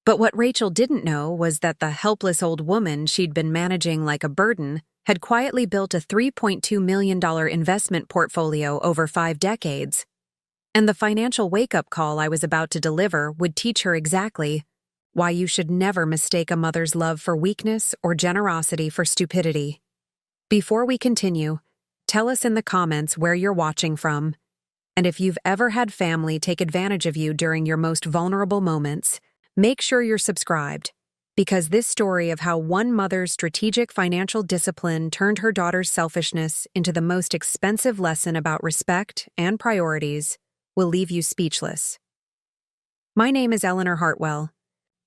But what Rachel didn't know was that the helpless old woman she'd been managing like a burden had quietly built a $3.2 million investment portfolio over 5 decades. And the financial wake-up call I was about to deliver would teach her exactly why you should never mistake a mother's love for weakness or generosity for stupidity. Before we continue, tell us in the comments where you're watching from, and if you've ever had family take advantage of you during your most vulnerable moments, make sure you're subscribed, because this story of how one mother's strategic financial discipline turned her daughter's selfishness into the most expensive lesson about respect and priorities will leave you speechless. My name is Eleanor Hartwell,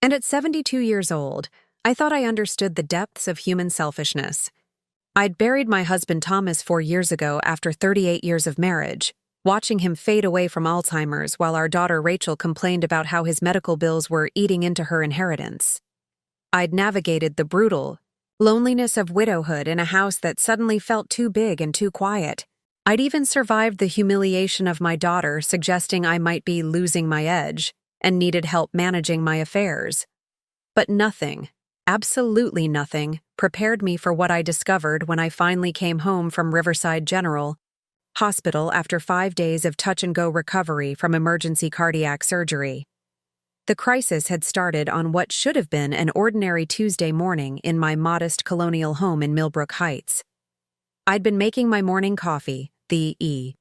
and at 72 years old, I thought I understood the depths of human selfishness. I'd buried my husband Thomas 4 years ago after 38 years of marriage, watching him fade away from Alzheimer's while our daughter Rachel complained about how his medical bills were eating into her inheritance. I'd navigated the brutal loneliness of widowhood in a house that suddenly felt too big and too quiet. I'd even survived the humiliation of my daughter suggesting I might be losing my edge and needed help managing my affairs. But nothing, absolutely nothing, prepared me for what I discovered when I finally came home from Riverside General Hospital after 5 days of touch-and-go recovery from emergency cardiac surgery. The crisis had started on what should have been an ordinary Tuesday morning in my modest colonial home in Millbrook Heights. I'd been making my morning coffee, the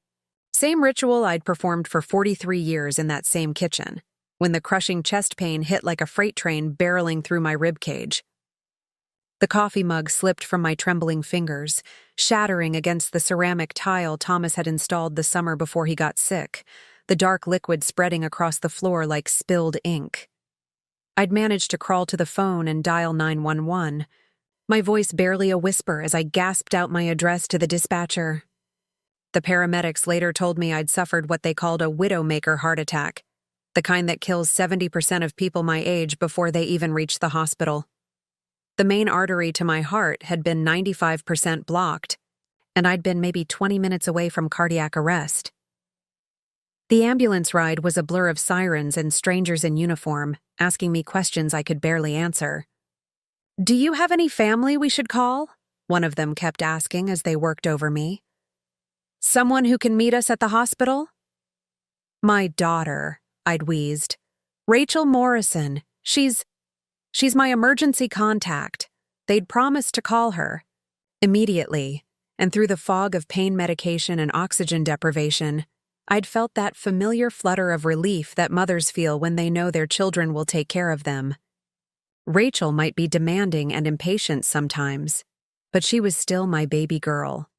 same ritual I'd performed for 43 years in that same kitchen, when the crushing chest pain hit like a freight train barreling through my ribcage. The coffee mug slipped from my trembling fingers, shattering against the ceramic tile Thomas had installed the summer before he got sick, the dark liquid spreading across the floor like spilled ink. I'd managed to crawl to the phone and dial 911, my voice barely a whisper as I gasped out my address to the dispatcher. The paramedics later told me I'd suffered what they called a widowmaker heart attack, the kind that kills 70% of people my age before they even reach the hospital. The main artery to my heart had been 95% blocked, and I'd been maybe 20 minutes away from cardiac arrest. The ambulance ride was a blur of sirens and strangers in uniform, asking me questions I could barely answer. "Do you have any family we should call?" one of them kept asking as they worked over me. "Someone who can meet us at the hospital?" "My daughter," I'd wheezed. "Rachel Morrison. She's my emergency contact." They'd promised to call her. Immediately, and through the fog of pain medication and oxygen deprivation, I'd felt that familiar flutter of relief that mothers feel when they know their children will take care of them. Rachel might be demanding and impatient sometimes, but she was still my baby girl.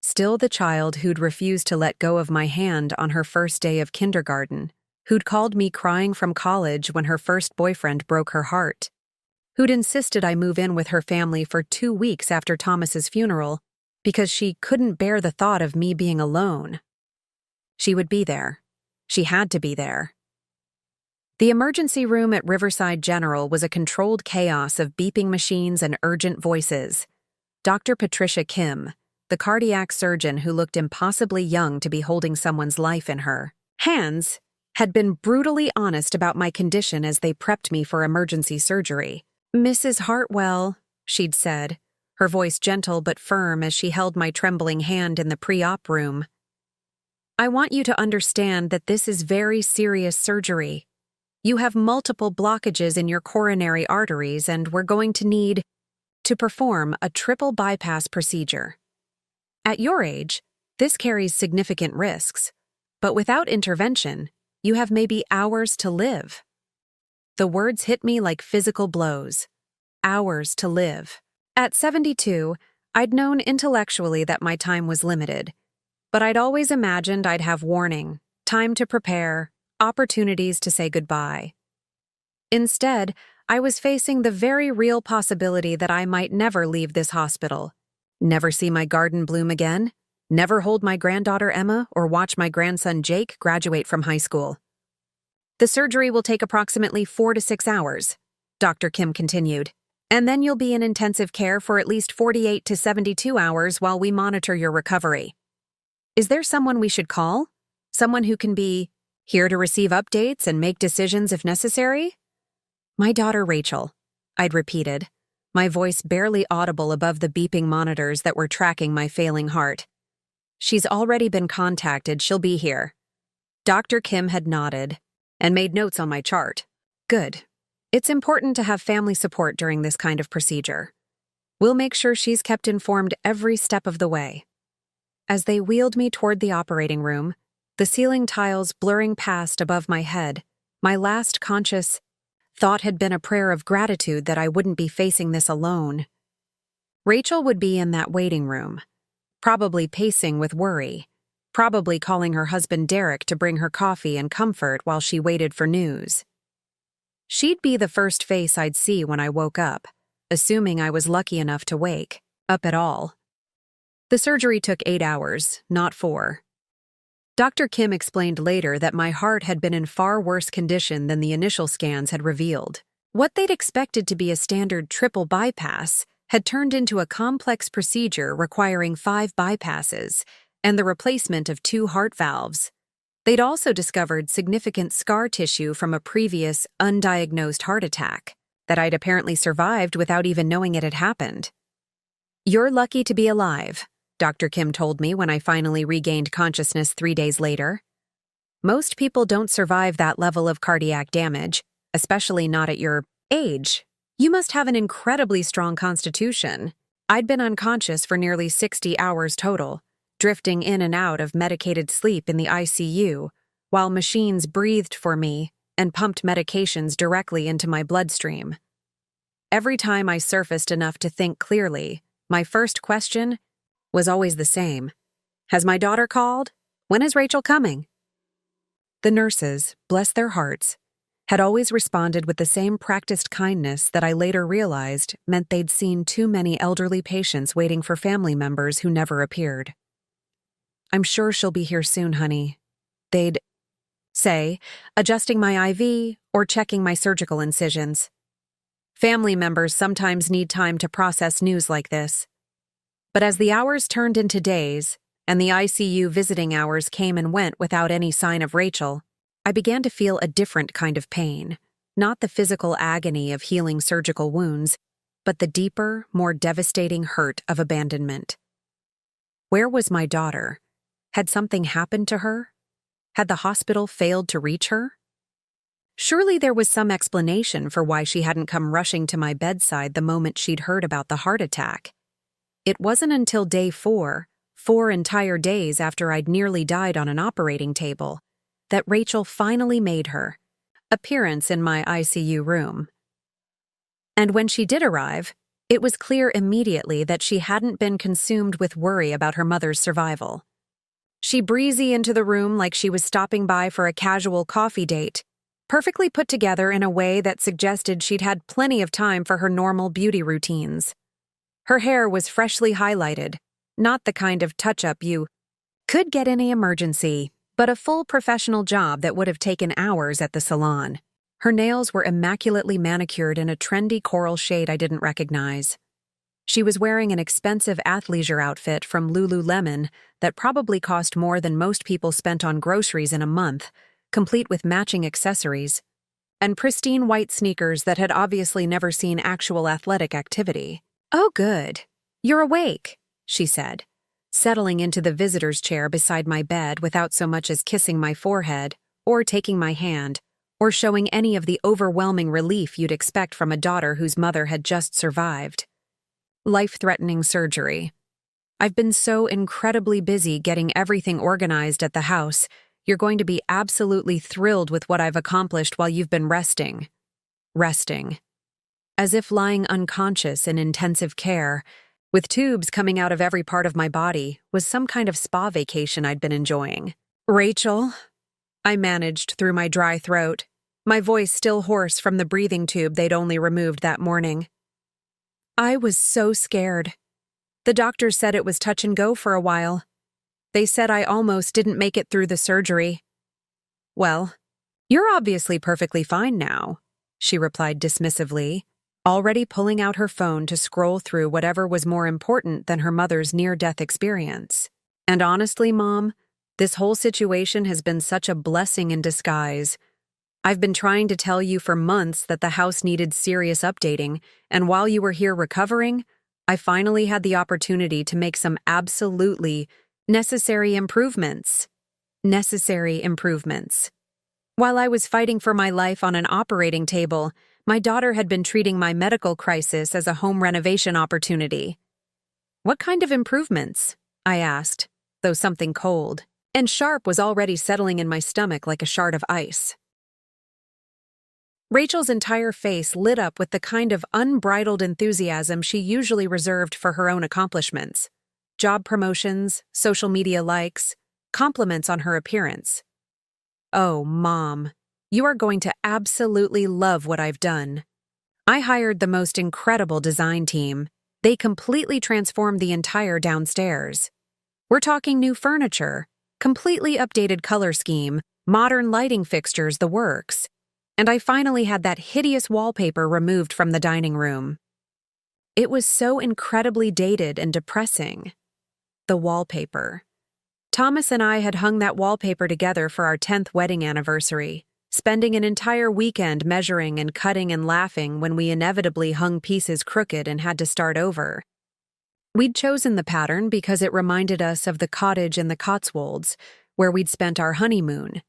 Still the child who'd refused to let go of my hand on her first day of kindergarten, who'd called me crying from college when her first boyfriend broke her heart, who'd insisted I move in with her family for 2 weeks after Thomas's funeral because she couldn't bear the thought of me being alone. She would be there. She had to be there. The emergency room at Riverside General was a controlled chaos of beeping machines and urgent voices. Dr. Patricia Kim, the cardiac surgeon who looked impossibly young to be holding someone's life in her hands, had been brutally honest about my condition as they prepped me for emergency surgery. "Mrs. Hartwell," she'd said, her voice gentle but firm as she held my trembling hand in the pre-op room. "I want you to understand that this is very serious surgery. You have multiple blockages in your coronary arteries, and we're going to need to perform a triple bypass procedure. At your age, this carries significant risks, but without intervention, you have maybe hours to live." The words hit me like physical blows. Hours to live. At 72, I'd known intellectually that my time was limited, but I'd always imagined I'd have warning, time to prepare, opportunities to say goodbye. Instead, I was facing the very real possibility that I might never leave this hospital, never see my garden bloom again, never hold my granddaughter Emma or watch my grandson Jake graduate from high school. "The surgery will take approximately 4 to 6 hours, Dr. Kim continued, "and then you'll be in intensive care for at least 48 to 72 hours while we monitor your recovery. Is there someone we should call? Someone who can be here to receive updates and make decisions if necessary?" My daughter Rachel, I'd repeated, my voice barely audible above the beeping monitors that were tracking my failing heart. She's already been contacted, she'll be here. Dr. Kim had nodded and made notes on my chart. Good. It's important to have family support during this kind of procedure. We'll make sure she's kept informed every step of the way. As they wheeled me toward the operating room, the ceiling tiles blurring past above my head, my last conscious thought had been a prayer of gratitude that I wouldn't be facing this alone. Rachel would be in that waiting room, probably pacing with worry, probably calling her husband Derek to bring her coffee and comfort while she waited for news. She'd be the first face I'd see when I woke up, assuming I was lucky enough to wake up at all. The surgery took 8 hours, not 4. Dr. Kim explained later that my heart had been in far worse condition than the initial scans had revealed. What they'd expected to be a standard triple bypass had turned into a complex procedure requiring 5 bypasses and the replacement of 2 heart valves. They'd also discovered significant scar tissue from a previous, undiagnosed heart attack that I'd apparently survived without even knowing it had happened. "You're lucky to be alive," Dr. Kim told me when I finally regained consciousness 3 days later. "Most people don't survive that level of cardiac damage, especially not at your age. You must have an incredibly strong constitution." I'd been unconscious for nearly 60 hours total, drifting in and out of medicated sleep in the ICU, while machines breathed for me and pumped medications directly into my bloodstream. Every time I surfaced enough to think clearly, my first question was always the same. "Has my daughter called? When is Rachel coming?" The nurses, bless their hearts, had always responded with the same practiced kindness that I later realized meant they'd seen too many elderly patients waiting for family members who never appeared. "I'm sure she'll be here soon, honey," they'd say, adjusting my IV or checking my surgical incisions. Family members sometimes need time to process news like this. But as the hours turned into days, and the ICU visiting hours came and went without any sign of Rachel, I began to feel a different kind of pain, not the physical agony of healing surgical wounds, but the deeper, more devastating hurt of abandonment. Where was my daughter? Had something happened to her? Had the hospital failed to reach her? Surely there was some explanation for why she hadn't come rushing to my bedside the moment she'd heard about the heart attack. It wasn't until day 4 entire days after I'd nearly died on an operating table, that Rachel finally made her appearance in my ICU room. And when she did arrive, it was clear immediately that she hadn't been consumed with worry about her mother's survival. She breezy into the room like she was stopping by for a casual coffee date, perfectly put together in a way that suggested she'd had plenty of time for her normal beauty routines. Her hair was freshly highlighted, not the kind of touch-up you could get in any emergency, but a full professional job that would have taken hours at the salon. Her nails were immaculately manicured in a trendy coral shade I didn't recognize. She was wearing an expensive athleisure outfit from Lululemon that probably cost more than most people spent on groceries in a month, complete with matching accessories, and pristine white sneakers that had obviously never seen actual athletic activity. "Oh, good. You're awake," she said, settling into the visitor's chair beside my bed without so much as kissing my forehead, or taking my hand, or showing any of the overwhelming relief you'd expect from a daughter whose mother had just survived. "Life-threatening surgery. I've been so incredibly busy getting everything organized at the house. You're going to be absolutely thrilled with what I've accomplished while you've been resting." Resting. As if lying unconscious in intensive care, with tubes coming out of every part of my body, was some kind of spa vacation I'd been enjoying. "Rachel," I managed through my dry throat, my voice still hoarse from the breathing tube they'd only removed that morning. I was so scared. The doctors said it was touch and go for a while. They said I almost didn't make it through the surgery. "Well, you're obviously perfectly fine now," she replied dismissively, already pulling out her phone to scroll through whatever was more important than her mother's near-death experience. "And honestly, Mom, this whole situation has been such a blessing in disguise. I've been trying to tell you for months that the house needed serious updating, and while you were here recovering, I finally had the opportunity to make some absolutely necessary improvements. Necessary improvements. While I was fighting for my life on an operating table, my daughter had been treating my medical crisis as a home renovation opportunity. What kind of improvements? I asked, though something cold and sharp was already settling in my stomach like a shard of ice. Rachel's entire face lit up with the kind of unbridled enthusiasm she usually reserved for her own accomplishments. Job promotions, social media likes, compliments on her appearance. Oh, Mom, you are going to absolutely love what I've done. I hired the most incredible design team. They completely transformed the entire downstairs. We're talking new furniture, completely updated color scheme, modern lighting fixtures, the works. And I finally had that hideous wallpaper removed from the dining room. It was so incredibly dated and depressing. The wallpaper. Thomas and I had hung that wallpaper together for our 10th wedding anniversary, spending an entire weekend measuring and cutting and laughing when we inevitably hung pieces crooked and had to start over. We'd chosen the pattern because it reminded us of the cottage in the Cotswolds, where we'd spent our honeymoon.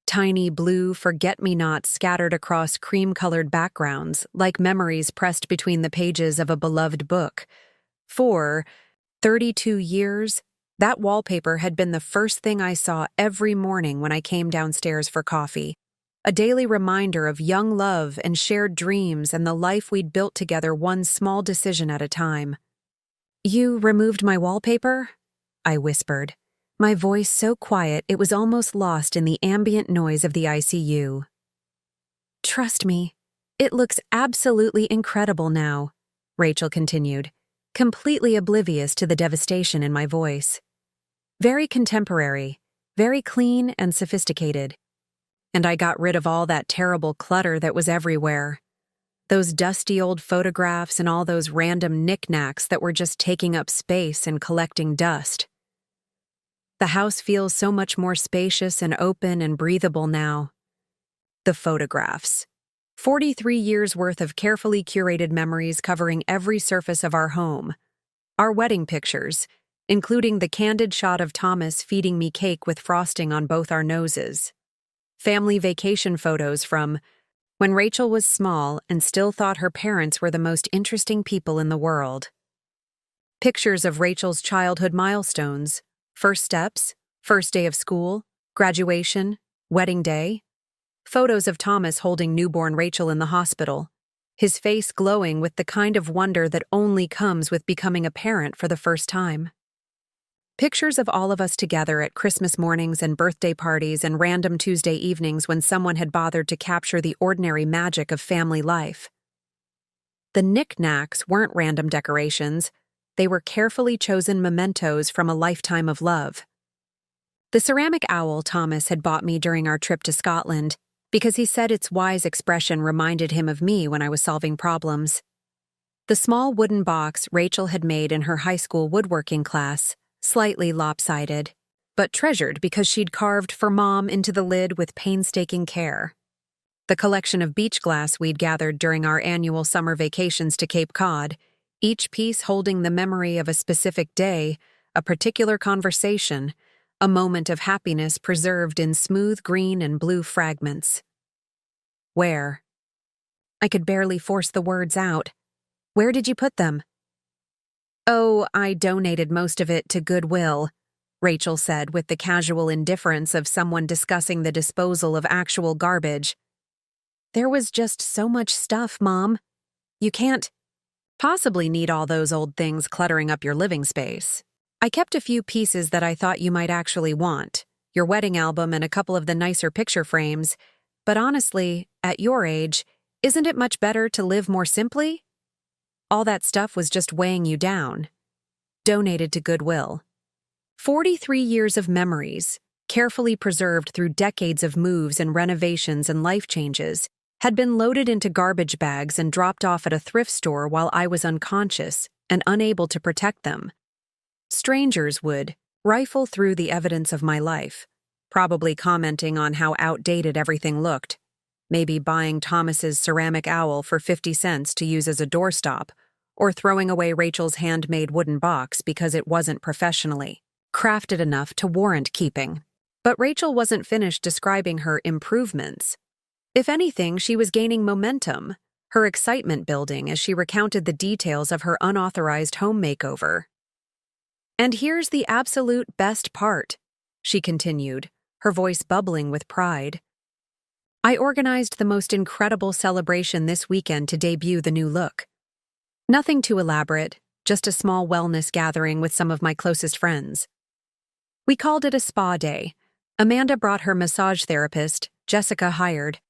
Tiny blue forget-me-nots scattered across cream-colored backgrounds, like memories pressed between the pages of a beloved book. For 32 years, that wallpaper had been the first thing I saw every morning when I came downstairs for coffee, a daily reminder of young love and shared dreams and the life we'd built together one small decision at a time. "You removed my wallpaper?" I whispered, my voice so quiet it was almost lost in the ambient noise of the ICU. "Trust me, it looks absolutely incredible now," Rachel continued, completely oblivious to the devastation in my voice. "Very contemporary, very clean and sophisticated. And I got rid of all that terrible clutter that was everywhere. Those dusty old photographs and all those random knickknacks that were just taking up space and collecting dust. The house feels so much more spacious and open and breathable now. The photographs. 43 years' worth of carefully curated memories covering every surface of our home. Our wedding pictures, including the candid shot of Thomas feeding me cake with frosting on both our noses. Family vacation photos from when Rachel was small and still thought her parents were the most interesting people in the world. Pictures of Rachel's childhood milestones, first steps, first day of school, graduation, wedding day. Photos of Thomas holding newborn Rachel in the hospital, his face glowing with the kind of wonder that only comes with becoming a parent for the first time. Pictures of all of us together at Christmas mornings and birthday parties and random Tuesday evenings when someone had bothered to capture the ordinary magic of family life. The knickknacks weren't random decorations. They were carefully chosen mementos from a lifetime of love. The ceramic owl Thomas had bought me during our trip to Scotland because he said its wise expression reminded him of me when I was solving problems. The small wooden box Rachel had made in her high school woodworking class, slightly lopsided, but treasured because she'd carved for Mom into the lid with painstaking care. The collection of beach glass we'd gathered during our annual summer vacations to Cape Cod, each piece holding the memory of a specific day, a particular conversation, a moment of happiness preserved in smooth green and blue fragments. Where? I could barely force the words out. Where did you put them? "Oh, I donated most of it to Goodwill," Rachel said with the casual indifference of someone discussing the disposal of actual garbage. "There was just so much stuff, Mom. You can't possibly need all those old things cluttering up your living space. I kept a few pieces that I thought you might actually want, your wedding album and a couple of the nicer picture frames, but honestly, at your age, isn't it much better to live more simply? All that stuff was just weighing you down." Donated to Goodwill. 43 years of memories, carefully preserved through decades of moves and renovations and life changes, had been loaded into garbage bags and dropped off at a thrift store while I was unconscious and unable to protect them. Strangers would rifle through the evidence of my life, probably commenting on how outdated everything looked. Maybe buying Thomas's ceramic owl for 50 cents to use as a doorstop, or throwing away Rachel's handmade wooden box because it wasn't professionally crafted enough to warrant keeping. But Rachel wasn't finished describing her improvements. If anything, she was gaining momentum, her excitement building as she recounted the details of her unauthorized home makeover. "And here's the absolute best part," she continued, her voice bubbling with pride. "I organized the most incredible celebration this weekend to debut the new look. Nothing too elaborate, just a small wellness gathering with some of my closest friends. We called it a spa day. Amanda brought her massage therapist, Jessica hired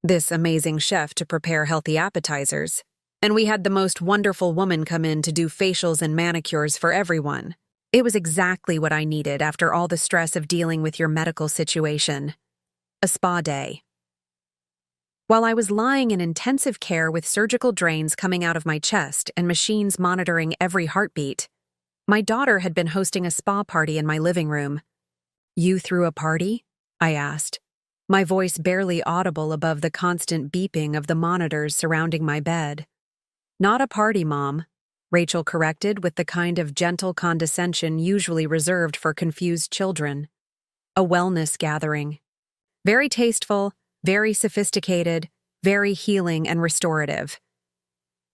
this amazing chef to prepare healthy appetizers, and we had the most wonderful woman come in to do facials and manicures for everyone. It was exactly what I needed after all the stress of dealing with your medical situation. A spa day." While I was lying in intensive care with surgical drains coming out of my chest and machines monitoring every heartbeat, my daughter had been hosting a spa party in my living room. "You threw a party?" I asked, my voice barely audible above the constant beeping of the monitors surrounding my bed. "Not a party, Mom," Rachel corrected with the kind of gentle condescension usually reserved for confused children. "A wellness gathering. Very tasteful, very sophisticated, very healing and restorative.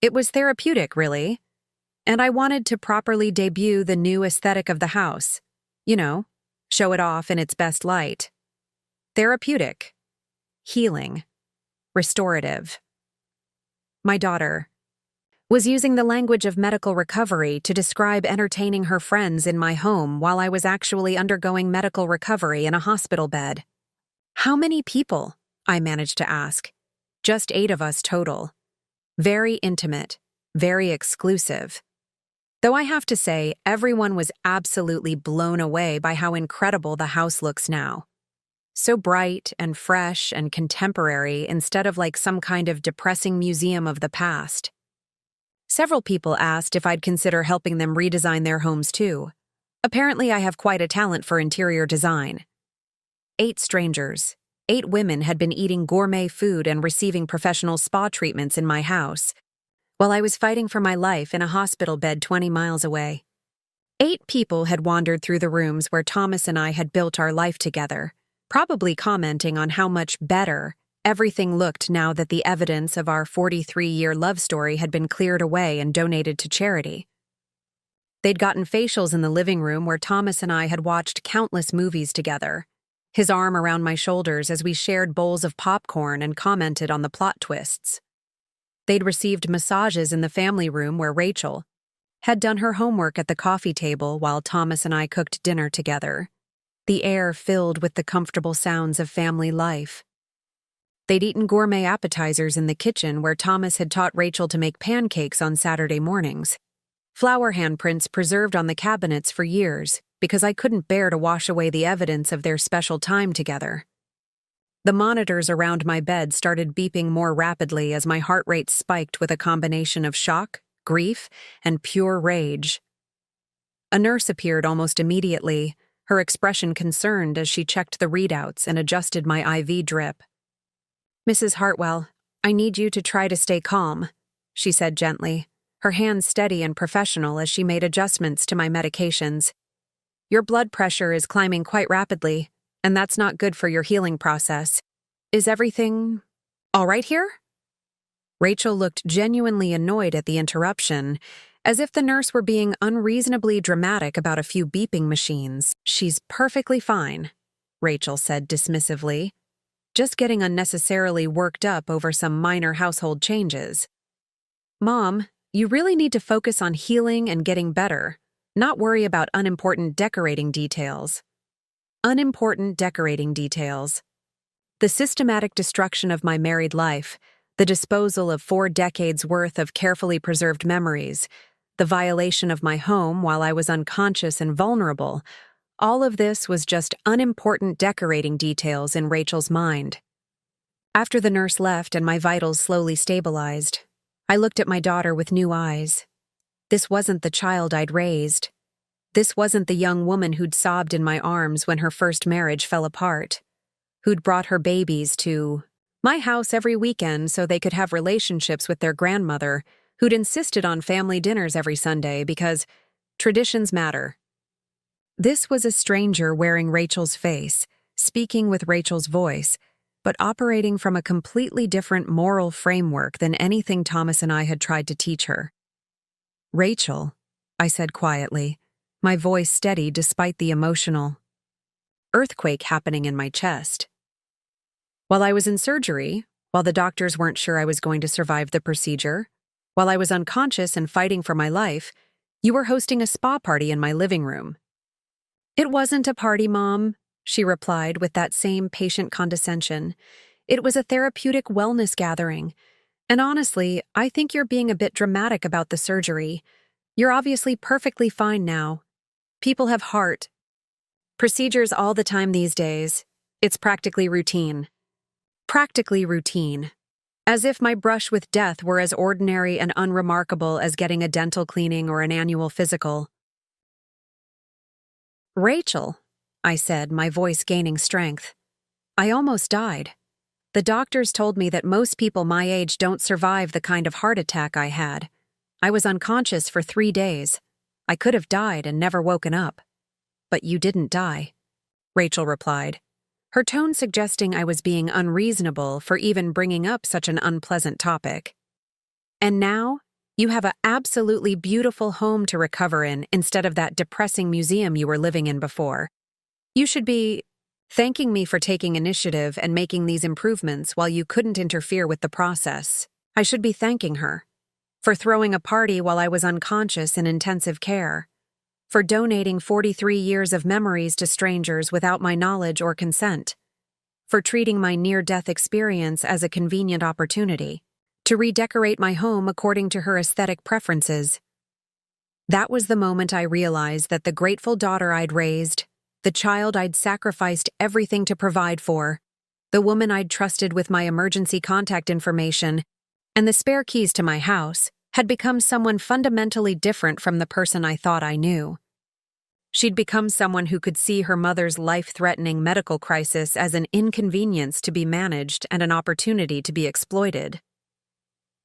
It was therapeutic, really. And I wanted to properly debut the new aesthetic of the house. You know, show it off in its best light. Therapeutic. Healing. Restorative." My daughter was using the language of medical recovery to describe entertaining her friends in my home while I was actually undergoing medical recovery in a hospital bed. "How many people?" I managed to ask. "Just 8 of us total. Very intimate, very exclusive. Though I have to say, everyone was absolutely blown away by how incredible the house looks now. So bright and fresh and contemporary instead of like some kind of depressing museum of the past." Several people asked if I'd consider helping them redesign their homes too. Apparently, I have quite a talent for interior design. 8 strangers. 8 women had been eating gourmet food and receiving professional spa treatments in my house, while I was fighting for my life in a hospital bed 20 miles away. 8 people had wandered through the rooms where Thomas and I had built our life together, probably commenting on how much better everything looked now that the evidence of our 43-year love story had been cleared away and donated to charity. They'd gotten facials in the living room where Thomas and I had watched countless movies together, his arm around my shoulders as we shared bowls of popcorn and commented on the plot twists. They'd received massages in the family room where Rachel had done her homework at the coffee table while Thomas and I cooked dinner together, the air filled with the comfortable sounds of family life. They'd eaten gourmet appetizers in the kitchen where Thomas had taught Rachel to make pancakes on Saturday mornings, flour handprints preserved on the cabinets for years, because I couldn't bear to wash away the evidence of their special time together. The monitors around my bed started beeping more rapidly as my heart rate spiked with a combination of shock, grief, and pure rage. A nurse appeared almost immediately, her expression concerned as she checked the readouts and adjusted my IV drip. "Mrs. Hartwell, I need you to try to stay calm," she said gently, her hands steady and professional as she made adjustments to my medications. "Your blood pressure is climbing quite rapidly, and that's not good for your healing process. Is everything all right here?" Rachel looked genuinely annoyed at the interruption, as if the nurse were being unreasonably dramatic about a few beeping machines. "She's perfectly fine," Rachel said dismissively, "just getting unnecessarily worked up over some minor household changes. Mom, you really need to focus on healing and getting better, not worry about unimportant decorating details." Unimportant decorating details. The systematic destruction of my married life, the disposal of 4 decades' worth of carefully preserved memories, the violation of my home while I was unconscious and vulnerable, all of this was just unimportant decorating details in Rachel's mind. After the nurse left and my vitals slowly stabilized, I looked at my daughter with new eyes. This wasn't the child I'd raised. This wasn't the young woman who'd sobbed in my arms when her first marriage fell apart, who'd brought her babies to My house every weekend so they could have relationships with their grandmother, who'd insisted on family dinners every Sunday because traditions matter. This was a stranger wearing Rachel's face, speaking with Rachel's voice, but operating from a completely different moral framework than anything Thomas and I had tried to teach her. "Rachel," I said quietly, my voice steady despite the emotional earthquake happening in my chest. "While I was in surgery, while the doctors weren't sure I was going to survive the procedure, while I was unconscious and fighting for my life, you were hosting a spa party in my living room." "It wasn't a party, Mom," she replied with that same patient condescension. "It was a therapeutic wellness gathering. And honestly, I think you're being a bit dramatic about the surgery. You're obviously perfectly fine now. People have heart procedures all the time these days. It's practically routine." Practically routine. As if my brush with death were as ordinary and unremarkable as getting a dental cleaning or an annual physical. "Rachel," I said, my voice gaining strength. "I almost died. The doctors told me that most people my age don't survive the kind of heart attack I had. I was unconscious for 3 days. I could have died and never woken up. But you didn't die," Rachel replied, her tone suggesting I was being unreasonable for even bringing up such an unpleasant topic. "And now, you have an absolutely beautiful home to recover in instead of that depressing museum you were living in before. You should be thanking me for taking initiative and making these improvements while you couldn't interfere with the process. I should be thanking her for throwing a party while I was unconscious in intensive care, for donating 43 years of memories to strangers without my knowledge or consent, for treating my near-death experience as a convenient opportunity to redecorate my home according to her aesthetic preferences." That was the moment I realized that the grateful daughter I'd raised, the child I'd sacrificed everything to provide for, the woman I'd trusted with my emergency contact information, and the spare keys to my house, had become someone fundamentally different from the person I thought I knew. She'd become someone who could see her mother's life-threatening medical crisis as an inconvenience to be managed and an opportunity to be exploited.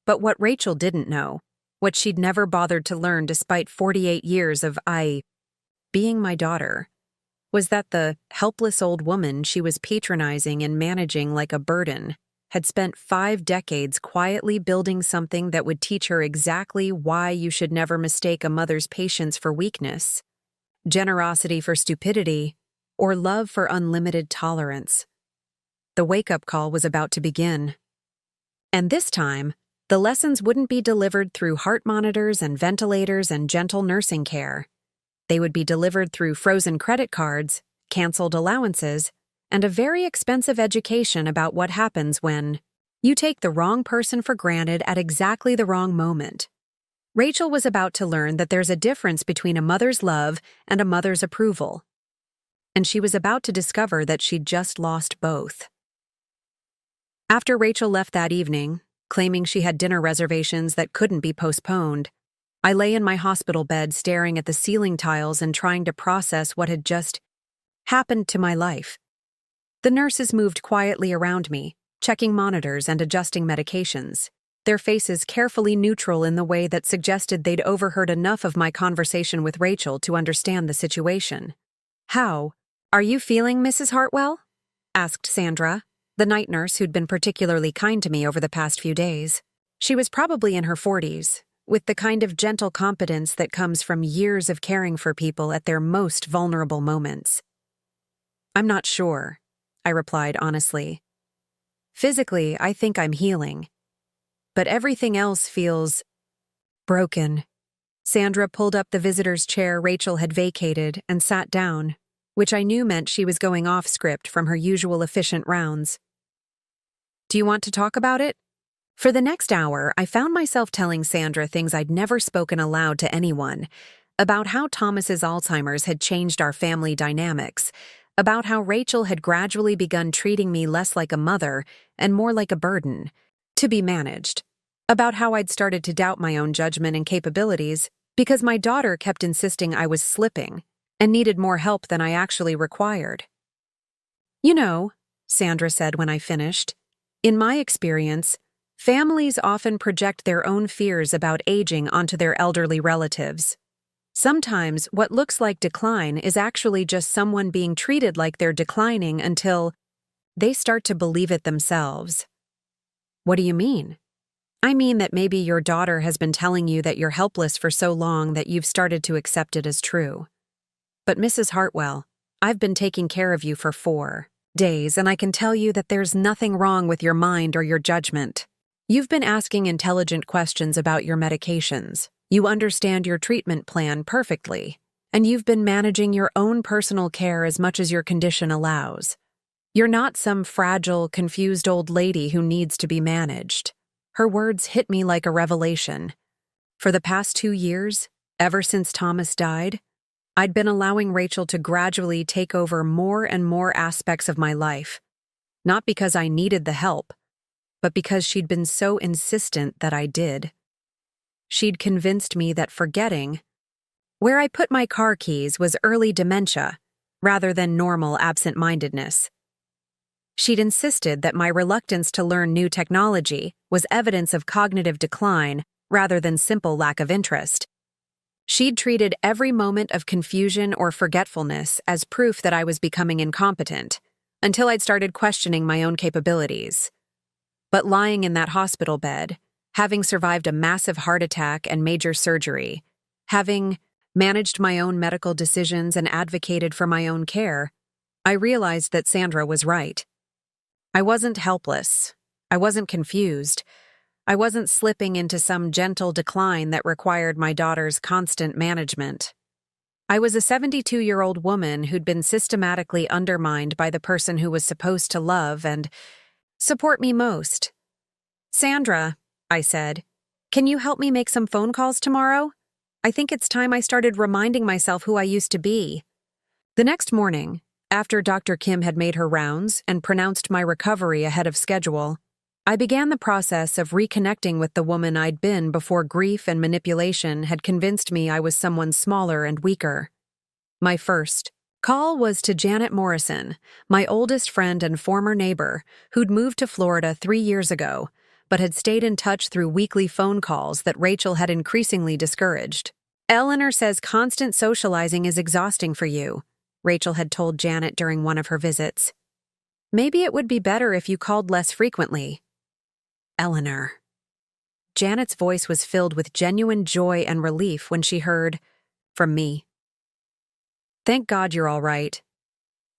But what Rachel didn't know, what she'd never bothered to learn despite 48 years of being my daughter, was that the helpless old woman she was patronizing and managing like a burden had spent 5 decades quietly building something that would teach her exactly why you should never mistake a mother's patience for weakness, generosity for stupidity, or love for unlimited tolerance. The wake-up call was about to begin. And this time, the lessons wouldn't be delivered through heart monitors and ventilators and gentle nursing care. They would be delivered through frozen credit cards, canceled allowances, and a very expensive education about what happens when you take the wrong person for granted at exactly the wrong moment. Rachel was about to learn that there's a difference between a mother's love and a mother's approval. And she was about to discover that she'd just lost both. After Rachel left that evening, claiming she had dinner reservations that couldn't be postponed, I lay in my hospital bed staring at the ceiling tiles and trying to process what had just happened to my life. The nurses moved quietly around me, checking monitors and adjusting medications, their faces carefully neutral in the way that suggested they'd overheard enough of my conversation with Rachel to understand the situation. "How are you feeling, Mrs. Hartwell?" asked Sandra, the night nurse who'd been particularly kind to me over the past few days. She was probably in her 40s, with the kind of gentle competence that comes from years of caring for people at their most vulnerable moments. "I'm not sure," I replied honestly. "Physically, I think I'm healing. But everything else feels broken." Sandra pulled up the visitor's chair Rachel had vacated and sat down, which I knew meant she was going off script from her usual efficient rounds. "Do you want to talk about it?" For the next hour, I found myself telling Sandra things I'd never spoken aloud to anyone, about how Thomas's Alzheimer's had changed our family dynamics, about how Rachel had gradually begun treating me less like a mother and more like a burden, to be managed, about how I'd started to doubt my own judgment and capabilities because my daughter kept insisting I was slipping and needed more help than I actually required. "You know," Sandra said when I finished, In my experience, families often project their own fears about aging onto their elderly relatives. Sometimes what looks like decline is actually just someone being treated like they're declining until they start to believe it themselves. What do you mean? I mean that maybe your daughter has been telling you that you're helpless for so long that you've started to accept it as true. But Mrs. Hartwell, I've been taking care of you for 4 days, and I can tell you that there's nothing wrong with your mind or your judgment. You've been asking intelligent questions about your medications. You understand your treatment plan perfectly, and you've been managing your own personal care as much as your condition allows. You're not some fragile, confused old lady who needs to be managed. Her words hit me like a revelation. For the past 2 years, ever since Thomas died, I'd been allowing Rachel to gradually take over more and more aspects of my life, not because I needed the help, but because she'd been so insistent that I did. She'd convinced me that forgetting where I put my car keys was early dementia, rather than normal absent-mindedness. She'd insisted that my reluctance to learn new technology was evidence of cognitive decline rather than simple lack of interest. She'd treated every moment of confusion or forgetfulness as proof that I was becoming incompetent, until I'd started questioning my own capabilities. But lying in that hospital bed, having survived a massive heart attack and major surgery, having managed my own medical decisions and advocated for my own care, I realized that Sandra was right. I wasn't helpless. I wasn't confused. I wasn't slipping into some gentle decline that required my daughter's constant management. I was a 72-year-old woman who'd been systematically undermined by the person who was supposed to love and support me most. "Sandra," I said, "can you help me make some phone calls tomorrow? I think it's time I started reminding myself who I used to be." The next morning, after Dr. Kim had made her rounds and pronounced my recovery ahead of schedule, I began the process of reconnecting with the woman I'd been before grief and manipulation had convinced me I was someone smaller and weaker. My first call was to Janet Morrison, my oldest friend and former neighbor, who'd moved to Florida 3 years ago, but had stayed in touch through weekly phone calls that Rachel had increasingly discouraged. "Eleanor says constant socializing is exhausting for you," Rachel had told Janet during one of her visits. "Maybe it would be better if you called less frequently." Eleanor. Janet's voice was filled with genuine joy and relief when she heard from me. "Thank God you're all right.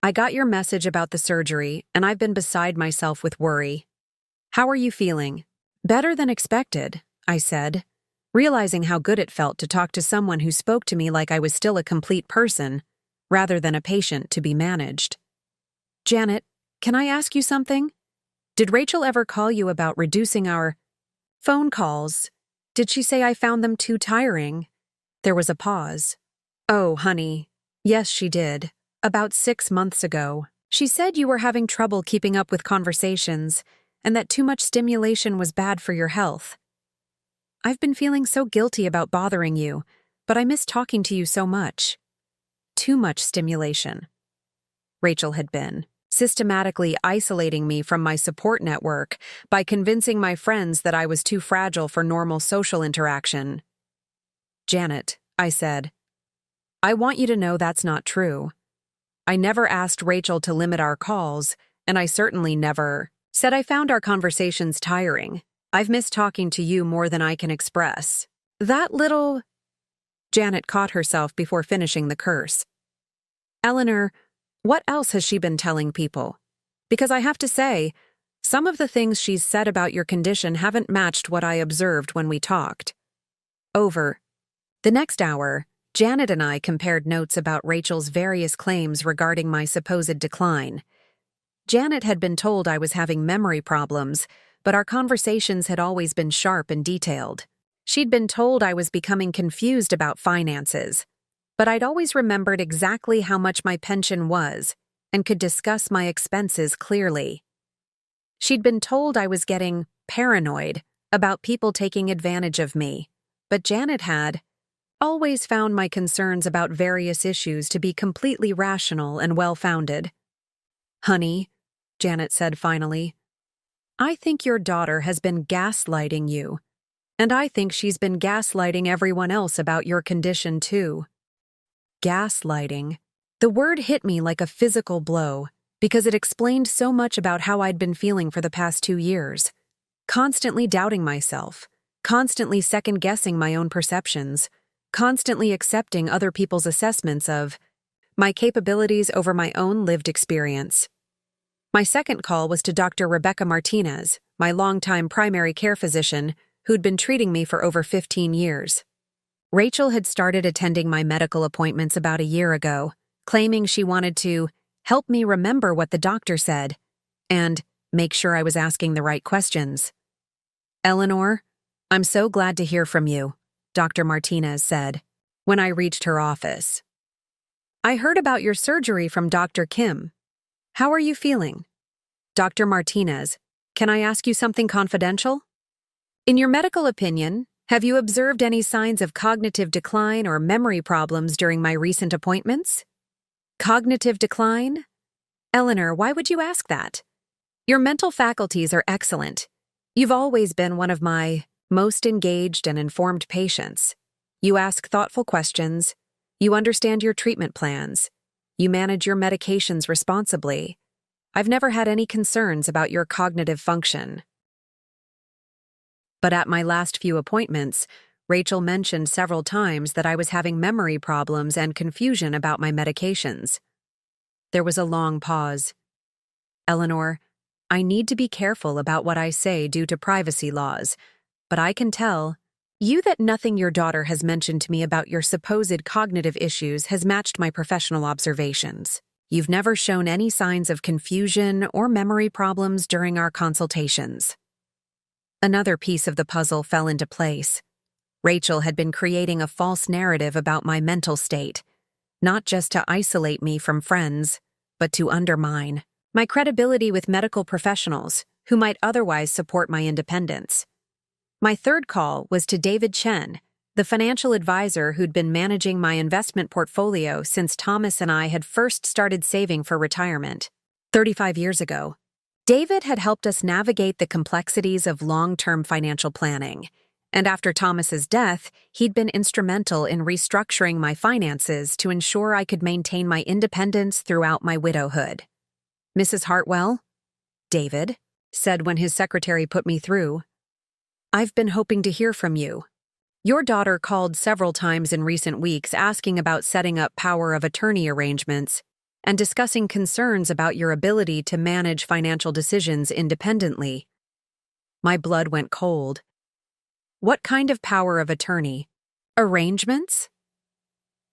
I got your message about the surgery, and I've been beside myself with worry. How are you feeling?" "Better than expected," I said, realizing how good it felt to talk to someone who spoke to me like I was still a complete person, rather than a patient to be managed. "Janet, can I ask you something? Did Rachel ever call you about reducing our phone calls? Did she say I found them too tiring?" There was a pause. "Oh, honey, yes, she did. About 6 months ago. She said you were having trouble keeping up with conversations, and that too much stimulation was bad for your health. I've been feeling so guilty about bothering you, but I miss talking to you so much." Too much stimulation. Rachel had been systematically isolating me from my support network by convincing my friends that I was too fragile for normal social interaction. "Janet," I said, "I want you to know that's not true. I never asked Rachel to limit our calls, and I certainly never said I found our conversations tiring. I've missed talking to you more than I can express." That little... Janet caught herself before finishing the curse. "Eleanor, what else has she been telling people? Because I have to say, some of the things she's said about your condition haven't matched what I observed when we talked." Over the next hour, Janet and I compared notes about Rachel's various claims regarding my supposed decline. Janet had been told I was having memory problems, but our conversations had always been sharp and detailed. She'd been told I was becoming confused about finances, but I'd always remembered exactly how much my pension was and could discuss my expenses clearly. She'd been told I was getting paranoid about people taking advantage of me, but Janet had always found my concerns about various issues to be completely rational and well-founded. "Honey," Janet said finally, I think your daughter has been gaslighting you, and I think she's been gaslighting everyone else about your condition too. Gaslighting. The word hit me like a physical blow because it explained so much about how I'd been feeling for the past 2 years. Constantly doubting myself, constantly second-guessing my own perceptions, constantly accepting other people's assessments of my capabilities over my own lived experience. My second call was to Dr. Rebecca Martinez, my longtime primary care physician, who'd been treating me for over 15 years. Rachel had started attending my medical appointments about a year ago, claiming she wanted to help me remember what the doctor said and make sure I was asking the right questions. "Eleanor, I'm so glad to hear from you," Dr. Martinez said when I reached her office. "I heard about your surgery from Dr. Kim. How are you feeling?" "Dr. Martinez, can I ask you something confidential? In your medical opinion, have you observed any signs of cognitive decline or memory problems during my recent appointments?" "Cognitive decline? Eleanor, why would you ask that? Your mental faculties are excellent. You've always been one of my most engaged and informed patients. You ask thoughtful questions. You understand your treatment plans. You manage your medications responsibly. I've never had any concerns about your cognitive function." But at my last few appointments, Rachel mentioned several times that I was having memory problems and confusion about my medications. There was a long pause. "Eleanor, I need to be careful about what I say due to privacy laws, but I can tell you that nothing your daughter has mentioned to me about your supposed cognitive issues has matched my professional observations. You've never shown any signs of confusion or memory problems during our consultations." Another piece of the puzzle fell into place. Rachel had been creating a false narrative about my mental state, not just to isolate me from friends, but to undermine my credibility with medical professionals who might otherwise support my independence. My third call was to David Chen, the financial advisor who'd been managing my investment portfolio since Thomas and I had first started saving for retirement 35 years ago. David had helped us navigate the complexities of long-term financial planning, and after Thomas's death, he'd been instrumental in restructuring my finances to ensure I could maintain my independence throughout my widowhood. "Mrs. Hartwell," David said when his secretary put me through, "I've been hoping to hear from you. Your daughter called several times in recent weeks asking about setting up power of attorney arrangements and discussing concerns about your ability to manage financial decisions independently." My blood went cold. What kind of power of attorney? Arrangements?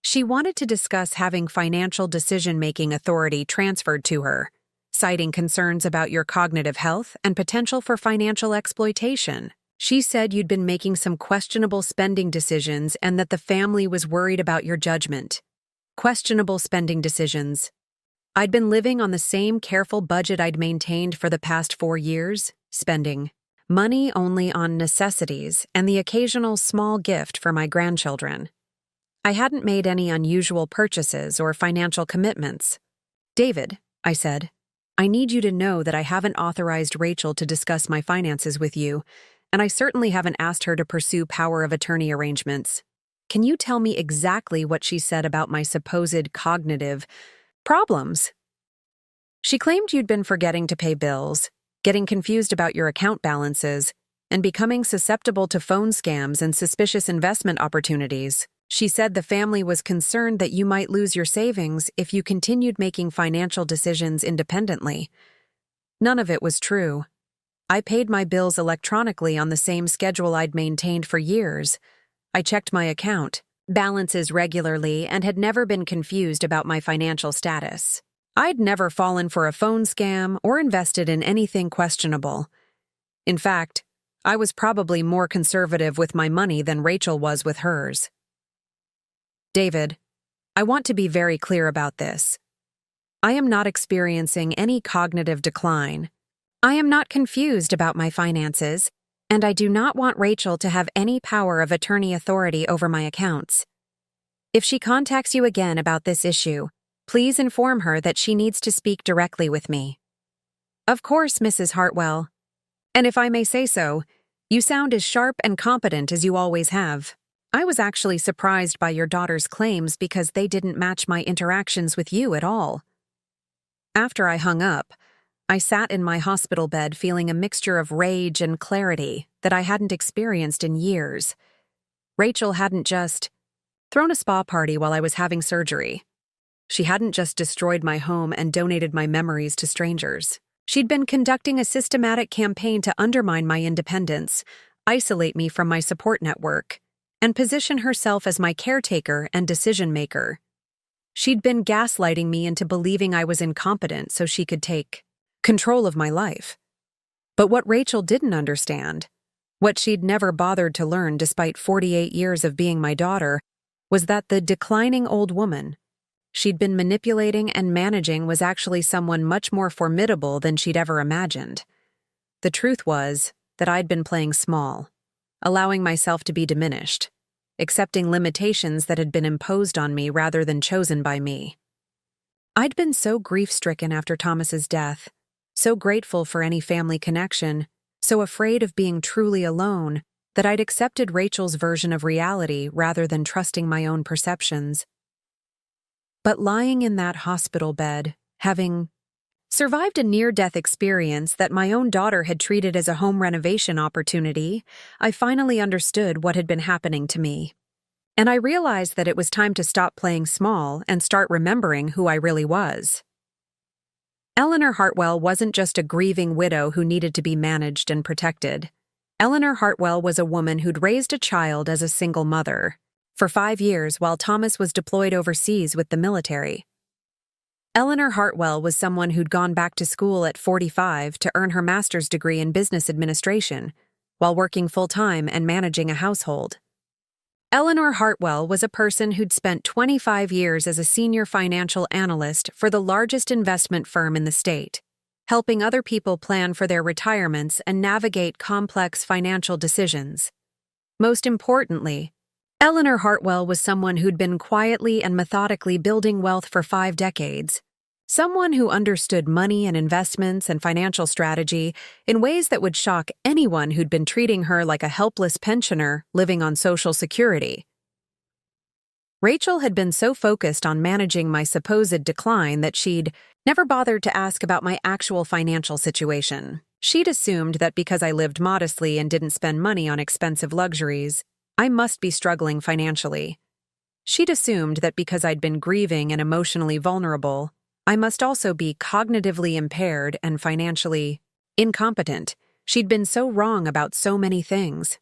She wanted to discuss having financial decision-making authority transferred to her, citing concerns about your cognitive health and potential for financial exploitation. She said you'd been making some questionable spending decisions and that the family was worried about your judgment. Questionable spending decisions. I'd been living on the same careful budget I'd maintained for the past 4 years, spending money only on necessities and the occasional small gift for my grandchildren. I hadn't made any unusual purchases or financial commitments. "David," I said, "I need you to know that I haven't authorized Rachel to discuss my finances with you, and I certainly haven't asked her to pursue power of attorney arrangements. Can you tell me exactly what she said about my supposed cognitive problems?" "She claimed you'd been forgetting to pay bills, getting confused about your account balances, and becoming susceptible to phone scams and suspicious investment opportunities. She said the family was concerned that you might lose your savings if you continued making financial decisions independently." None of it was true. I paid my bills electronically on the same schedule I'd maintained for years. I checked my account balances regularly and had never been confused about my financial status. I'd never fallen for a phone scam or invested in anything questionable. In fact, I was probably more conservative with my money than Rachel was with hers. "David, I want to be very clear about this. I am not experiencing any cognitive decline. I am not confused about my finances, and I do not want Rachel to have any power of attorney authority over my accounts. If she contacts you again about this issue, please inform her that she needs to speak directly with me." "Of course, Mrs. Hartwell. And if I may say so, you sound as sharp and competent as you always have. I was actually surprised by your daughter's claims because they didn't match my interactions with you at all. After I hung up, I sat in my hospital bed feeling a mixture of rage and clarity that I hadn't experienced in years. Rachel hadn't just thrown a spa party while I was having surgery. She hadn't just destroyed my home and donated my memories to strangers. She'd been conducting a systematic campaign to undermine my independence, isolate me from my support network, and position herself as my caretaker and decision-maker. She'd been gaslighting me into believing I was incompetent so she could take control of my life. But what Rachel didn't understand, what she'd never bothered to learn despite 48 years of being my daughter, was that the declining old woman she'd been manipulating and managing was actually someone much more formidable than she'd ever imagined. The truth was that I'd been playing small, allowing myself to be diminished, accepting limitations that had been imposed on me rather than chosen by me. I'd been so grief-stricken after Thomas's death, so grateful for any family connection, so afraid of being truly alone, that I'd accepted Rachel's version of reality rather than trusting my own perceptions. But lying in that hospital bed, having survived a near-death experience that my own daughter had treated as a home renovation opportunity, I finally understood what had been happening to me. And I realized that it was time to stop playing small and start remembering who I really was. Eleanor Hartwell wasn't just a grieving widow who needed to be managed and protected. Eleanor Hartwell was a woman who'd raised a child as a single mother for 5 years while Thomas was deployed overseas with the military. Eleanor Hartwell was someone who'd gone back to school at 45 to earn her master's degree in business administration, while working full-time and managing a household. Eleanor Hartwell was a person who'd spent 25 years as a senior financial analyst for the largest investment firm in the state, helping other people plan for their retirements and navigate complex financial decisions. Most importantly, Eleanor Hartwell was someone who'd been quietly and methodically building wealth for 5 decades, someone who understood money and investments and financial strategy in ways that would shock anyone who'd been treating her like a helpless pensioner living on Social Security. Rachel had been so focused on managing my supposed decline that she'd never bothered to ask about my actual financial situation. She'd assumed that because I lived modestly and didn't spend money on expensive luxuries, I must be struggling financially. She'd assumed that because I'd been grieving and emotionally vulnerable, I must also be cognitively impaired and financially incompetent. She'd been so wrong about so many things.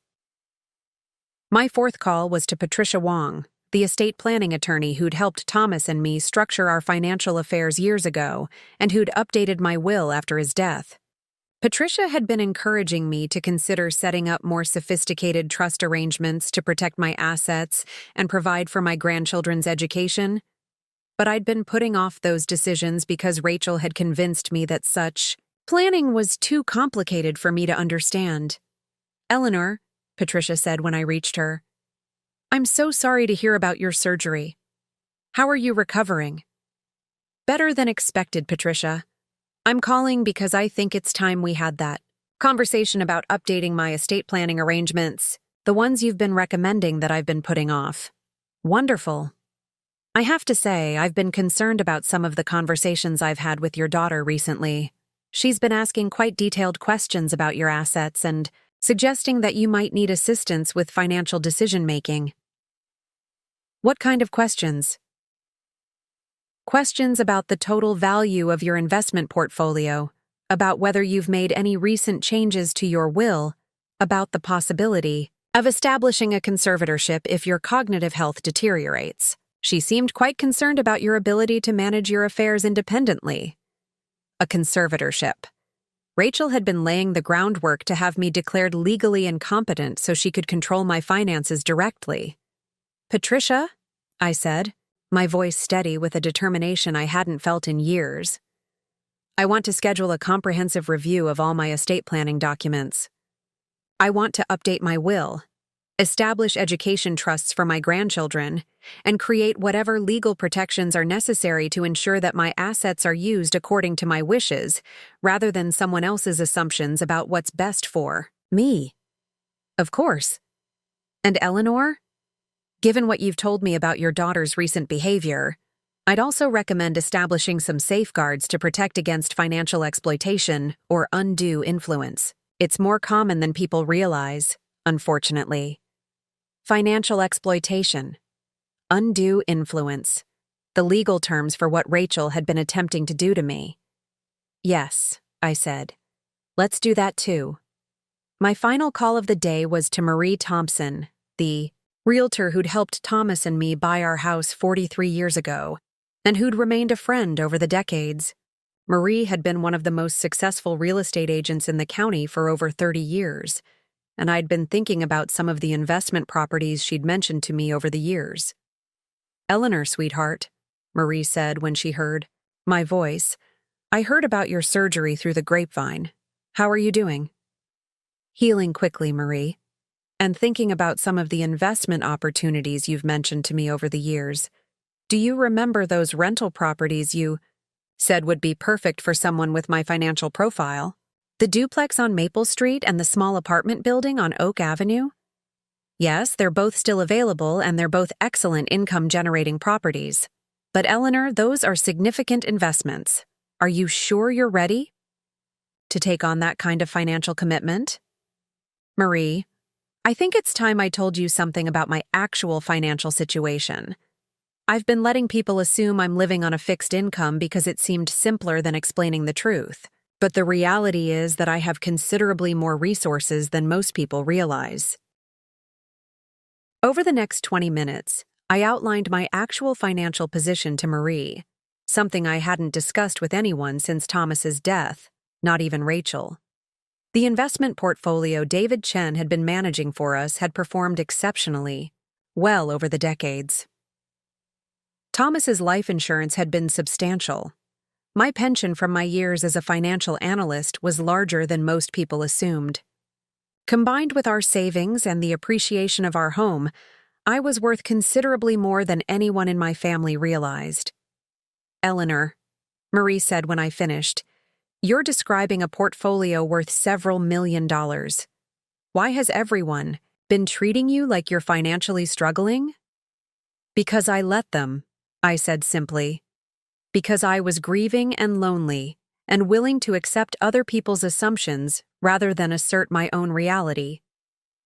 My fourth call was to Patricia Wong, the estate planning attorney who'd helped Thomas and me structure our financial affairs years ago and who'd updated my will after his death. Patricia had been encouraging me to consider setting up more sophisticated trust arrangements to protect my assets and provide for my grandchildren's education, but I'd been putting off those decisions because Rachel had convinced me that such planning was too complicated for me to understand. "Eleanor," Patricia said when I reached her, "I'm so sorry to hear about your surgery. How are you recovering?" "Better than expected, Patricia. I'm calling because I think it's time we had that conversation about updating my estate planning arrangements, the ones you've been recommending that I've been putting off." "Wonderful. I have to say, I've been concerned about some of the conversations I've had with your daughter recently. She's been asking quite detailed questions about your assets and suggesting that you might need assistance with financial decision-making." "What kind of questions?" "Questions about the total value of your investment portfolio, about whether you've made any recent changes to your will, about the possibility of establishing a conservatorship if your cognitive health deteriorates. She seemed quite concerned about your ability to manage your affairs independently." A conservatorship. Rachel had been laying the groundwork to have me declared legally incompetent so she could control my finances directly. "Patricia," I said, my voice steady with a determination I hadn't felt in years, "I want to schedule a comprehensive review of all my estate planning documents. I want to update my will. establish education trusts for my grandchildren, and create whatever legal protections are necessary to ensure that my assets are used according to my wishes, rather than someone else's assumptions about what's best for me. Of course. And Eleanor? Given what you've told me about your daughter's recent behavior, I'd also recommend establishing some safeguards to protect against financial exploitation or undue influence. It's more common than people realize, unfortunately. Financial exploitation. Undue influence. The legal terms for what Rachel had been attempting to do to me. Yes, I said. Let's do that too. My final call of the day was to Marie Thompson, the realtor who'd helped Thomas and me buy our house 43 years ago, and who'd remained a friend over the decades. Marie had been one of the most successful real estate agents in the county for over 30 years, and I'd been thinking about some of the investment properties she'd mentioned to me over the years. "Eleanor, sweetheart," Marie said when she heard my voice, "I heard about your surgery through the grapevine. How are you doing?" "Healing quickly, Marie. And thinking about some of the investment opportunities you've mentioned to me over the years. Do you remember those rental properties you said would be perfect for someone with my financial profile? The duplex on Maple Street and the small apartment building on Oak Avenue?" "Yes, they're both still available and they're both excellent income-generating properties. But Eleanor, those are significant investments. Are you sure you're ready to take on that kind of financial commitment?" "Marie, I think it's time I told you something about my actual financial situation. I've been letting people assume I'm living on a fixed income because it seemed simpler than explaining the truth. But the reality is that I have considerably more resources than most people realize." Over the next 20 minutes, I outlined my actual financial position to Marie, something I hadn't discussed with anyone since Thomas's death, not even Rachel. The investment portfolio David Chen had been managing for us had performed exceptionally well over the decades. Thomas's life insurance had been substantial. My pension from my years as a financial analyst was larger than most people assumed. Combined with our savings and the appreciation of our home, I was worth considerably more than anyone in my family realized. "Eleanor," Marie said when I finished, "you're describing a portfolio worth several $1,000,000. Why has everyone been treating you like you're financially struggling?" "Because I let them," I said simply. "Because I was grieving and lonely, and willing to accept other people's assumptions rather than assert my own reality.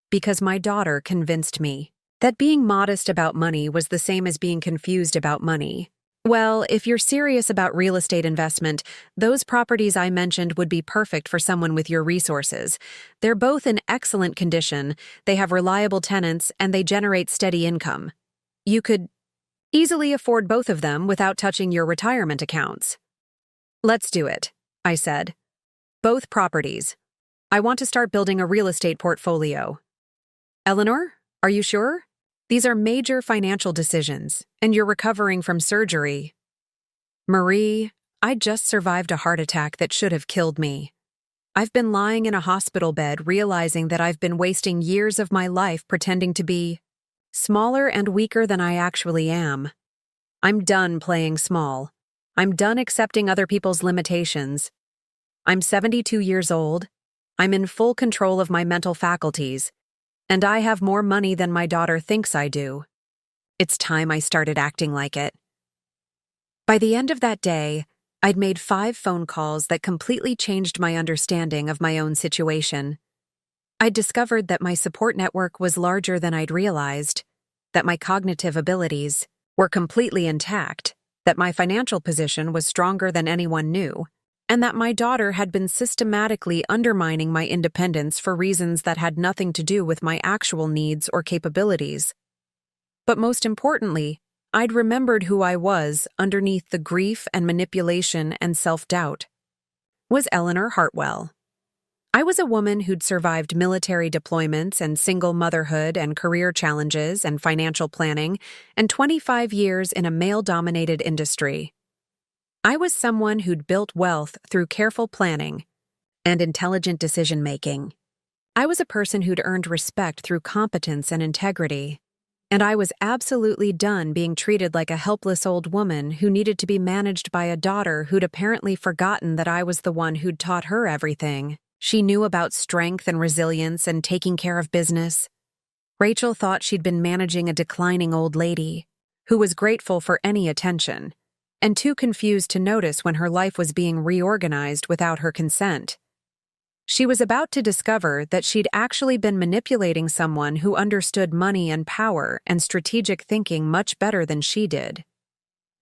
Because my daughter convinced me that being modest about money was the same as being confused about money. Well, if you're serious about real estate investment, those properties I mentioned would be perfect for someone with your resources. They're both in excellent condition, they have reliable tenants, and they generate steady income. You could easily afford both of them without touching your retirement accounts." "Let's do it," I said. "Both properties. I want to start building a real estate portfolio." "Eleanor, are you sure? These are major financial decisions, and you're recovering from surgery." "Marie, I just survived a heart attack that should have killed me. I've been lying in a hospital bed realizing that I've been wasting years of my life pretending to be smaller and weaker than I actually am. I'm done playing small. I'm done accepting other people's limitations. I'm 72 years old. I'm in full control of my mental faculties, and I have more money than my daughter thinks I do. It's time I started acting like it." By the end of that day, I'd made 5 phone calls that completely changed my understanding of my own situation. I'd discovered that my support network was larger than I'd realized, that my cognitive abilities were completely intact, that my financial position was stronger than anyone knew, and that my daughter had been systematically undermining my independence for reasons that had nothing to do with my actual needs or capabilities. But most importantly, I'd remembered who I was underneath the grief and manipulation and self-doubt. Was Eleanor Hartwell. I was a woman who'd survived military deployments and single motherhood and career challenges and financial planning and 25 years in a male-dominated industry. I was someone who'd built wealth through careful planning and intelligent decision-making. I was a person who'd earned respect through competence and integrity, and I was absolutely done being treated like a helpless old woman who needed to be managed by a daughter who'd apparently forgotten that I was the one who'd taught her everything. She knew about strength and resilience and taking care of business. Rachel thought she'd been managing a declining old lady who was grateful for any attention and too confused to notice when her life was being reorganized without her consent. She was about to discover that she'd actually been manipulating someone who understood money and power and strategic thinking much better than she did.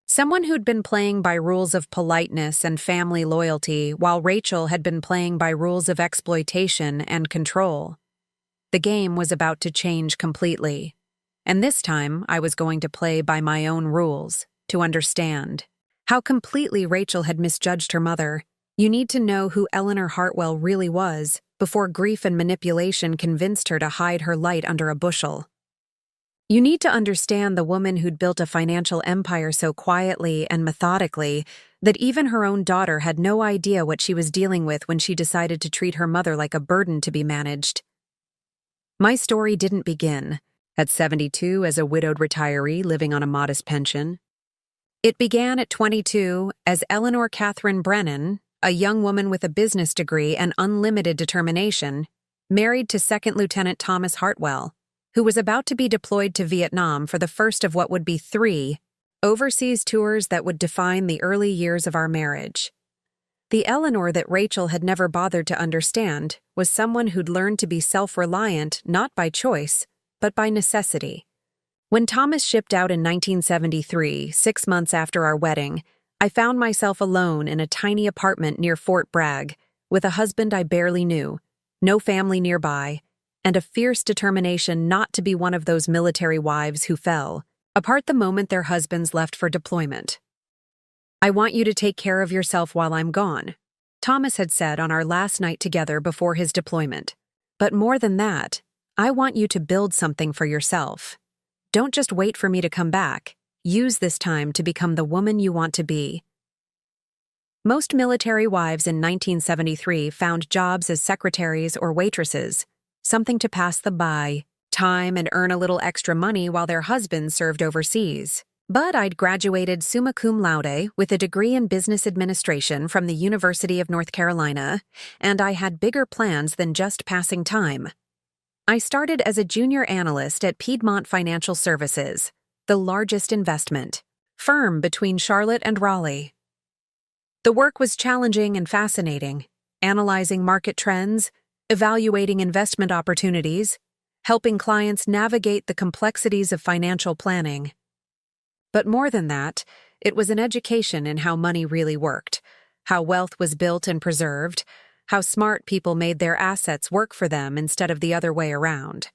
Someone who'd been playing by rules of politeness and family loyalty while Rachel had been playing by rules of exploitation and control. The game was about to change completely, and this time I was going to play by my own rules to understand how completely Rachel had misjudged her mother. You need to know who Eleanor Hartwell really was before grief and manipulation convinced her to hide her light under a bushel. You need to understand the woman who'd built a financial empire so quietly and methodically that even her own daughter had no idea what she was dealing with when she decided to treat her mother like a burden to be managed. My story didn't begin at 72 as a widowed retiree living on a modest pension. It began at 22 as Eleanor Catherine Brennan, a young woman with a business degree and unlimited determination, married to Second Lieutenant Thomas Hartwell, who was about to be deployed to Vietnam for the first of what would be 3 overseas tours that would define the early years of our marriage. The Eleanor that Rachel had never bothered to understand was someone who'd learned to be self-reliant not by choice, but by necessity. When Thomas shipped out in 1973, 6 months after our wedding, I found myself alone in a tiny apartment near Fort Bragg, with a husband I barely knew, no family nearby, and a fierce determination not to be one of those military wives who fell apart the moment their husbands left for deployment. "I want you to take care of yourself while I'm gone," Thomas had said on our last night together before his deployment. "But more than that, I want you to build something for yourself. Don't just wait for me to come back. Use this time to become the woman you want to be." Most military wives in 1973 found jobs as secretaries or waitresses, something to pass the by time and earn a little extra money while their husbands served overseas. But I'd graduated summa cum laude with a degree in business administration from the University of North Carolina, and I had bigger plans than just passing time. I started as a junior analyst at Piedmont Financial Services, the largest investment firm between Charlotte and Raleigh. The work was challenging and fascinating, analyzing market trends, evaluating investment opportunities, helping clients navigate the complexities of financial planning. But more than that, it was an education in how money really worked, how wealth was built and preserved, how smart people made their assets work for them instead of the other way around.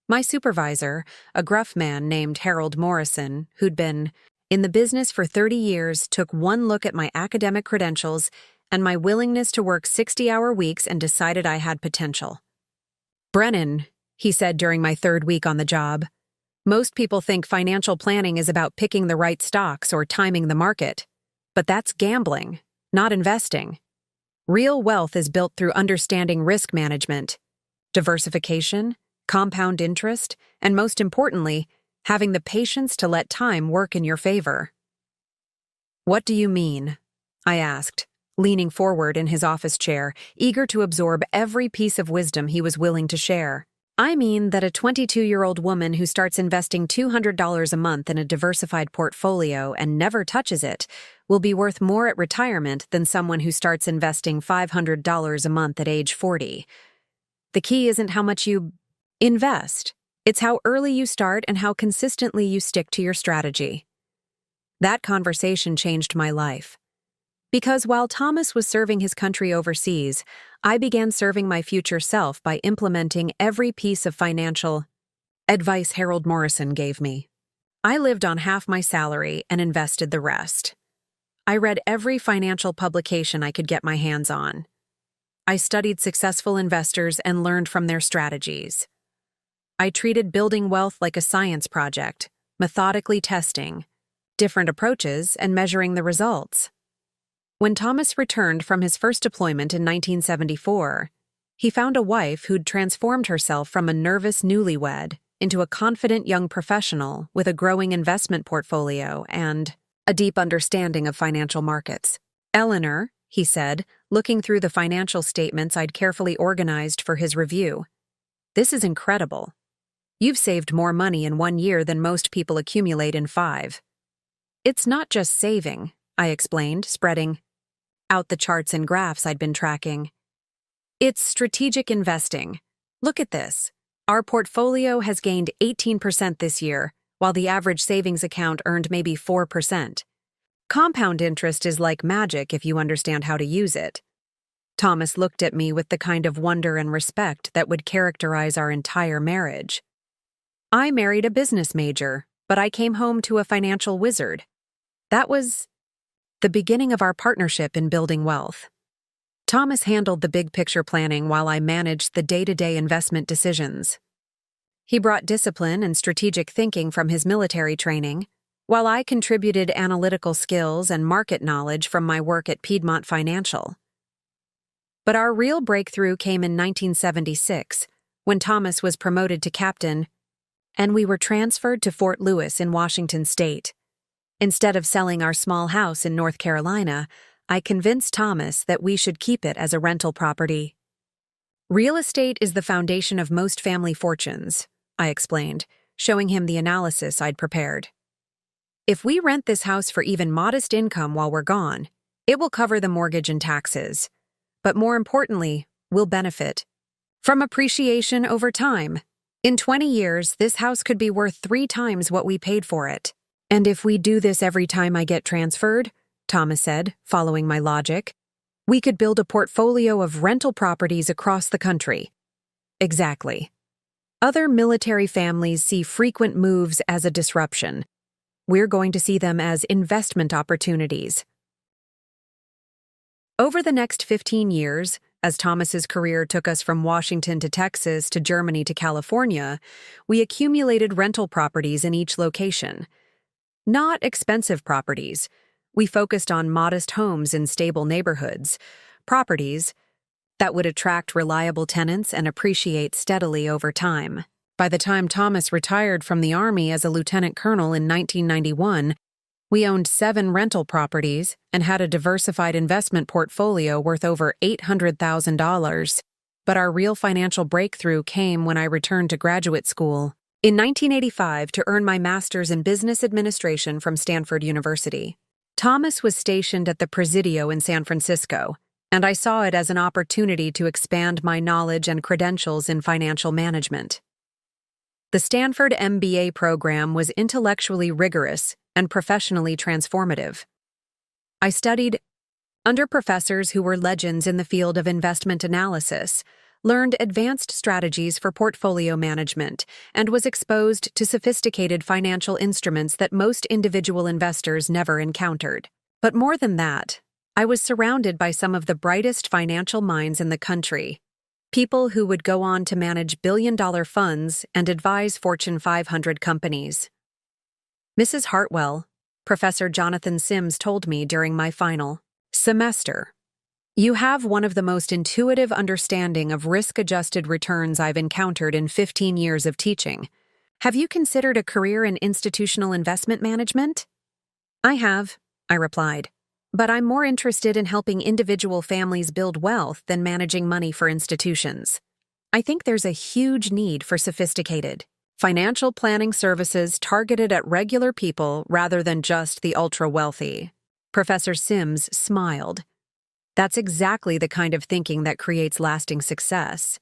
My supervisor, a gruff man named Harold Morrison, who'd been in the business for 30 years, took one look at my academic credentials and my willingness to work 60-hour weeks and decided I had potential. "Brennan," he said during my 3rd week on the job, "most people think financial planning is about picking the right stocks or timing the market. But that's gambling, not investing. Real wealth is built through understanding risk management, diversification, compound interest, and most importantly, having the patience to let time work in your favor." "What do you mean?" I asked, leaning forward in his office chair, eager to absorb every piece of wisdom he was willing to share. "I mean that a 22-year-old woman who starts investing $200 a month in a diversified portfolio and never touches it will be worth more at retirement than someone who starts investing $500 a month at age 40. The key isn't how much you invest. It's how early you start and how consistently you stick to your strategy." That conversation changed my life. Because while Thomas was serving his country overseas, I began serving my future self by implementing every piece of financial advice Harold Morrison gave me. I lived on half my salary and invested the rest. I read every financial publication I could get my hands on. I studied successful investors and learned from their strategies. I treated building wealth like a science project, methodically testing different approaches and measuring the results. When Thomas returned from his first deployment in 1974, He found a wife who'd transformed herself from a nervous newlywed into a confident young professional with a growing investment portfolio and a deep understanding of financial markets. "Eleanor," he said, looking through the financial statements I'd carefully organized for his review, "this is incredible. You've saved more money in 1 year than most people accumulate in 5. "It's not just saving," I explained, spreading out the charts and graphs I'd been tracking. "It's strategic investing. Look at this. Our portfolio has gained 18% this year, while the average savings account earned maybe 4%. Compound interest is like magic if you understand how to use it." Thomas looked at me with the kind of wonder and respect that would characterize our entire marriage. I married a business major, but I came home to a financial wizard. That was the beginning of our partnership in building wealth. Thomas handled the big picture planning while I managed the day-to-day investment decisions. He brought discipline and strategic thinking from his military training, while I contributed analytical skills and market knowledge from my work at Piedmont Financial. But our real breakthrough came in 1976, when Thomas was promoted to captain, and we were transferred to Fort Lewis in Washington state. Instead of selling our small house in North Carolina, I convinced Thomas that we should keep it as a rental property. "Real estate is the foundation of most family fortunes," I explained, showing him the analysis I'd prepared. "If we rent this house for even modest income while we're gone, it will cover the mortgage and taxes. But more importantly, we'll benefit from appreciation over time. In 20 years, this house could be worth 3 times what we paid for it. And if we do this every time I get transferred," Thomas said, following my logic, "we could build a portfolio of rental properties across the country." Exactly. Other military families see frequent moves as a disruption. We're going to see them as investment opportunities. Over the next 15 years, as Thomas's career took us from Washington to Texas to Germany to California, we accumulated rental properties in each location. Not expensive properties. We focused on modest homes in stable neighborhoods, properties that would attract reliable tenants and appreciate steadily over time. By the time Thomas retired from the Army as a lieutenant colonel in 1991, we owned 7 rental properties and had a diversified investment portfolio worth over $800,000. But our real financial breakthrough came when I returned to graduate school in 1985 to earn my master's in business administration from Stanford University. Thomas was stationed at the Presidio in San Francisco, and I saw it as an opportunity to expand my knowledge and credentials in financial management. The Stanford MBA program was intellectually rigorous and professionally transformative. I studied under professors who were legends in the field of investment analysis, learned advanced strategies for portfolio management, and was exposed to sophisticated financial instruments that most individual investors never encountered. But more than that, I was surrounded by some of the brightest financial minds in the country, people who would go on to manage billion-dollar funds and advise Fortune 500 companies. Mrs. Hartwell, Professor Jonathan Sims told me during my final semester, "You have one of the most intuitive understanding of risk-adjusted returns I've encountered in 15 years of teaching. Have you considered a career in institutional investment management?" "I have," I replied, "but I'm more interested in helping individual families build wealth than managing money for institutions. I think there's a huge need for sophisticated financial planning services targeted at regular people rather than just the ultra-wealthy." Professor Sims smiled. "That's exactly the kind of thinking that creates lasting success.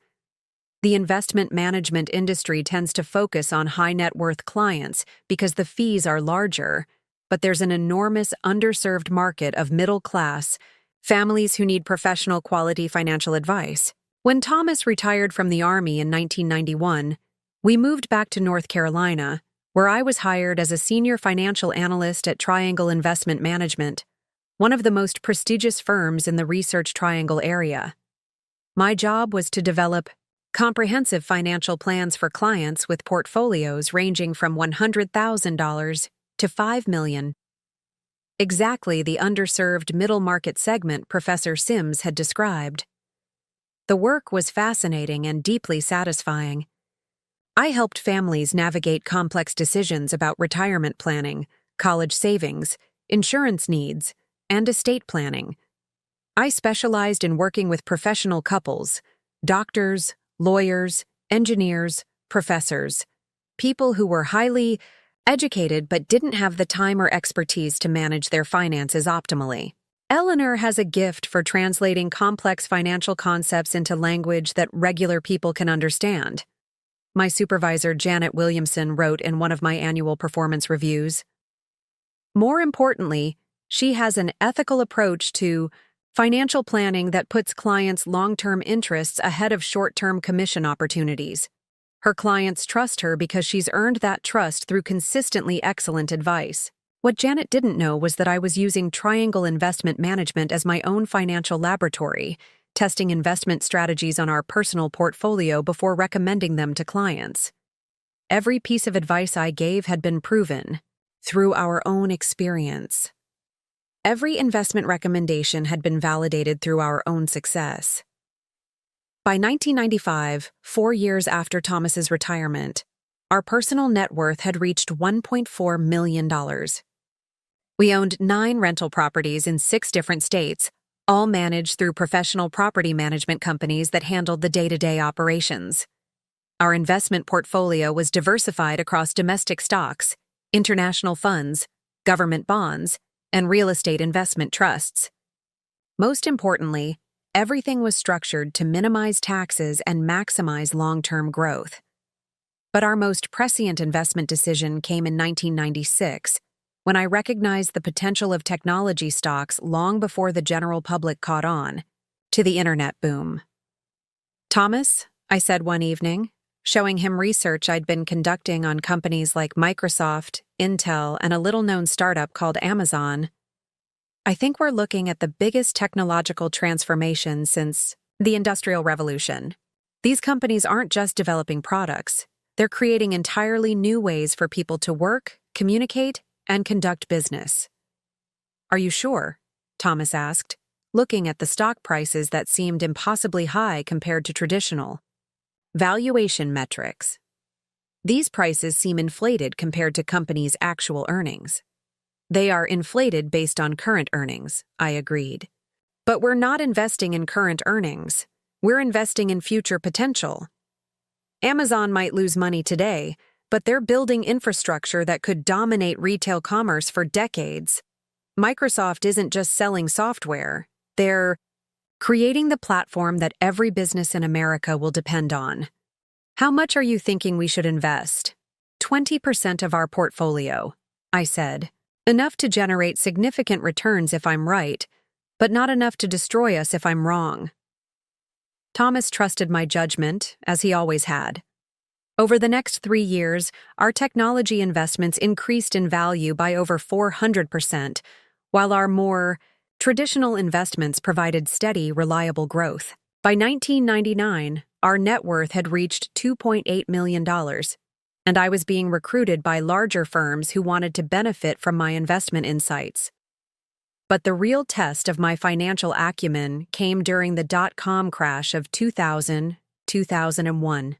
The investment management industry tends to focus on high-net-worth clients because the fees are larger, but there's an enormous underserved market of middle-class families who need professional quality financial advice." When Thomas retired from the Army in 1991, we moved back to North Carolina, where I was hired as a senior financial analyst at Triangle Investment Management, one of the most prestigious firms in the Research Triangle area. My job was to develop comprehensive financial plans for clients with portfolios ranging from $100,000 to $5 million. Exactly the underserved middle market segment Professor Sims had described. The work was fascinating and deeply satisfying. I helped families navigate complex decisions about retirement planning, college savings, insurance needs, and estate planning. I specialized in working with professional couples, doctors, lawyers, engineers, professors, people who were highly educated but didn't have the time or expertise to manage their finances optimally. Eleanor has a gift for translating complex financial concepts into language that regular people can understand. My supervisor, Janet Williamson, wrote in one of my annual performance reviews. More importantly, she has an ethical approach to financial planning that puts clients' long-term interests ahead of short-term commission opportunities. Her clients trust her because she's earned that trust through consistently excellent advice. What Janet didn't know was that I was using Triangle Investment Management as my own financial laboratory, testing investment strategies on our personal portfolio before recommending them to clients. Every piece of advice I gave had been proven through our own experience. Every investment recommendation had been validated through our own success. By 1995, 4 years after Thomas's retirement, our personal net worth had reached $1.4 million. We owned 9 rental properties in 6 different states, all managed through professional property management companies that handled the day-to-day operations. Our investment portfolio was diversified across domestic stocks, international funds, government bonds, and real estate investment trusts. Most importantly, everything was structured to minimize taxes and maximize long-term growth. But our most prescient investment decision came in 1996, when I recognized the potential of technology stocks long before the general public caught on to the internet boom. "Thomas," I said one evening, showing him research I'd been conducting on companies like Microsoft, Intel, and a little-known startup called Amazon, "I think we're looking at the biggest technological transformation since the Industrial Revolution. These companies aren't just developing products, they're creating entirely new ways for people to work, communicate, and conduct business." "Are you sure?" Thomas asked, looking at the stock prices that seemed impossibly high compared to traditional valuation metrics. "These prices seem inflated compared to companies' actual earnings." "They are inflated based on current earnings," I agreed. "But we're not investing in current earnings. We're investing in future potential. Amazon might lose money today, but they're building infrastructure that could dominate retail commerce for decades. Microsoft isn't just selling software, they're creating the platform that every business in America will depend on." "How much are you thinking we should invest?" 20% of our portfolio," I said. "Enough to generate significant returns if I'm right, but not enough to destroy us if I'm wrong." Thomas trusted my judgment, as he always had. Over the next 3 years, our technology investments increased in value by over 400%, while our more traditional investments provided steady, reliable growth. By 1999, our net worth had reached $2.8 million, and I was being recruited by larger firms who wanted to benefit from my investment insights. But the real test of my financial acumen came during the dot-com crash of 2000-2001.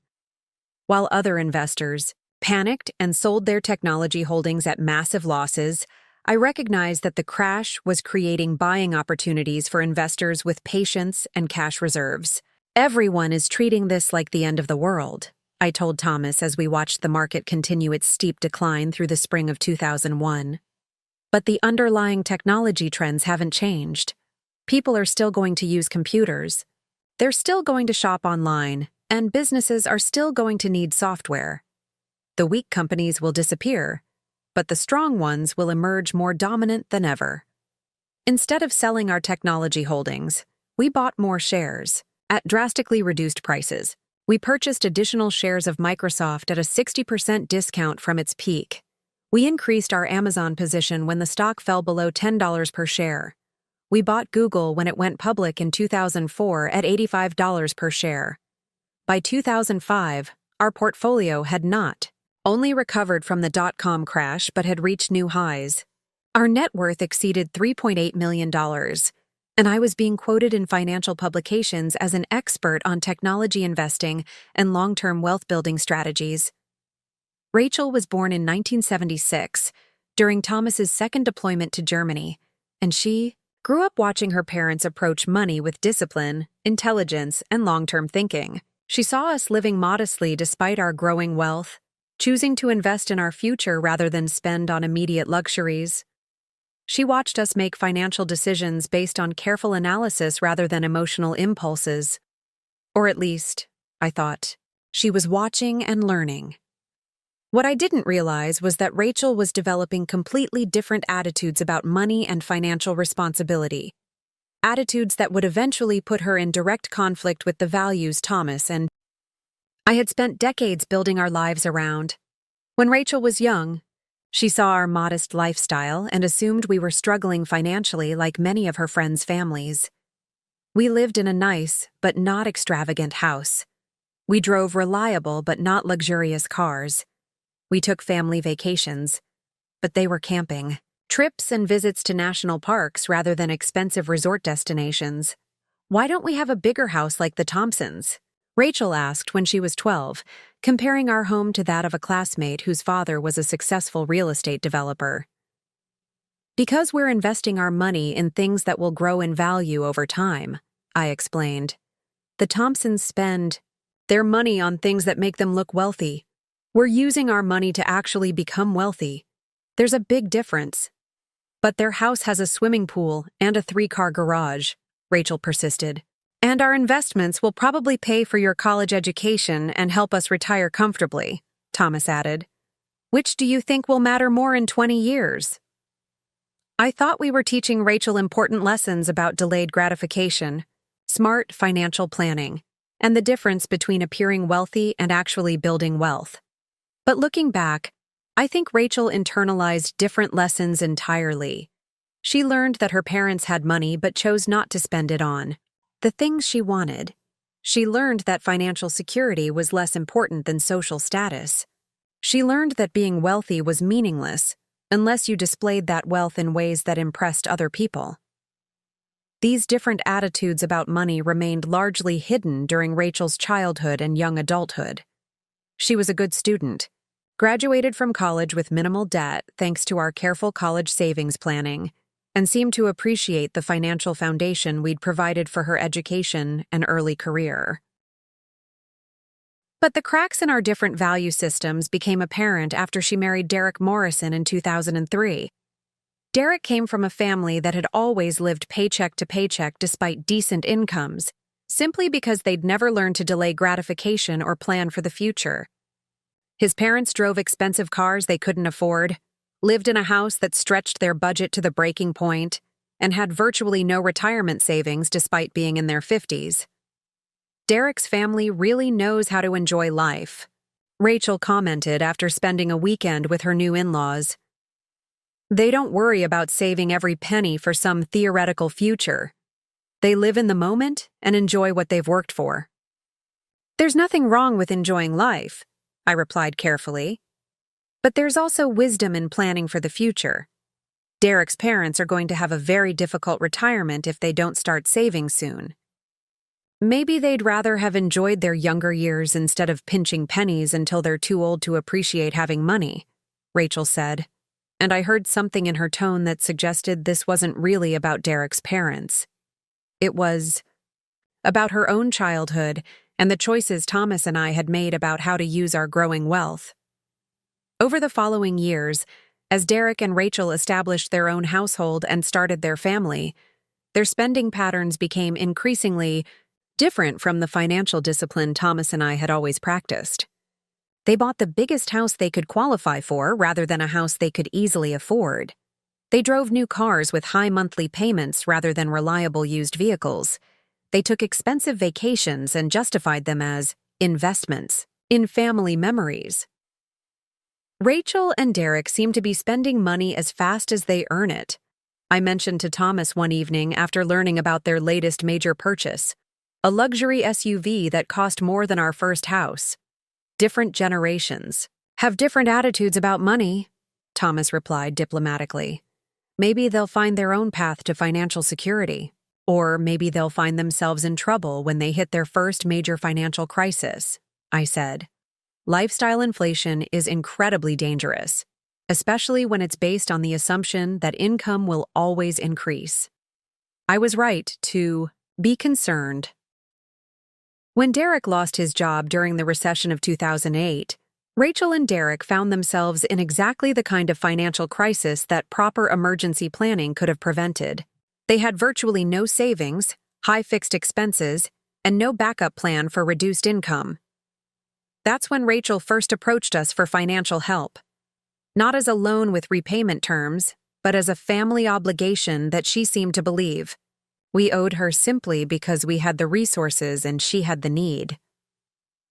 While other investors panicked and sold their technology holdings at massive losses, I recognized that the crash was creating buying opportunities for investors with patience and cash reserves. "Everyone is treating this like the end of the world," I told Thomas as we watched the market continue its steep decline through the spring of 2001. "But the underlying technology trends haven't changed. People are still going to use computers. They're still going to shop online, and businesses are still going to need software. The weak companies will disappear, but the strong ones will emerge more dominant than ever." Instead of selling our technology holdings, we bought more shares at drastically reduced prices. We purchased additional shares of Microsoft at a 60% discount from its peak. We increased our Amazon position when the stock fell below $10 per share. We bought Google when it went public in 2004 at $85 per share. By 2005, our portfolio had not only recovered from the dot-com crash but had reached new highs. Our net worth exceeded $3.8 million, and I was being quoted in financial publications as an expert on technology investing and long-term wealth-building strategies. Rachel was born in 1976, during Thomas's second deployment to Germany, and she grew up watching her parents approach money with discipline, intelligence, and long-term thinking. She saw us living modestly despite our growing wealth, choosing to invest in our future rather than spend on immediate luxuries. She watched us make financial decisions based on careful analysis rather than emotional impulses. Or at least, I thought, she was watching and learning. What I didn't realize was that Rachel was developing completely different attitudes about money and financial responsibility. Attitudes that would eventually put her in direct conflict with the values Thomas and I had spent decades building our lives around. When Rachel was young, she saw our modest lifestyle and assumed we were struggling financially like many of her friends' families. We lived in a nice, but not extravagant house. We drove reliable but not luxurious cars. We took family vacations, but they were camping, trips and visits to national parks rather than expensive resort destinations. "Why don't we have a bigger house like the Thompsons?" Rachel asked when she was 12, comparing our home to that of a classmate whose father was a successful real estate developer. "Because we're investing our money in things that will grow in value over time," I explained. "The Thompsons spend their money on things that make them look wealthy. We're using our money to actually become wealthy. There's a big difference." "But their house has a swimming pool and a 3-car garage," Rachel persisted. "And our investments will probably pay for your college education and help us retire comfortably," Thomas added. "Which do you think will matter more in 20 years? I thought we were teaching Rachel important lessons about delayed gratification, smart financial planning, and the difference between appearing wealthy and actually building wealth. But looking back, I think Rachel internalized different lessons entirely. She learned that her parents had money but chose not to spend it on the things she wanted. She learned that financial security was less important than social status. She learned that being wealthy was meaningless unless you displayed that wealth in ways that impressed other people. These different attitudes about money remained largely hidden during Rachel's childhood and young adulthood. She was a good student, graduated from college with minimal debt thanks to our careful college savings planning, and seemed to appreciate the financial foundation we'd provided for her education and early career. But the cracks in our different value systems became apparent after she married Derek Morrison in 2003. Derek came from a family that had always lived paycheck to paycheck despite decent incomes, simply because they'd never learned to delay gratification or plan for the future. His parents drove expensive cars they couldn't afford, lived in a house that stretched their budget to the breaking point, and had virtually no retirement savings despite being in their 50s. Derek's family really knows how to enjoy life, Rachel commented after spending a weekend with her new in-laws. They don't worry about saving every penny for some theoretical future. They live in the moment and enjoy what they've worked for. There's nothing wrong with enjoying life, I replied carefully. But there's also wisdom in planning for the future. Derek's parents are going to have a very difficult retirement if they don't start saving soon. Maybe they'd rather have enjoyed their younger years instead of pinching pennies until they're too old to appreciate having money, Rachel said, and I heard something in her tone that suggested this wasn't really about Derek's parents. It was about her own childhood and the choices Thomas and I had made about how to use our growing wealth. Over the following years, as Derek and Rachel established their own household and started their family, their spending patterns became increasingly different from the financial discipline Thomas and I had always practiced. They bought the biggest house they could qualify for rather than a house they could easily afford. They drove new cars with high monthly payments rather than reliable used vehicles. They took expensive vacations and justified them as investments in family memories. Rachel and Derek seem to be spending money as fast as they earn it, I mentioned to Thomas one evening after learning about their latest major purchase, a luxury SUV that cost more than our first house. Different generations have different attitudes about money, Thomas replied diplomatically. Maybe they'll find their own path to financial security. Or maybe they'll find themselves in trouble when they hit their first major financial crisis, I said. Lifestyle inflation is incredibly dangerous, especially when it's based on the assumption that income will always increase. I was right to be concerned. When Derek lost his job during the recession of 2008, Rachel and Derek found themselves in exactly the kind of financial crisis that proper emergency planning could have prevented. They had virtually no savings, high fixed expenses, and no backup plan for reduced income. That's when Rachel first approached us for financial help. Not as a loan with repayment terms, but as a family obligation that she seemed to believe. We owed her simply because we had the resources and she had the need.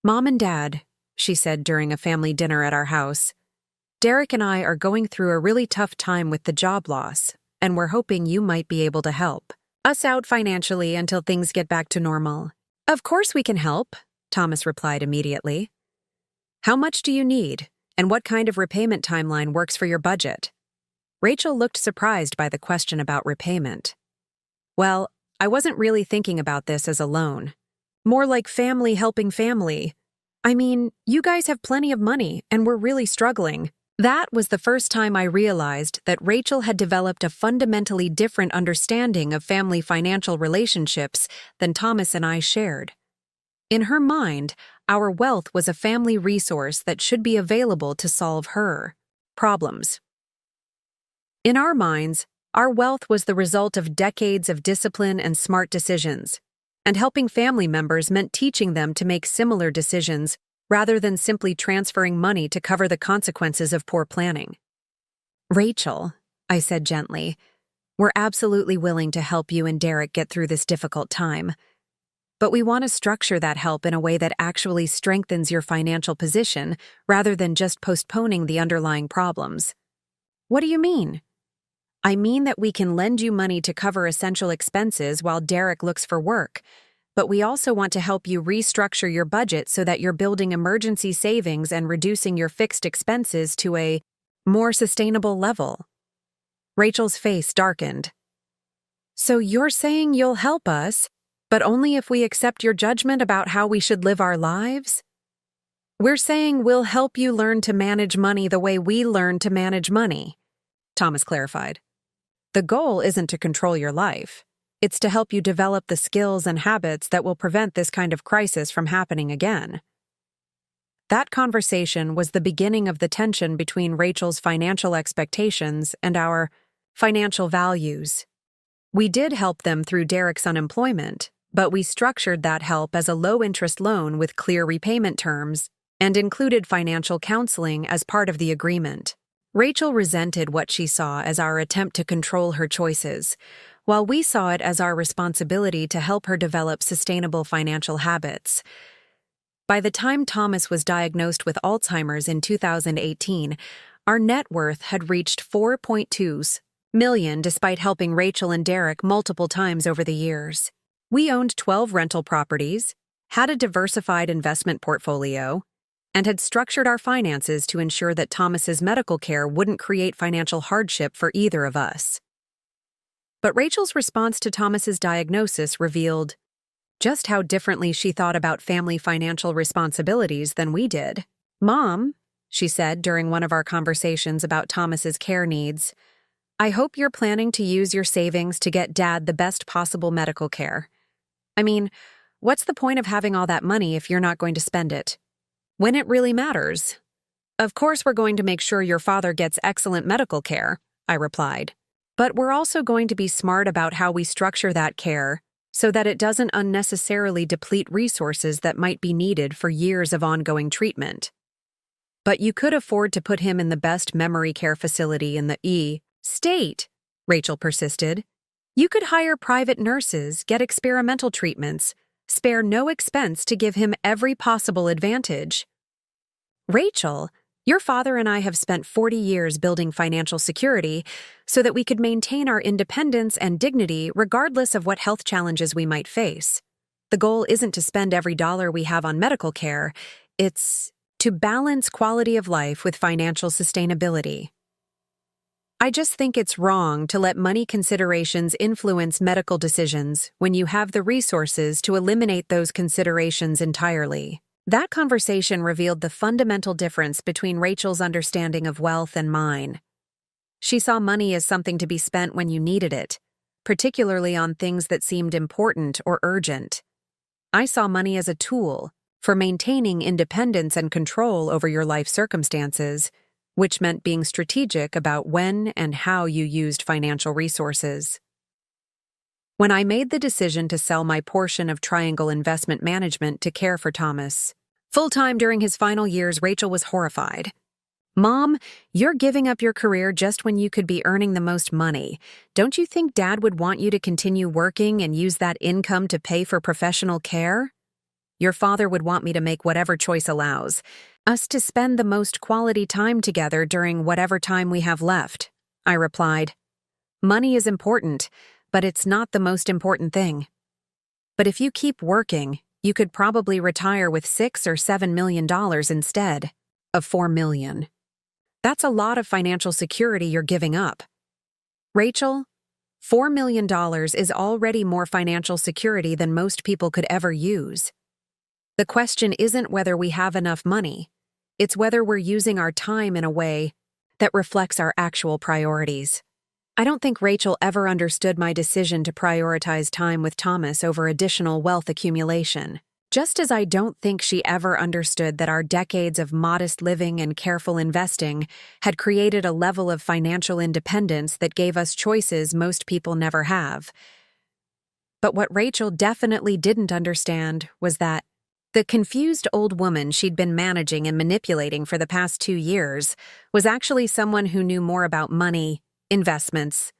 "Mom and Dad," she said during a family dinner at our house, "Derek and I are going through a really tough time with the job loss, and we're hoping you might be able to help us out financially until things get back to normal." "Of course we can help," Thomas replied immediately. "How much do you need, and what kind of repayment timeline works for your budget?" Rachel looked surprised by the question about repayment. "Well, I wasn't really thinking about this as a loan. More like family helping family. I mean, you guys have plenty of money, and we're really struggling." That was the first time I realized that Rachel had developed a fundamentally different understanding of family financial relationships than Thomas and I shared. In her mind, our wealth was a family resource that should be available to solve her problems. In our minds, our wealth was the result of decades of discipline and smart decisions, and helping family members meant teaching them to make similar decisions rather than simply transferring money to cover the consequences of poor planning. "Rachel," I said gently, "we're absolutely willing to help you and Derek get through this difficult time. But we want to structure that help in a way that actually strengthens your financial position rather than just postponing the underlying problems." "What do you mean?" "I mean that we can lend you money to cover essential expenses while Derek looks for work, but we also want to help you restructure your budget so that you're building emergency savings and reducing your fixed expenses to a more sustainable level." Rachel's face darkened. "So you're saying you'll help us, but only if we accept your judgment about how we should live our lives?" "We're saying we'll help you learn to manage money the way we learned to manage money," Thomas clarified. "The goal isn't to control your life. It's to help you develop the skills and habits that will prevent this kind of crisis from happening again." That conversation was the beginning of the tension between Rachel's financial expectations and our financial values. We did help them through Derek's unemployment, but we structured that help as a low-interest loan with clear repayment terms and included financial counseling as part of the agreement. Rachel resented what she saw as our attempt to control her choices, while we saw it as our responsibility to help her develop sustainable financial habits. By the time Thomas was diagnosed with Alzheimer's in 2018, our net worth had reached $4.2 million despite helping Rachel and Derek multiple times over the years. We owned 12 rental properties, had a diversified investment portfolio, and had structured our finances to ensure that Thomas's medical care wouldn't create financial hardship for either of us. But Rachel's response to Thomas's diagnosis revealed just how differently she thought about family financial responsibilities than we did. "Mom," she said during one of our conversations about Thomas's care needs, "I hope you're planning to use your savings to get Dad the best possible medical care. I mean, what's the point of having all that money if you're not going to spend it when it really matters?" "Of course we're going to make sure your father gets excellent medical care," I replied. "But we're also going to be smart about how we structure that care so that it doesn't unnecessarily deplete resources that might be needed for years of ongoing treatment." "But you could afford to put him in the best memory care facility in the state," Rachel persisted. "You could hire private nurses, get experimental treatments, spare no expense to give him every possible advantage." "Rachel, your father and I have spent 40 years building financial security so that we could maintain our independence and dignity regardless of what health challenges we might face. The goal isn't to spend every dollar we have on medical care, it's to balance quality of life with financial sustainability." I just think it's wrong to let money considerations influence medical decisions when you have the resources to eliminate those considerations entirely. That conversation revealed the fundamental difference between Rachel's understanding of wealth and mine. She saw money as something to be spent when you needed it, particularly on things that seemed important or urgent. I saw money as a tool for maintaining independence and control over your life circumstances, which meant being strategic about when and how you used financial resources. When I made the decision to sell my portion of Triangle Investment Management to care for Thomas full-time during his final years, Rachel was horrified. "Mom, you're giving up your career just when you could be earning the most money. Don't you think Dad would want you to continue working and use that income to pay for professional care? Your father would want me to make whatever choice allows us to spend the most quality time together during whatever time we have left," I replied. "Money is important, but it's not the most important thing. But if you keep working, you could probably retire with $6 or $7 million instead of $4 million. That's a lot of financial security you're giving up." "Rachel, $4 million is already more financial security than most people could ever use. The question isn't whether we have enough money. It's whether we're using our time in a way that reflects our actual priorities." I don't think Rachel ever understood my decision to prioritize time with Thomas over additional wealth accumulation, just as I don't think she ever understood that our decades of modest living and careful investing had created a level of financial independence that gave us choices most people never have. But what Rachel definitely didn't understand was that the confused old woman she'd been managing and manipulating for the past 2 years was actually someone who knew more about money, investments,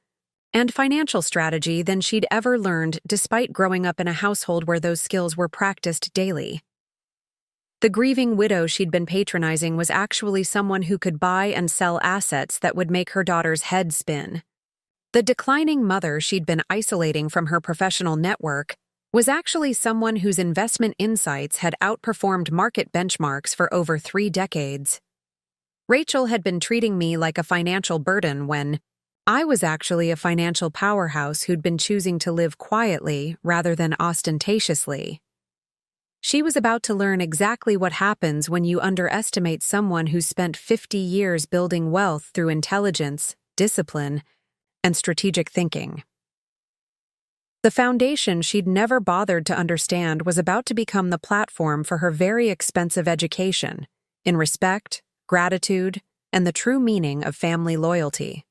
and financial strategy than she'd ever learned despite growing up in a household where those skills were practiced daily. The grieving widow she'd been patronizing was actually someone who could buy and sell assets that would make her daughter's head spin. The declining mother she'd been isolating from her professional network was actually someone whose investment insights had outperformed market benchmarks for over 3 decades. Rachel had been treating me like a financial burden when I was actually a financial powerhouse who'd been choosing to live quietly rather than ostentatiously. She was about to learn exactly what happens when you underestimate someone who spent 50 years building wealth through intelligence, discipline, and strategic thinking. The foundation she'd never bothered to understand was about to become the platform for her very expensive education in respect, gratitude, and the true meaning of family loyalty.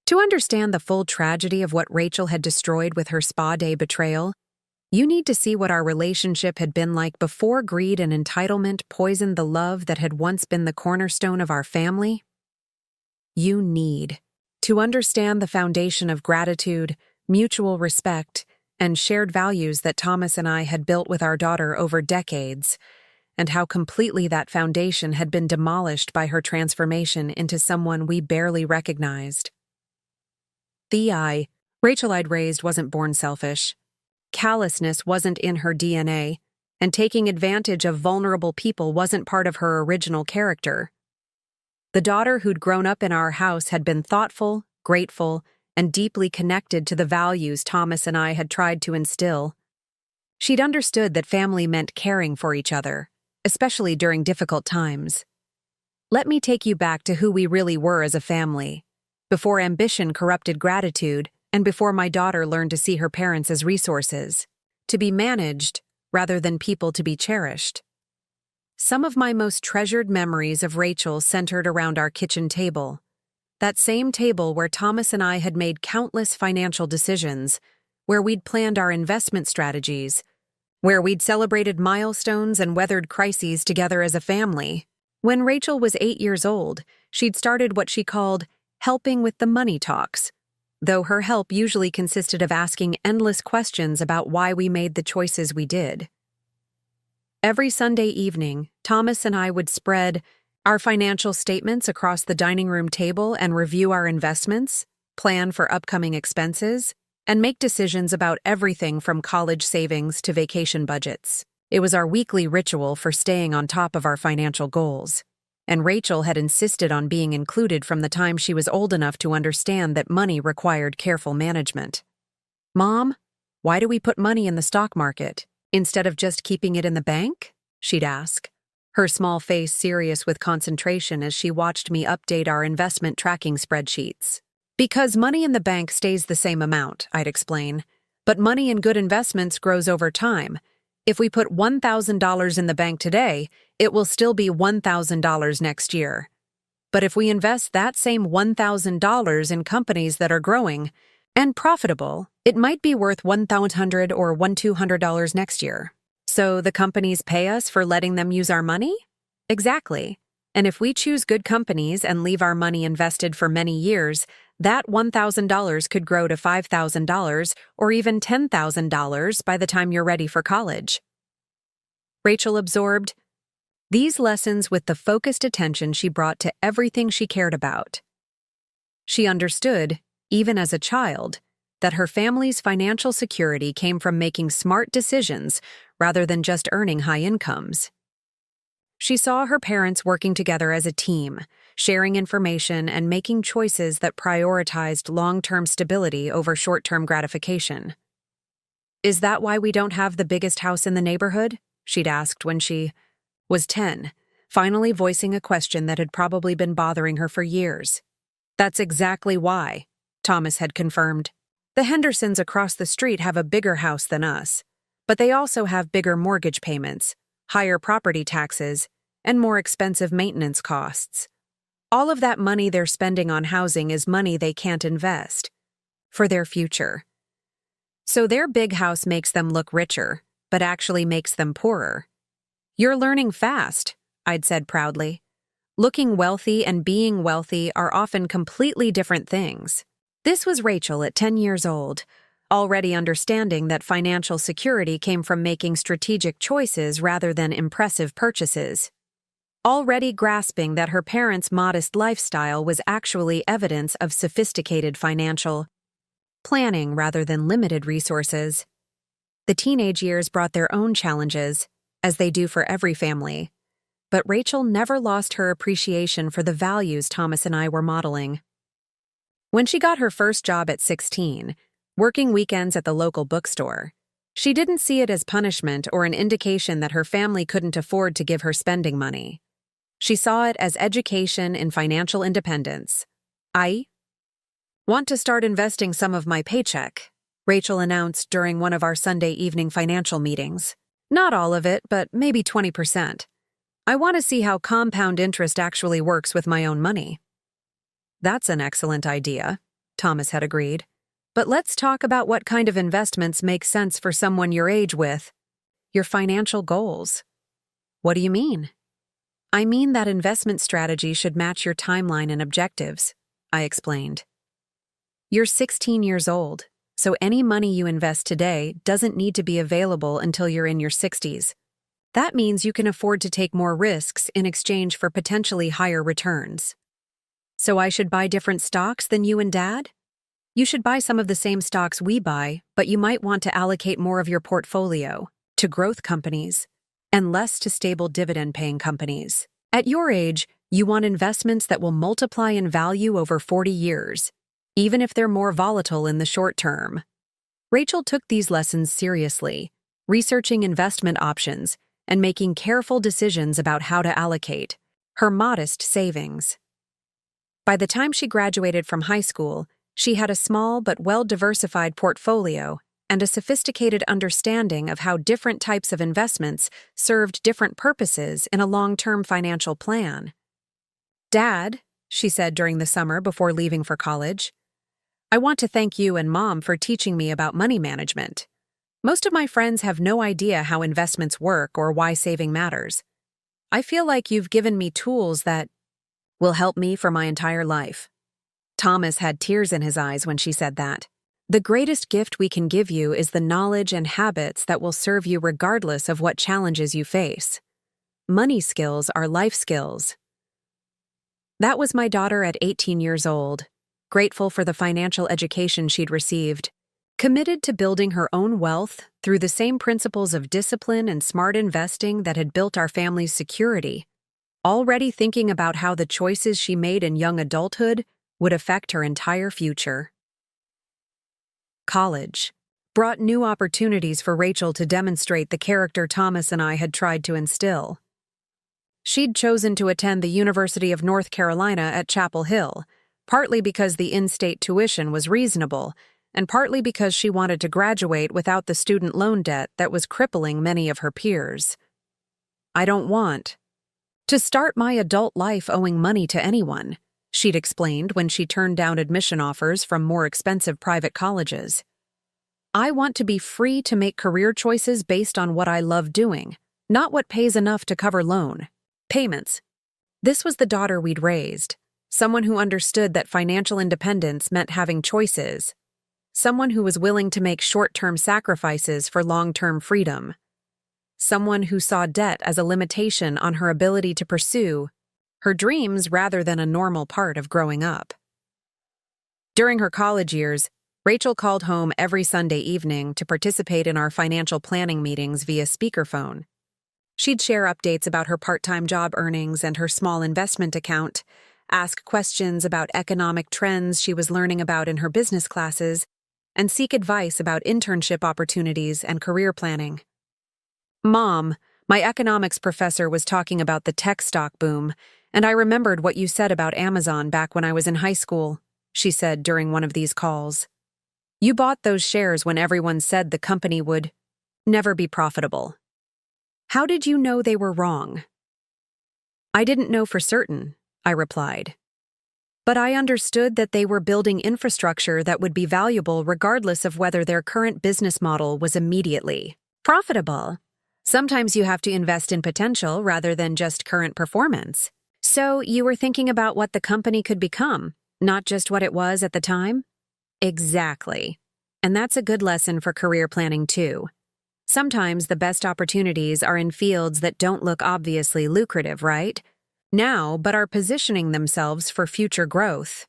To understand the full tragedy of what Rachel had destroyed with her spa day betrayal, you need to see what our relationship had been like before greed and entitlement poisoned the love that had once been the cornerstone of our family. You need to understand the foundation of gratitude, mutual respect, and shared values that Thomas and I had built with our daughter over decades, and how completely that foundation had been demolished by her transformation into someone we barely recognized. Rachel I'd raised wasn't born selfish. Callousness wasn't in her DNA, and taking advantage of vulnerable people wasn't part of her original character. The daughter who'd grown up in our house had been thoughtful, grateful, and deeply connected to the values Thomas and I had tried to instill. She'd understood that family meant caring for each other, especially during difficult times. Let me take you back to who we really were as a family, before ambition corrupted gratitude and before my daughter learned to see her parents as resources, to be managed rather than people to be cherished. Some of my most treasured memories of Rachel centered around our kitchen table, that same table where Thomas and I had made countless financial decisions, where we'd planned our investment strategies, where we'd celebrated milestones and weathered crises together as a family. When Rachel was 8 years old, she'd started what she called helping with the money talks, though her help usually consisted of asking endless questions about why we made the choices we did. Every Sunday evening, Thomas and I would spread our financial statements across the dining room table and review our investments, plan for upcoming expenses, and make decisions about everything from college savings to vacation budgets. It was our weekly ritual for staying on top of our financial goals. and Rachel had insisted on being included from the time she was old enough to understand that money required careful management. "Mom, why do we put money in the stock market, instead of just keeping it in the bank?" she'd ask, her small face serious with concentration as she watched me update our investment tracking spreadsheets. "Because money in the bank stays the same amount," I'd explain, "but money in good investments grows over time. If we put $1,000 in the bank today, it will still be $1,000 next year. But if we invest that same $1,000 in companies that are growing and profitable, it might be worth $1,200 or $1,200 next year. So the companies pay us for letting them use our money?" Exactly. And if we choose good companies and leave our money invested for many years, that $1,000 could grow to $5,000 or even $10,000 by the time you're ready for college. Rachel absorbed these lessons with the focused attention she brought to everything she cared about. She understood, even as a child, that her family's financial security came from making smart decisions rather than just earning high incomes. She saw her parents working together as a team, sharing information and making choices that prioritized long-term stability over short-term gratification. "Is that why we don't have the biggest house in the neighborhood?" she'd asked when she was 10, finally voicing a question that had probably been bothering her for years. "That's exactly why," Thomas had confirmed. "The Hendersons across the street have a bigger house than us, but they also have bigger mortgage payments, higher property taxes, and more expensive maintenance costs. All of that money they're spending on housing is money they can't invest for their future. So their big house makes them look richer, but actually makes them poorer." "You're learning fast," I'd said proudly. Looking wealthy and being wealthy are often completely different things. This was Rachel at 10 years old, already understanding that financial security came from making strategic choices rather than impressive purchases. Already grasping that her parents' modest lifestyle was actually evidence of sophisticated financial planning rather than limited resources. The teenage years brought their own challenges, as they do for every family, but Rachel never lost her appreciation for the values Thomas and I were modeling. When she got her first job at 16, working weekends at the local bookstore, she didn't see it as punishment or an indication that her family couldn't afford to give her spending money. She saw it as education in financial independence. "I want to start investing some of my paycheck," Rachel announced during one of our Sunday evening financial meetings. "Not all of it, but maybe 20%. I want to see how compound interest actually works with my own money." "That's an excellent idea," Thomas had agreed. "But let's talk about what kind of investments make sense for someone your age with your financial goals." "What do you mean?" "I mean that investment strategy should match your timeline and objectives," I explained. "You're 16 years old, so any money you invest today doesn't need to be available until you're in your 60s. That means you can afford to take more risks in exchange for potentially higher returns. So I should buy different stocks than you and Dad? You should buy some of the same stocks we buy, but you might want to allocate more of your portfolio to growth companies and less to stable dividend-paying companies. At your age, you want investments that will multiply in value over 40 years, even if they're more volatile in the short term." Rachel took these lessons seriously, researching investment options and making careful decisions about how to allocate her modest savings. By the time she graduated from high school, she had a small but well-diversified portfolio and a sophisticated understanding of how different types of investments served different purposes in a long-term financial plan. "Dad," she said during the summer before leaving for college, "I want to thank you and Mom for teaching me about money management. Most of my friends have no idea how investments work or why saving matters. I feel like you've given me tools that will help me for my entire life." Thomas had tears in his eyes when she said that. "The greatest gift we can give you is the knowledge and habits that will serve you regardless of what challenges you face. Money skills are life skills." That was my daughter at 18 years old, grateful for the financial education she'd received, committed to building her own wealth through the same principles of discipline and smart investing that had built our family's security. already thinking about how the choices she made in young adulthood would affect her entire future. College brought new opportunities for Rachel to demonstrate the character Thomas and I had tried to instill. She'd chosen to attend the University of North Carolina at Chapel Hill, partly because the in-state tuition was reasonable, and partly because she wanted to graduate without the student loan debt that was crippling many of her peers. "I don't want to start my adult life owing money to anyone," she'd explained when she turned down admission offers from more expensive private colleges. "I want to be free to make career choices based on what I love doing, not what pays enough to cover loan payments." This was the daughter we'd raised, someone who understood that financial independence meant having choices, someone who was willing to make short-term sacrifices for long-term freedom, someone who saw debt as a limitation on her ability to pursue her dreams rather than a normal part of growing up. During her college years, Rachel called home every Sunday evening to participate in our financial planning meetings via speakerphone. She'd share updates about her part-time job earnings and her small investment account, ask questions about economic trends she was learning about in her business classes, and seek advice about internship opportunities and career planning. "Mom, my economics professor was talking about the tech stock boom, and I remembered what you said about Amazon back when I was in high school," she said during one of these calls. "You bought those shares when everyone said the company would never be profitable. How did you know they were wrong?" "I didn't know for certain," I replied. "But I understood that they were building infrastructure that would be valuable regardless of whether their current business model was immediately profitable. Sometimes you have to invest in potential rather than just current performance. So you were thinking about what the company could become, not just what it was at the time?" "Exactly. And that's a good lesson for career planning too. Sometimes the best opportunities are in fields that don't look obviously lucrative right now, but are positioning themselves for future growth."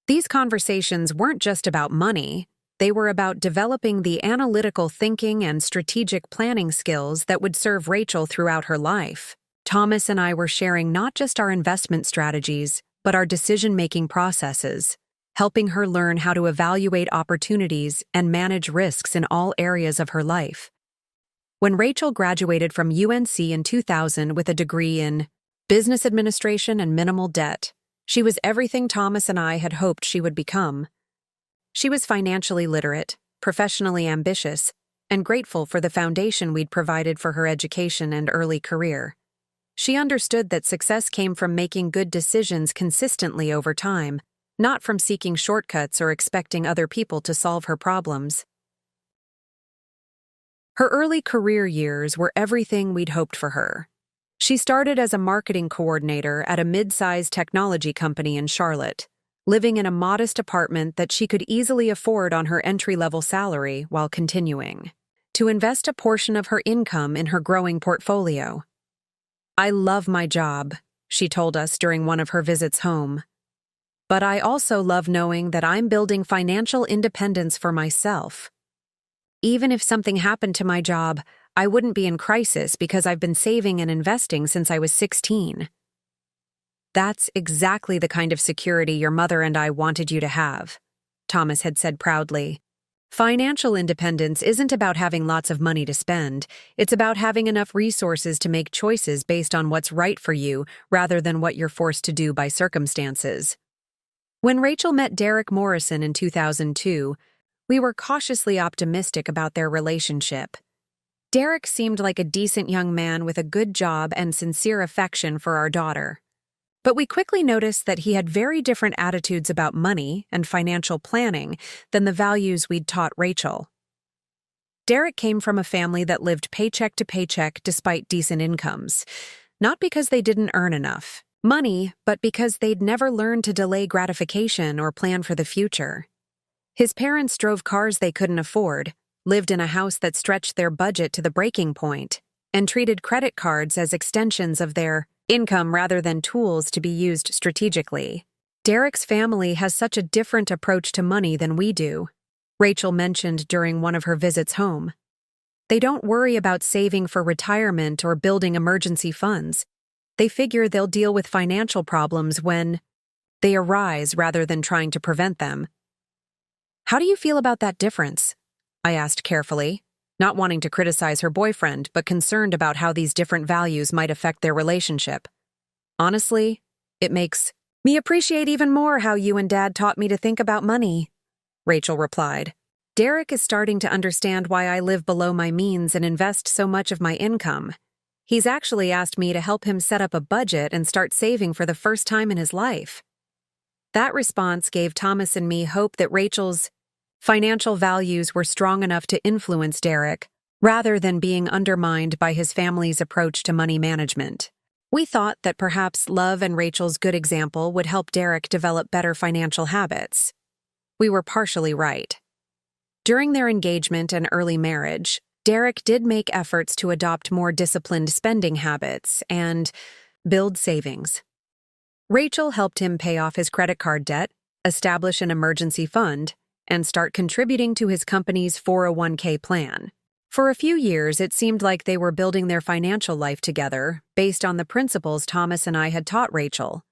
These conversations weren't just about money. They were about developing the analytical thinking and strategic planning skills that would serve Rachel throughout her life. Thomas and I were sharing not just our investment strategies, but our decision-making processes, helping her learn how to evaluate opportunities and manage risks in all areas of her life. When Rachel graduated from UNC in 2000 with a degree in business administration and minimal debt, she was everything Thomas and I had hoped she would become. She was financially literate, professionally ambitious, and grateful for the foundation we'd provided for her education and early career. She understood that success came from making good decisions consistently over time, not from seeking shortcuts or expecting other people to solve her problems. Her early career years were everything we'd hoped for her. She started as a marketing coordinator at a mid-sized technology company in Charlotte, living in a modest apartment that she could easily afford on her entry-level salary while continuing to invest a portion of her income in her growing portfolio. "I love my job," she told us during one of her visits home. "But I also love knowing that I'm building financial independence for myself. Even if something happened to my job, I wouldn't be in crisis because I've been saving and investing since I was 16. "That's exactly the kind of security your mother and I wanted you to have," Thomas had said proudly. "Financial independence isn't about having lots of money to spend. It's about having enough resources to make choices based on what's right for you rather than what you're forced to do by circumstances." When Rachel met Derek Morrison in 2002, we were cautiously optimistic about their relationship. Derek seemed like a decent young man with a good job and sincere affection for our daughter. But we quickly noticed that he had very different attitudes about money and financial planning than the values we'd taught Rachel. Derek came from a family that lived paycheck to paycheck despite decent incomes, not because they didn't earn enough money, but because they'd never learned to delay gratification or plan for the future. His parents drove cars they couldn't afford, lived in a house that stretched their budget to the breaking point, and treated credit cards as extensions of their income rather than tools to be used strategically. "Derek's family has such a different approach to money than we do," Rachel mentioned during one of her visits home. "They don't worry about saving for retirement or building emergency funds. They figure they'll deal with financial problems when they arise rather than trying to prevent them. How do you feel about that difference? I asked carefully, not wanting to criticize her boyfriend, but concerned about how these different values might affect their relationship. Honestly, it makes me appreciate even more how you and Dad taught me to think about money, Rachel replied. Derek is starting to understand why I live below my means and invest so much of my income. He's actually asked me to help him set up a budget and start saving for the first time in his life. That response gave Thomas and me hope that Rachel's financial values were strong enough to influence Derek, rather than being undermined by his family's approach to money management. We thought that perhaps love and Rachel's good example would help Derek develop better financial habits. We were partially right. During their engagement and early marriage, Derek did make efforts to adopt more disciplined spending habits and build savings. Rachel helped him pay off his credit card debt, establish an emergency fund, and start contributing to his company's 401k plan. For a few years, it seemed like they were building their financial life together based on the principles Thomas and I had taught Rachel.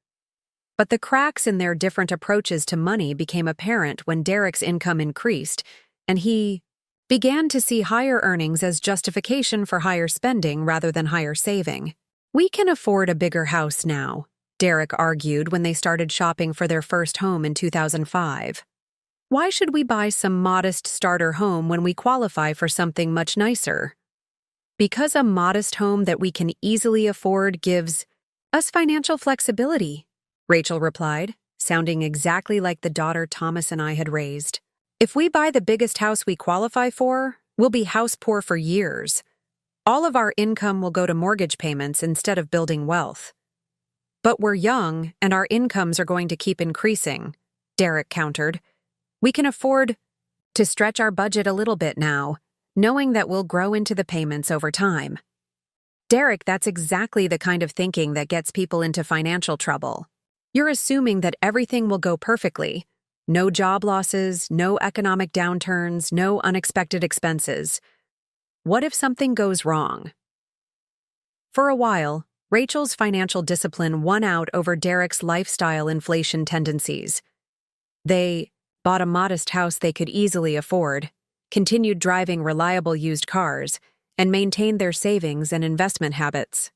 But the cracks in their different approaches to money became apparent when Derek's income increased, and he began to see higher earnings as justification for higher spending rather than higher saving. We can afford a bigger house now, Derek argued when they started shopping for their first home in 2005. Why should we buy some modest starter home when we qualify for something much nicer? Because a modest home that we can easily afford gives us financial flexibility, Rachel replied, sounding exactly like the daughter Thomas and I had raised. If we buy the biggest house we qualify for, we'll be house poor for years. All of our income will go to mortgage payments instead of building wealth. But we're young, and our incomes are going to keep increasing, Derek countered. We can afford to stretch our budget a little bit now, knowing that we'll grow into the payments over time. Derek, that's exactly the kind of thinking that gets people into financial trouble. You're assuming that everything will go perfectly. No job losses, no economic downturns, no unexpected expenses. What if something goes wrong? For a while, Rachel's financial discipline won out over Derek's lifestyle inflation tendencies. They bought a modest house they could easily afford, continued driving reliable used cars, and maintained their savings and investment habits.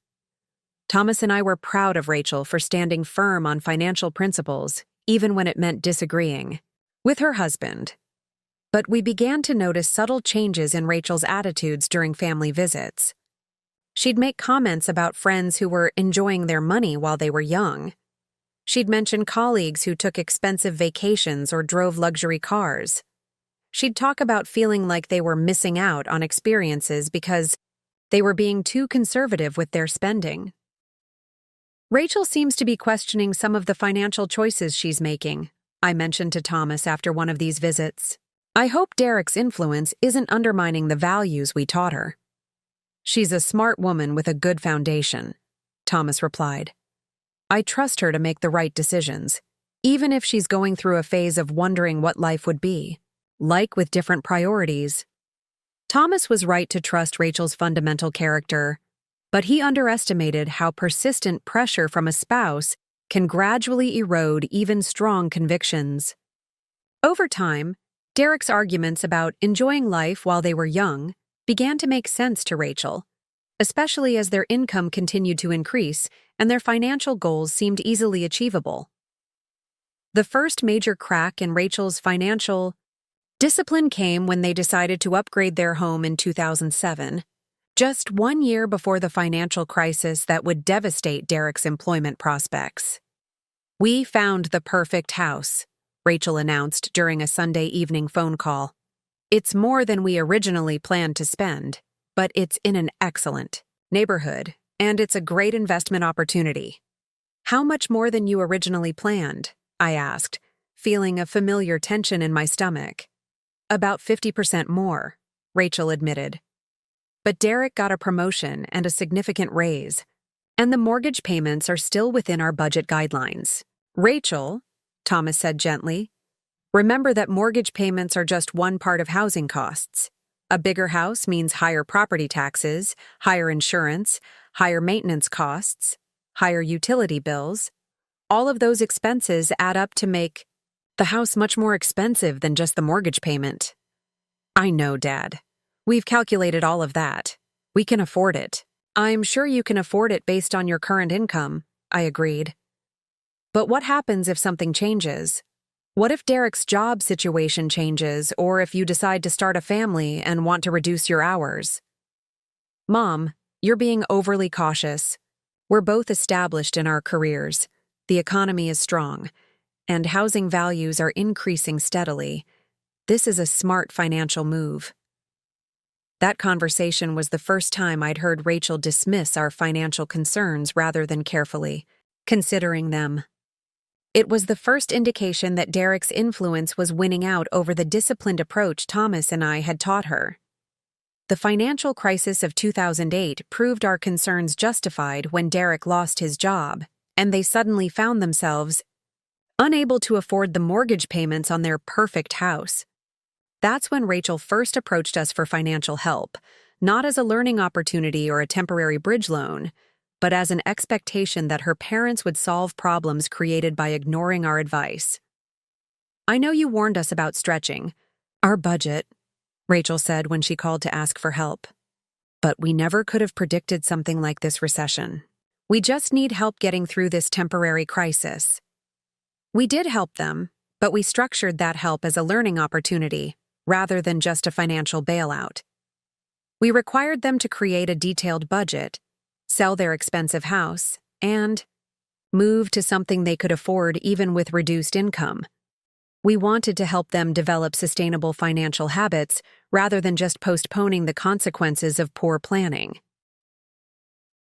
Thomas and I were proud of Rachel for standing firm on financial principles, even when it meant disagreeing with her husband. But we began to notice subtle changes in Rachel's attitudes during family visits. She'd make comments about friends who were enjoying their money while they were young. She'd mention colleagues who took expensive vacations or drove luxury cars. She'd talk about feeling like they were missing out on experiences because they were being too conservative with their spending. Rachel seems to be questioning some of the financial choices she's making, I mentioned to Thomas after one of these visits. I hope Derek's influence isn't undermining the values we taught her. She's a smart woman with a good foundation, Thomas replied. I trust her to make the right decisions, even if she's going through a phase of wondering what life would be like with different priorities. Thomas was right to trust Rachel's fundamental character, but he underestimated how persistent pressure from a spouse can gradually erode even strong convictions. Over time, Derek's arguments about enjoying life while they were young began to make sense to Rachel, especially as their income continued to increase and their financial goals seemed easily achievable. The first major crack in Rachel's financial discipline came when they decided to upgrade their home in 2007, just 1 year before the financial crisis that would devastate Derek's employment prospects. We found the perfect house, Rachel announced during a Sunday evening phone call. It's more than we originally planned to spend, but it's in an excellent neighborhood, and it's a great investment opportunity. How much more than you originally planned? I asked, feeling a familiar tension in my stomach. About 50% more, Rachel admitted. But Derek got a promotion and a significant raise, and the mortgage payments are still within our budget guidelines. Rachel, Thomas said gently, remember that mortgage payments are just one part of housing costs. A bigger house means higher property taxes, higher insurance, higher maintenance costs, higher utility bills. All of those expenses add up to make the house much more expensive than just the mortgage payment. I know, Dad. We've calculated all of that. We can afford it. I'm sure you can afford it based on your current income, I agreed. But what happens if something changes? What if Derek's job situation changes, or if you decide to start a family and want to reduce your hours? Mom, you're being overly cautious. We're both established in our careers. The economy is strong, and housing values are increasing steadily. This is a smart financial move. That conversation was the first time I'd heard Rachel dismiss our financial concerns rather than carefully considering them. It was the first indication that Derek's influence was winning out over the disciplined approach Thomas and I had taught her. The financial crisis of 2008 proved our concerns justified when Derek lost his job, and they suddenly found themselves unable to afford the mortgage payments on their perfect house. That's when Rachel first approached us for financial help, not as a learning opportunity or a temporary bridge loan, but as an expectation that her parents would solve problems created by ignoring our advice. I know you warned us about stretching our budget, Rachel said when she called to ask for help. But we never could have predicted something like this recession. We just need help getting through this temporary crisis. We did help them, but we structured that help as a learning opportunity, rather than just a financial bailout. We required them to create a detailed budget, sell their expensive house, and move to something they could afford even with reduced income. We wanted to help them develop sustainable financial habits rather than just postponing the consequences of poor planning.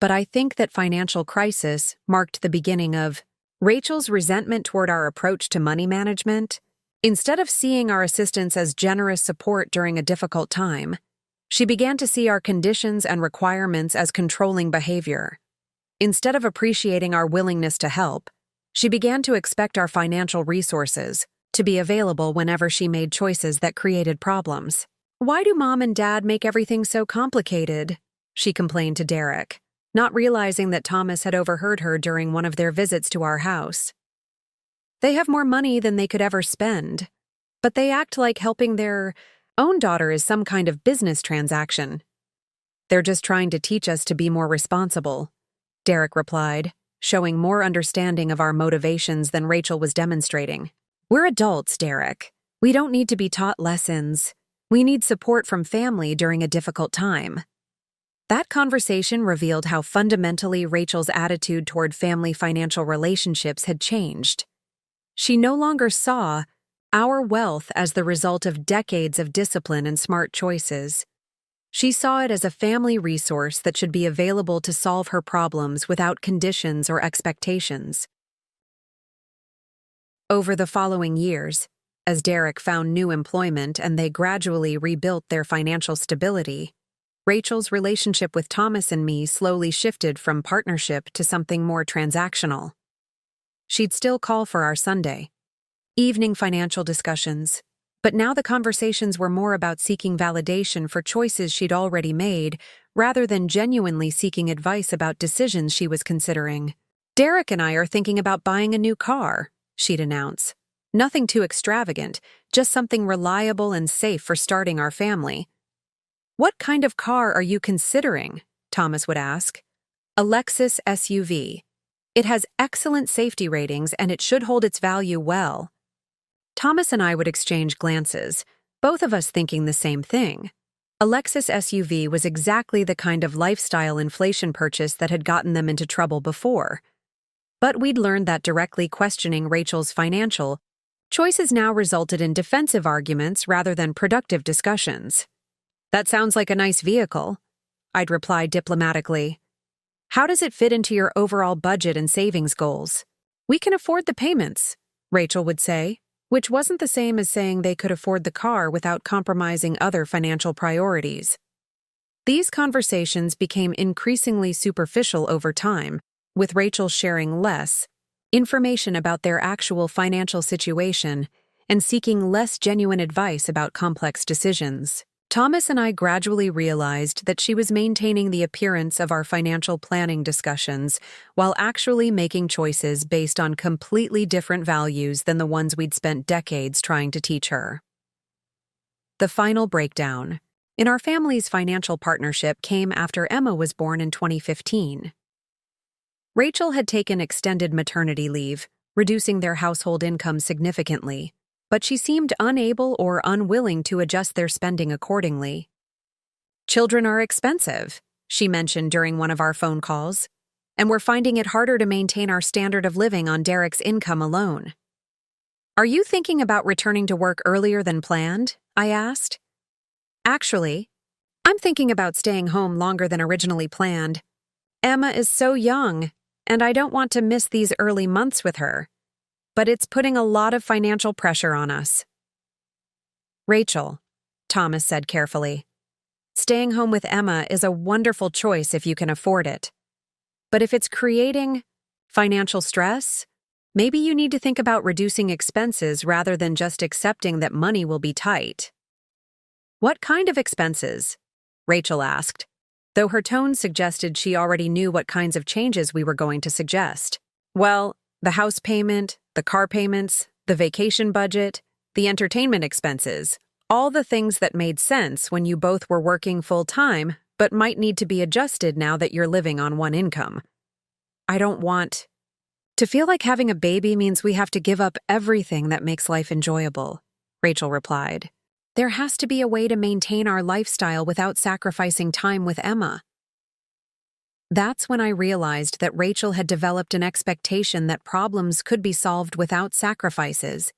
But I think that financial crisis marked the beginning of Rachel's resentment toward our approach to money management. Instead of seeing our assistance as generous support during a difficult time, she began to see our conditions and requirements as controlling behavior. Instead of appreciating our willingness to help, she began to expect our financial resources to be available whenever she made choices that created problems. "Why do Mom and Dad make everything so complicated?" she complained to Derek, not realizing that Thomas had overheard her during one of their visits to our house. "They have more money than they could ever spend, but they act like helping their own daughter is some kind of business transaction. They're just trying to teach us to be more responsible," Derek replied, showing more understanding of our motivations than Rachel was demonstrating. "We're adults, Derek. We don't need to be taught lessons. We need support from family during a difficult time." That conversation revealed how fundamentally Rachel's attitude toward family financial relationships had changed. She no longer saw our wealth as the result of decades of discipline and smart choices. She saw it as a family resource that should be available to solve her problems without conditions or expectations. Over the following years, as Derek found new employment and they gradually rebuilt their financial stability, Rachel's relationship with Thomas and me slowly shifted from partnership to something more transactional. She'd still call for our Sunday evening financial discussions, but now the conversations were more about seeking validation for choices she'd already made rather than genuinely seeking advice about decisions she was considering. "Derek and I are thinking about buying a new car," she'd announce. "Nothing too extravagant, just something reliable and safe for starting our family." "What kind of car are you considering?" Thomas would ask. "A Lexus SUV. It has excellent safety ratings and it should hold its value well." Thomas and I would exchange glances, both of us thinking the same thing. A Lexus SUV was exactly the kind of lifestyle inflation purchase that had gotten them into trouble before. But we'd learned that directly questioning Rachel's financial choices now resulted in defensive arguments rather than productive discussions. "That sounds like a nice vehicle," I'd reply diplomatically. "How does it fit into your overall budget and savings goals?" "We can afford the payments," Rachel would say, which wasn't the same as saying they could afford the car without compromising other financial priorities. These conversations became increasingly superficial over time, with Rachel sharing less information about their actual financial situation and seeking less genuine advice about complex decisions. Thomas and I gradually realized that she was maintaining the appearance of our financial planning discussions while actually making choices based on completely different values than the ones we'd spent decades trying to teach her. The final breakdown in our family's financial partnership came after Emma was born in 2015. Rachel had taken extended maternity leave, reducing their household income significantly, but she seemed unable or unwilling to adjust their spending accordingly. "Children are expensive," she mentioned during one of our phone calls, "and we're finding it harder to maintain our standard of living on Derek's income alone." "Are you thinking about returning to work earlier than planned?" I asked. "Actually, I'm thinking about staying home longer than originally planned. Emma is so young, and I don't want to miss these early months with her. But it's putting a lot of financial pressure on us." "Rachel," Thomas said carefully, "staying home with Emma is a wonderful choice if you can afford it. But if it's creating financial stress, maybe you need to think about reducing expenses rather than just accepting that money will be tight." "What kind of expenses?" Rachel asked, though her tone suggested she already knew what kinds of changes we were going to suggest. "Well, the house payment, the car payments, the vacation budget, the entertainment expenses, all the things that made sense when you both were working full-time but might need to be adjusted now that you're living on one income. I don't want to feel like having a baby means we have to give up everything that makes life enjoyable," Rachel replied. "There has to be a way to maintain our lifestyle without sacrificing time with Emma." That's when I realized that Rachel had developed an expectation that problems could be solved without sacrifices,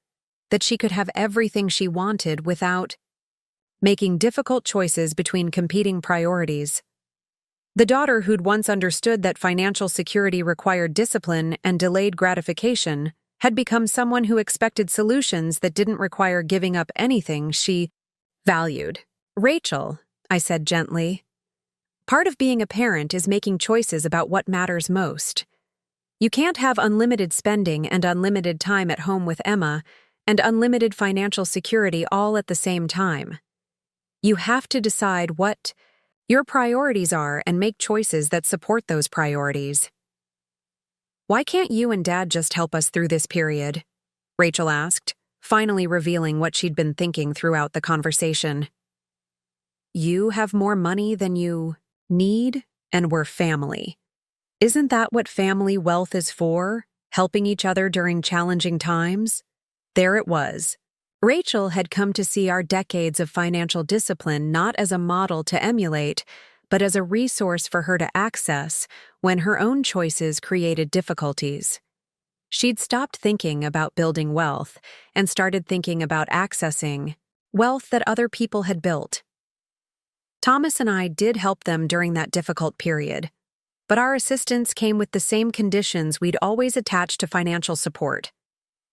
that she could have everything she wanted without making difficult choices between competing priorities. The daughter who'd once understood that financial security required discipline and delayed gratification had become someone who expected solutions that didn't require giving up anything she valued. "Rachel," I said gently, "part of being a parent is making choices about what matters most. You can't have unlimited spending and unlimited time at home with Emma and unlimited financial security all at the same time. You have to decide what your priorities are and make choices that support those priorities." "Why can't you and Dad just help us through this period?" Rachel asked, finally revealing what she'd been thinking throughout the conversation. "You have more money than you need, and we're family. Isn't that what family wealth is for? Helping each other during challenging times?" There it was. Rachel had come to see our decades of financial discipline not as a model to emulate, but as a resource for her to access when her own choices created difficulties. She'd stopped thinking about building wealth and started thinking about accessing wealth that other people had built. Thomas and I did help them during that difficult period, but our assistance came with the same conditions we'd always attached to financial support: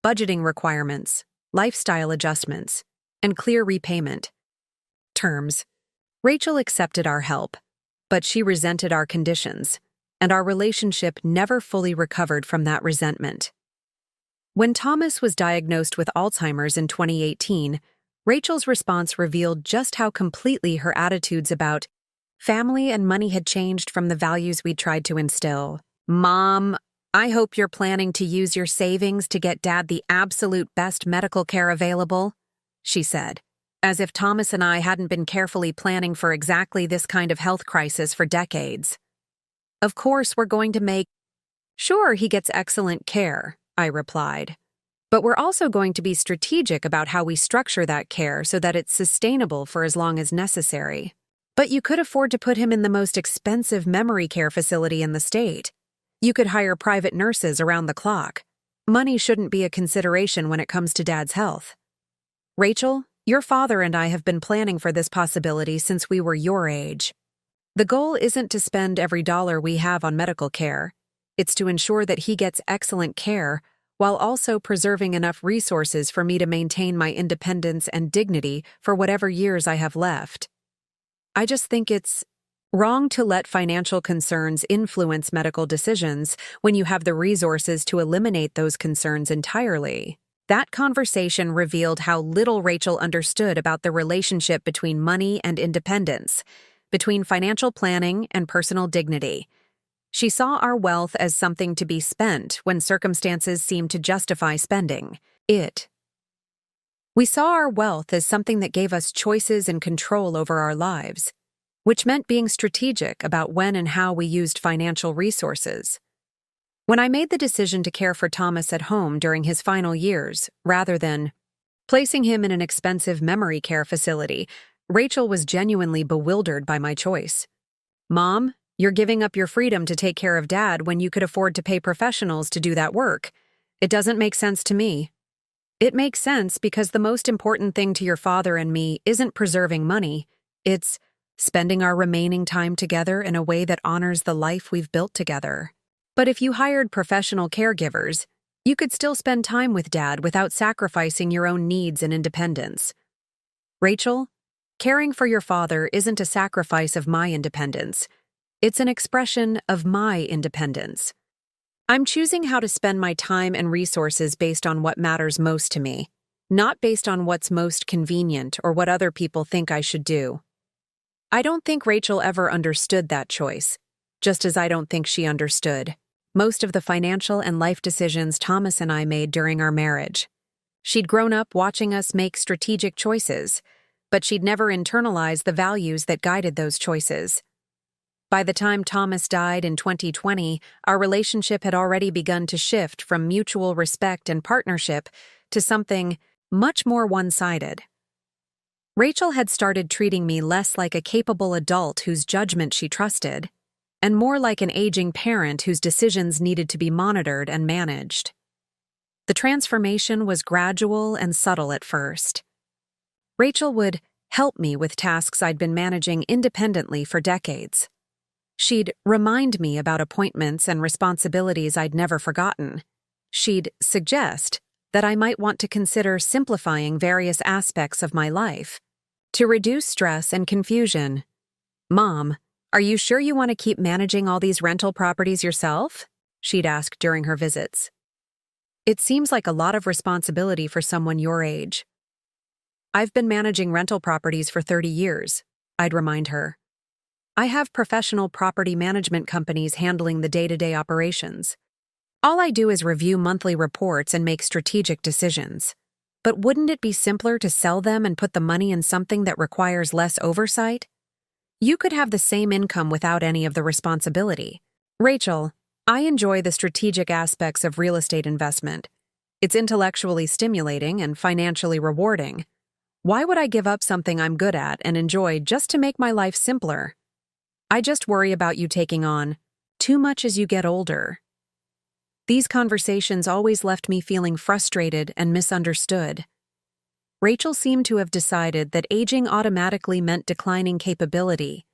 budgeting requirements, lifestyle adjustments, and clear repayment terms. Rachel accepted our help, but she resented our conditions, and our relationship never fully recovered from that resentment. When Thomas was diagnosed with Alzheimer's in 2018, Rachel's response revealed just how completely her attitudes about family and money had changed from the values we'd tried to instill. "Mom, I hope you're planning to use your savings to get Dad the absolute best medical care available," she said, as if Thomas and I hadn't been carefully planning for exactly this kind of health crisis for decades. "Of course, we're going to make sure he gets excellent care," I replied. "But we're also going to be strategic about how we structure that care so that it's sustainable for as long as necessary. But you could afford to put him in the most expensive memory care facility in the state. You could hire private nurses around the clock. Money shouldn't be a consideration when it comes to Dad's health. Rachel, your father and I have been planning for this possibility since we were your age. The goal isn't to spend every dollar we have on medical care. It's to ensure that he gets excellent care while also preserving enough resources for me to maintain my independence and dignity for whatever years I have left. I just think it's wrong to let financial concerns influence medical decisions when you have the resources to eliminate those concerns entirely." That conversation revealed how little Rachel understood about the relationship between money and independence, between financial planning and personal dignity. She saw our wealth as something to be spent when circumstances seemed to justify spending it. We saw our wealth as something that gave us choices and control over our lives, which meant being strategic about when and how we used financial resources. When I made the decision to care for Thomas at home during his final years, rather than placing him in an expensive memory care facility, Rachel was genuinely bewildered by my choice. "Mom, you're giving up your freedom to take care of Dad when you could afford to pay professionals to do that work. It doesn't make sense to me." "It makes sense because the most important thing to your father and me isn't preserving money, it's spending our remaining time together in a way that honors the life we've built together. But if you hired professional caregivers, you could still spend time with Dad without sacrificing your own needs and independence." "Rachel, caring for your father isn't a sacrifice of my independence. It's an expression of my independence. I'm choosing how to spend my time and resources based on what matters most to me, not based on what's most convenient or what other people think I should do." I don't think Rachel ever understood that choice, just as I don't think she understood most of the financial and life decisions Thomas and I made during our marriage. She'd grown up watching us make strategic choices, but she'd never internalized the values that guided those choices. By the time Thomas died in 2020, our relationship had already begun to shift from mutual respect and partnership to something much more one-sided. Rachel had started treating me less like a capable adult whose judgment she trusted, and more like an aging parent whose decisions needed to be monitored and managed. The transformation was gradual and subtle at first. Rachel would help me with tasks I'd been managing independently for decades. She'd remind me about appointments and responsibilities I'd never forgotten. She'd suggest that I might want to consider simplifying various aspects of my life to reduce stress and confusion. "Mom, are you sure you want to keep managing all these rental properties yourself?" she'd ask during her visits. "It seems like a lot of responsibility for someone your age." "I've been managing rental properties for 30 years, I'd remind her. "I have professional property management companies handling the day-to-day operations. All I do is review monthly reports and make strategic decisions. But wouldn't it be simpler to sell them and put the money in something that requires less oversight? You could have the same income without any of the responsibility." "Rachel, I enjoy the strategic aspects of real estate investment. It's intellectually stimulating and financially rewarding. Why would I give up something I'm good at and enjoy just to make my life simpler? I just worry about you taking on too much as you get older." These conversations always left me feeling frustrated and misunderstood. Rachel seemed to have decided that aging automatically meant declining capability,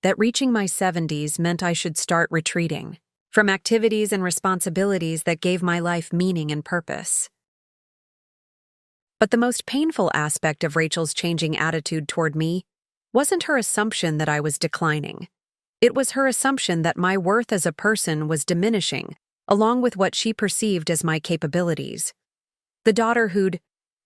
that reaching my 70s meant I should start retreating from activities and responsibilities that gave my life meaning and purpose. But the most painful aspect of Rachel's changing attitude toward me wasn't her assumption that I was declining. It was her assumption that my worth as a person was diminishing, along with what she perceived as my capabilities. The daughter who'd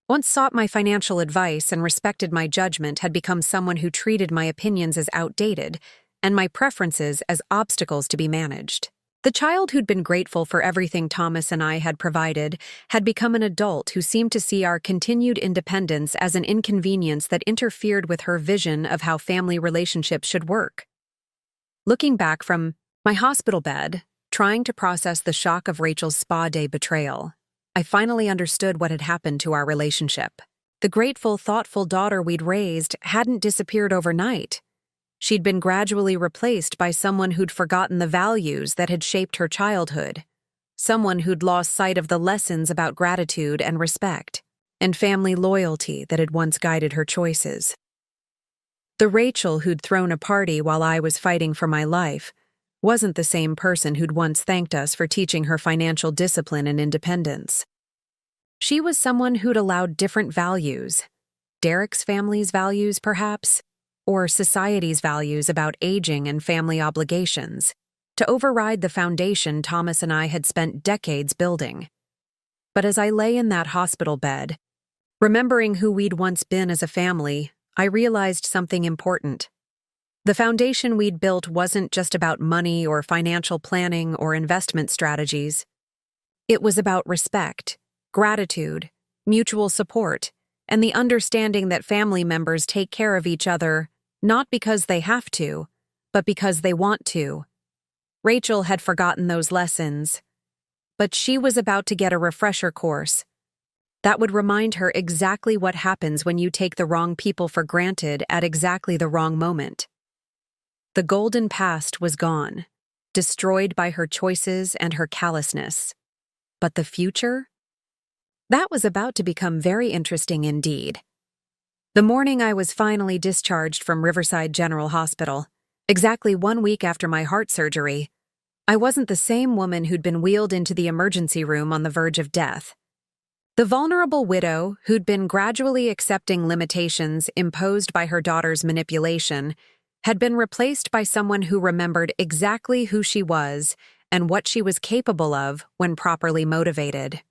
once sought my financial advice and respected my judgment had become someone who treated my opinions as outdated and my preferences as obstacles to be managed. The child who'd been grateful for everything Thomas and I had provided had become an adult who seemed to see our continued independence as an inconvenience that interfered with her vision of how family relationships should work. Looking back from my hospital bed, trying to process the shock of Rachel's spa day betrayal, I finally understood what had happened to our relationship. The grateful, thoughtful daughter we'd raised hadn't disappeared overnight. She'd been gradually replaced by someone who'd forgotten the values that had shaped her childhood, someone who'd lost sight of the lessons about gratitude and respect, and family loyalty that had once guided her choices. The Rachel who'd thrown a party while I was fighting for my life wasn't the same person who'd once thanked us for teaching her financial discipline and independence. She was someone who'd allowed different values, Derek's family's values perhaps, or society's values about aging and family obligations, to override the foundation Thomas and I had spent decades building. But as I lay in that hospital bed, remembering who we'd once been as a family, I realized something important. The foundation we'd built wasn't just about money or financial planning or investment strategies. It was about respect, gratitude, mutual support, and the understanding that family members take care of each other not because they have to, but because they want to. Rachel had forgotten those lessons, but she was about to get a refresher course that would remind her exactly what happens when you take the wrong people for granted at exactly the wrong moment. The golden past was gone, destroyed by her choices and her callousness. But the future? That was about to become very interesting indeed. The morning I was finally discharged from Riverside General Hospital, exactly 1 week after my heart surgery, I wasn't the same woman who'd been wheeled into the emergency room on the verge of death. The vulnerable widow who'd been gradually accepting limitations imposed by her daughter's manipulation had been replaced by someone who remembered exactly who she was and what she was capable of when properly motivated.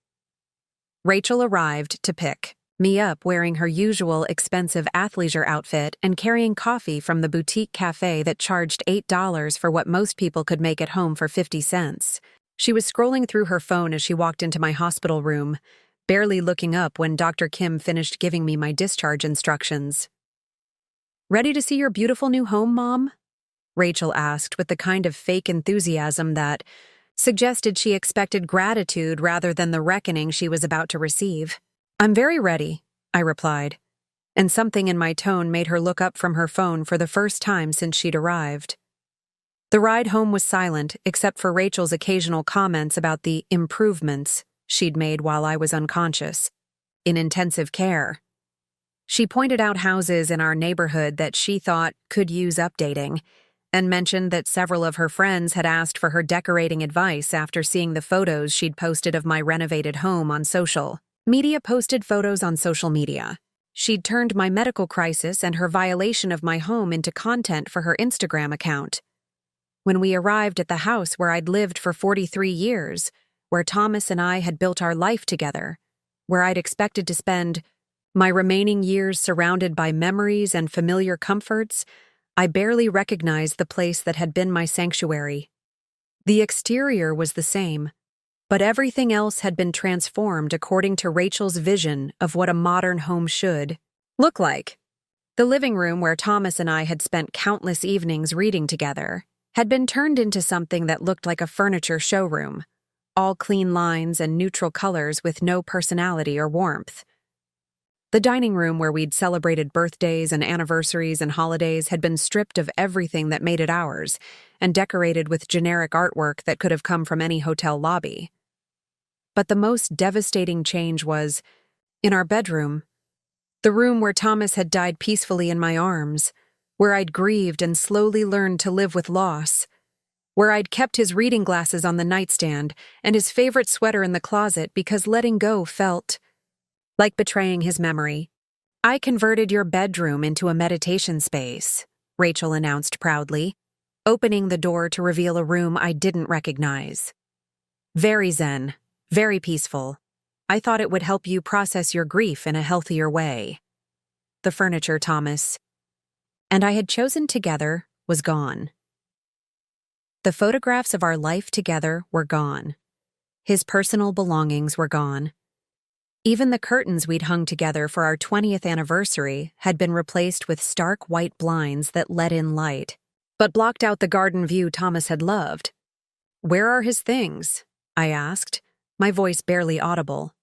Rachel arrived to pick me up wearing her usual expensive athleisure outfit and carrying coffee from the boutique cafe that charged $8 for what most people could make at home for 50 cents. She was scrolling through her phone as she walked into my hospital room, barely looking up when Dr. Kim finished giving me my discharge instructions. "Ready to see your beautiful new home, Mom?" Rachel asked with the kind of fake enthusiasm that suggested she expected gratitude rather than the reckoning she was about to receive. "I'm very ready," I replied, and something in my tone made her look up from her phone for the first time since she'd arrived. The ride home was silent, except for Rachel's occasional comments about the improvements she'd made while I was unconscious, in intensive care. She pointed out houses in our neighborhood that she thought could use updating, and mentioned that several of her friends had asked for her decorating advice after seeing the photos she'd posted of my renovated home on social media. She'd turned my medical crisis and her violation of my home into content for her Instagram account. When we arrived at the house where I'd lived for 43 years, where Thomas and I had built our life together, where I'd expected to spend my remaining years surrounded by memories and familiar comforts, I barely recognized the place that had been my sanctuary. The exterior was the same, but everything else had been transformed according to Rachel's vision of what a modern home should look like. The living room where Thomas and I had spent countless evenings reading together had been turned into something that looked like a furniture showroom, all clean lines and neutral colors with no personality or warmth. The dining room where we'd celebrated birthdays and anniversaries and holidays had been stripped of everything that made it ours and decorated with generic artwork that could have come from any hotel lobby. But the most devastating change was in our bedroom, the room where Thomas had died peacefully in my arms, where I'd grieved and slowly learned to live with loss, where I'd kept his reading glasses on the nightstand and his favorite sweater in the closet because letting go felt like betraying his memory. "I converted your bedroom into a meditation space," Rachel announced proudly, opening the door to reveal a room I didn't recognize. "Very zen, very peaceful. I thought it would help you process your grief in a healthier way." The furniture Thomas and I had chosen together was gone. The photographs of our life together were gone. His personal belongings were gone. Even the curtains we'd hung together for our 20th anniversary had been replaced with stark white blinds that let in light, but blocked out the garden view Thomas had loved. "Where are his things?" I asked, my voice barely audible.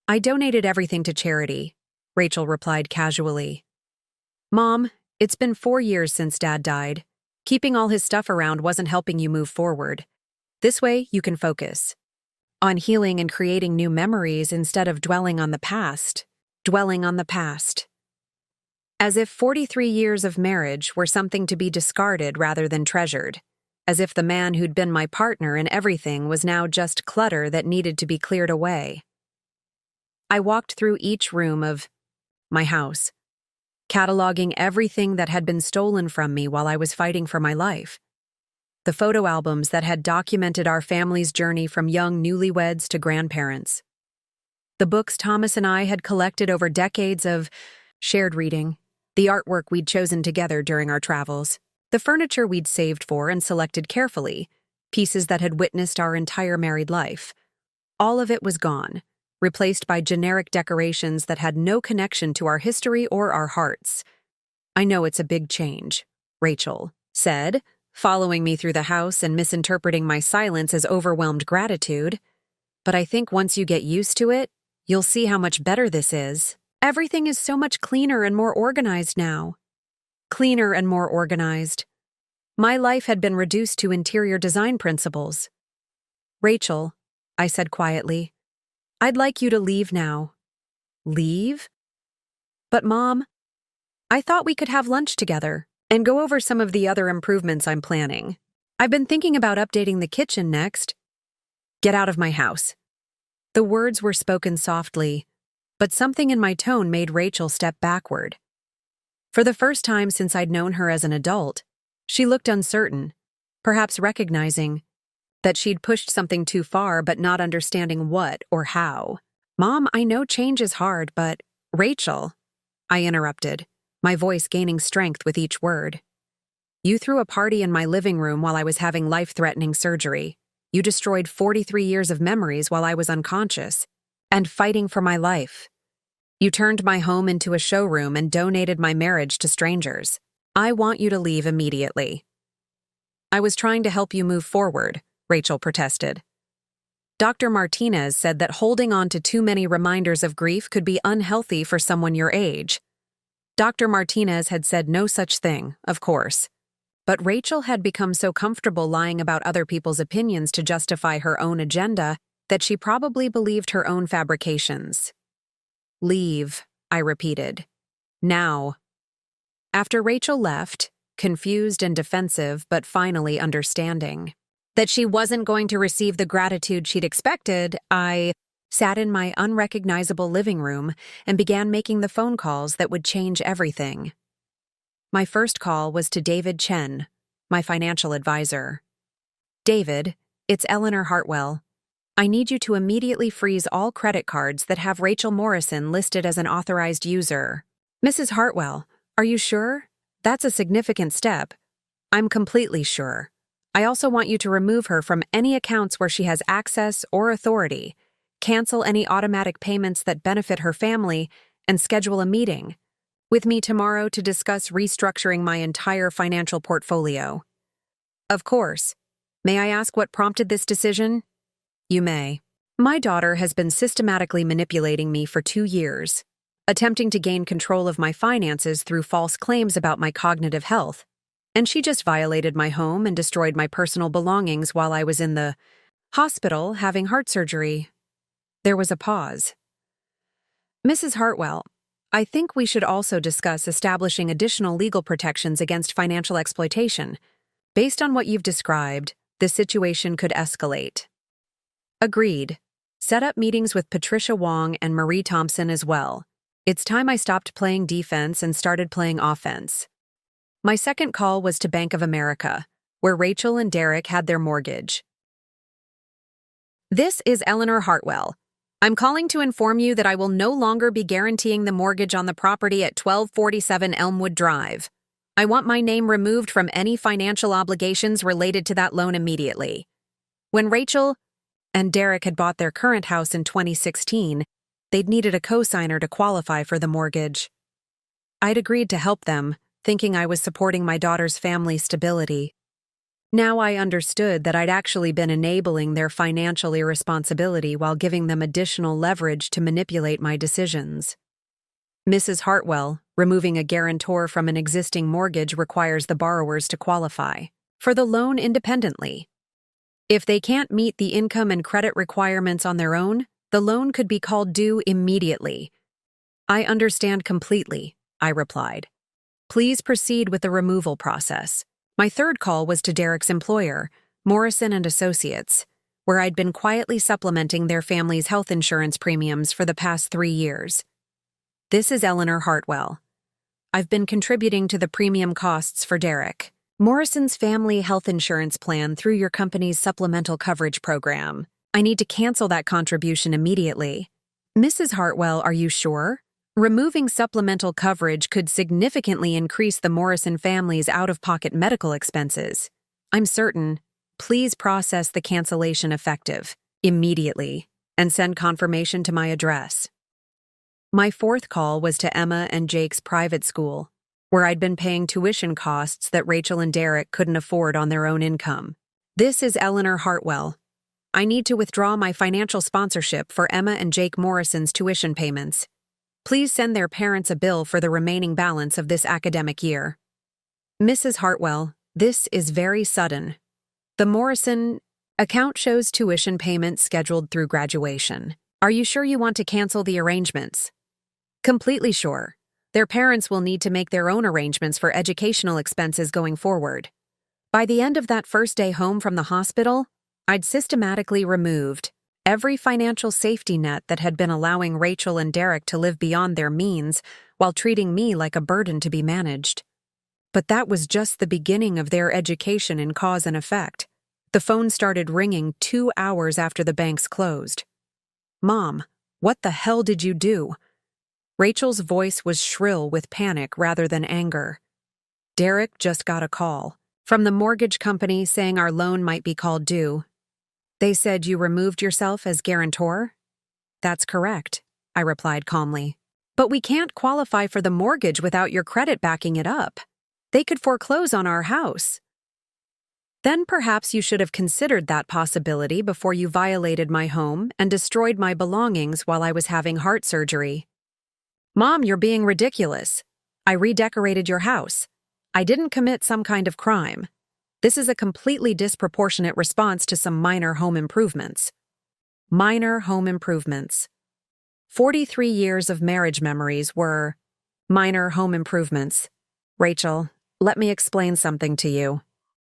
"I donated everything to charity," Rachel replied casually. "Mom, it's been 4 years since Dad died. Keeping all his stuff around wasn't helping you move forward. This way, you can focus on healing and creating new memories instead of dwelling on the past. As if 43 years of marriage were something to be discarded rather than treasured. As if the man who'd been my partner in everything was now just clutter that needed to be cleared away. I walked through each room of my house, cataloging everything that had been stolen from me while I was fighting for my life. The photo albums that had documented our family's journey from young newlyweds to grandparents. The books Thomas and I had collected over decades of shared reading, the artwork we'd chosen together during our travels, the furniture we'd saved for and selected carefully, pieces that had witnessed our entire married life. All of it was gone, replaced by generic decorations that had no connection to our history or our hearts. "I know it's a big change," Rachel said, following me through the house and misinterpreting my silence as overwhelmed gratitude. "But I think once you get used to it, you'll see how much better this is. Everything is so much cleaner and more organized now." Cleaner and more organized. My life had been reduced to interior design principles. "Rachel," I said quietly, "I'd like you to leave now." "Leave?" "But Mom, I thought we could have lunch together and go over some of the other improvements I'm planning. I've been thinking about updating the kitchen next." "Get out of my house." The words were spoken softly, but something in my tone made Rachel step backward. For the first time since I'd known her as an adult, she looked uncertain, perhaps recognizing that she'd pushed something too far but not understanding what or how. "Mom, I know change is hard, but—" "Rachel," I interrupted, my voice gaining strength with each word. "You threw a party in my living room while I was having life-threatening surgery. You destroyed 43 years of memories while I was unconscious and fighting for my life. You turned my home into a showroom and donated my marriage to strangers. I want you to leave immediately." "I was trying to help you move forward," Rachel protested. "Dr. Martinez said that holding on to too many reminders of grief could be unhealthy for someone your age." Dr. Martinez had said no such thing, of course. But Rachel had become so comfortable lying about other people's opinions to justify her own agenda that she probably believed her own fabrications. "Leave," I repeated. "Now." After Rachel left, confused and defensive but finally understanding that she wasn't going to receive the gratitude she'd expected, I sat in my unrecognizable living room and began making the phone calls that would change everything. My first call was to David Chen, my financial advisor. "David, it's Eleanor Hartwell. I need you to immediately freeze all credit cards that have Rachel Morrison listed as an authorized user." "Mrs. Hartwell, are you sure? That's a significant step." "I'm completely sure. I also want you to remove her from any accounts where she has access or authority, cancel any automatic payments that benefit her family, and schedule a meeting with me tomorrow to discuss restructuring my entire financial portfolio." "Of course. May I ask what prompted this decision?" "You may. My daughter has been systematically manipulating me for 2 years, attempting to gain control of my finances through false claims about my cognitive health. And she just violated my home and destroyed my personal belongings while I was in the hospital having heart surgery." There was a pause. "Mrs. Hartwell, I think we should also discuss establishing additional legal protections against financial exploitation. Based on what you've described, the situation could escalate." "Agreed. Set up meetings with Patricia Wong and Marie Thompson as well. It's time I stopped playing defense and started playing offense." My second call was to Bank of America, where Rachel and Derek had their mortgage. "This is Eleanor Hartwell. I'm calling to inform you that I will no longer be guaranteeing the mortgage on the property at 1247 Elmwood Drive. I want my name removed from any financial obligations related to that loan immediately." When Rachel and Derek had bought their current house in 2016, they'd needed a co-signer to qualify for the mortgage. I'd agreed to help them, thinking I was supporting my daughter's family stability. Now I understood that I'd actually been enabling their financial irresponsibility while giving them additional leverage to manipulate my decisions. Mrs. Hartwell, removing a guarantor from an existing mortgage requires the borrowers to qualify for the loan independently. If they can't meet the income and credit requirements on their own, the loan could be called due immediately. "I understand completely," I replied. "Please proceed with the removal process." My third call was to Derek's employer, Morrison and Associates, where I'd been quietly supplementing their family's health insurance premiums for the past 3 years. "This is Eleanor Hartwell. I've been contributing to the premium costs for Derek Morrison's family health insurance plan through your company's supplemental coverage program. I need to cancel that contribution immediately. Mrs. Hartwell, are you sure? Removing supplemental coverage could significantly increase the Morrison family's out-of-pocket medical expenses. I'm certain. Please process the cancellation effective, immediately, and send confirmation to my address. My fourth call was to Emma and Jake's private school, where I'd been paying tuition costs that Rachel and Derek couldn't afford on their own income. This is Eleanor Hartwell. I need to withdraw my financial sponsorship for Emma and Jake Morrison's tuition payments. Please send their parents a bill for the remaining balance of this academic year. Mrs. Hartwell, this is very sudden. The Morrison account shows tuition payments scheduled through graduation. Are you sure you want to cancel the arrangements? Completely sure. Their parents will need to make their own arrangements for educational expenses going forward. By the end of that first day home from the hospital, I'd systematically removed every financial safety net that had been allowing Rachel and Derek to live beyond their means while treating me like a burden to be managed. But that was just the beginning of their education in cause and effect. The phone started ringing 2 hours after the banks closed. Mom, what the hell did you do? Rachel's voice was shrill with panic rather than anger. Derek just got a call from the mortgage company saying our loan might be called due. They said you removed yourself as guarantor? That's correct, I replied calmly. But we can't qualify for the mortgage without your credit backing it up. They could foreclose on our house. Then perhaps you should have considered that possibility before you violated my home and destroyed my belongings while I was having heart surgery. Mom, you're being ridiculous. I redecorated your house. I didn't commit some kind of crime. This is a completely disproportionate response to some minor home improvements. Minor home improvements. 43 years of marriage memories were minor home improvements. Rachel, let me explain something to you.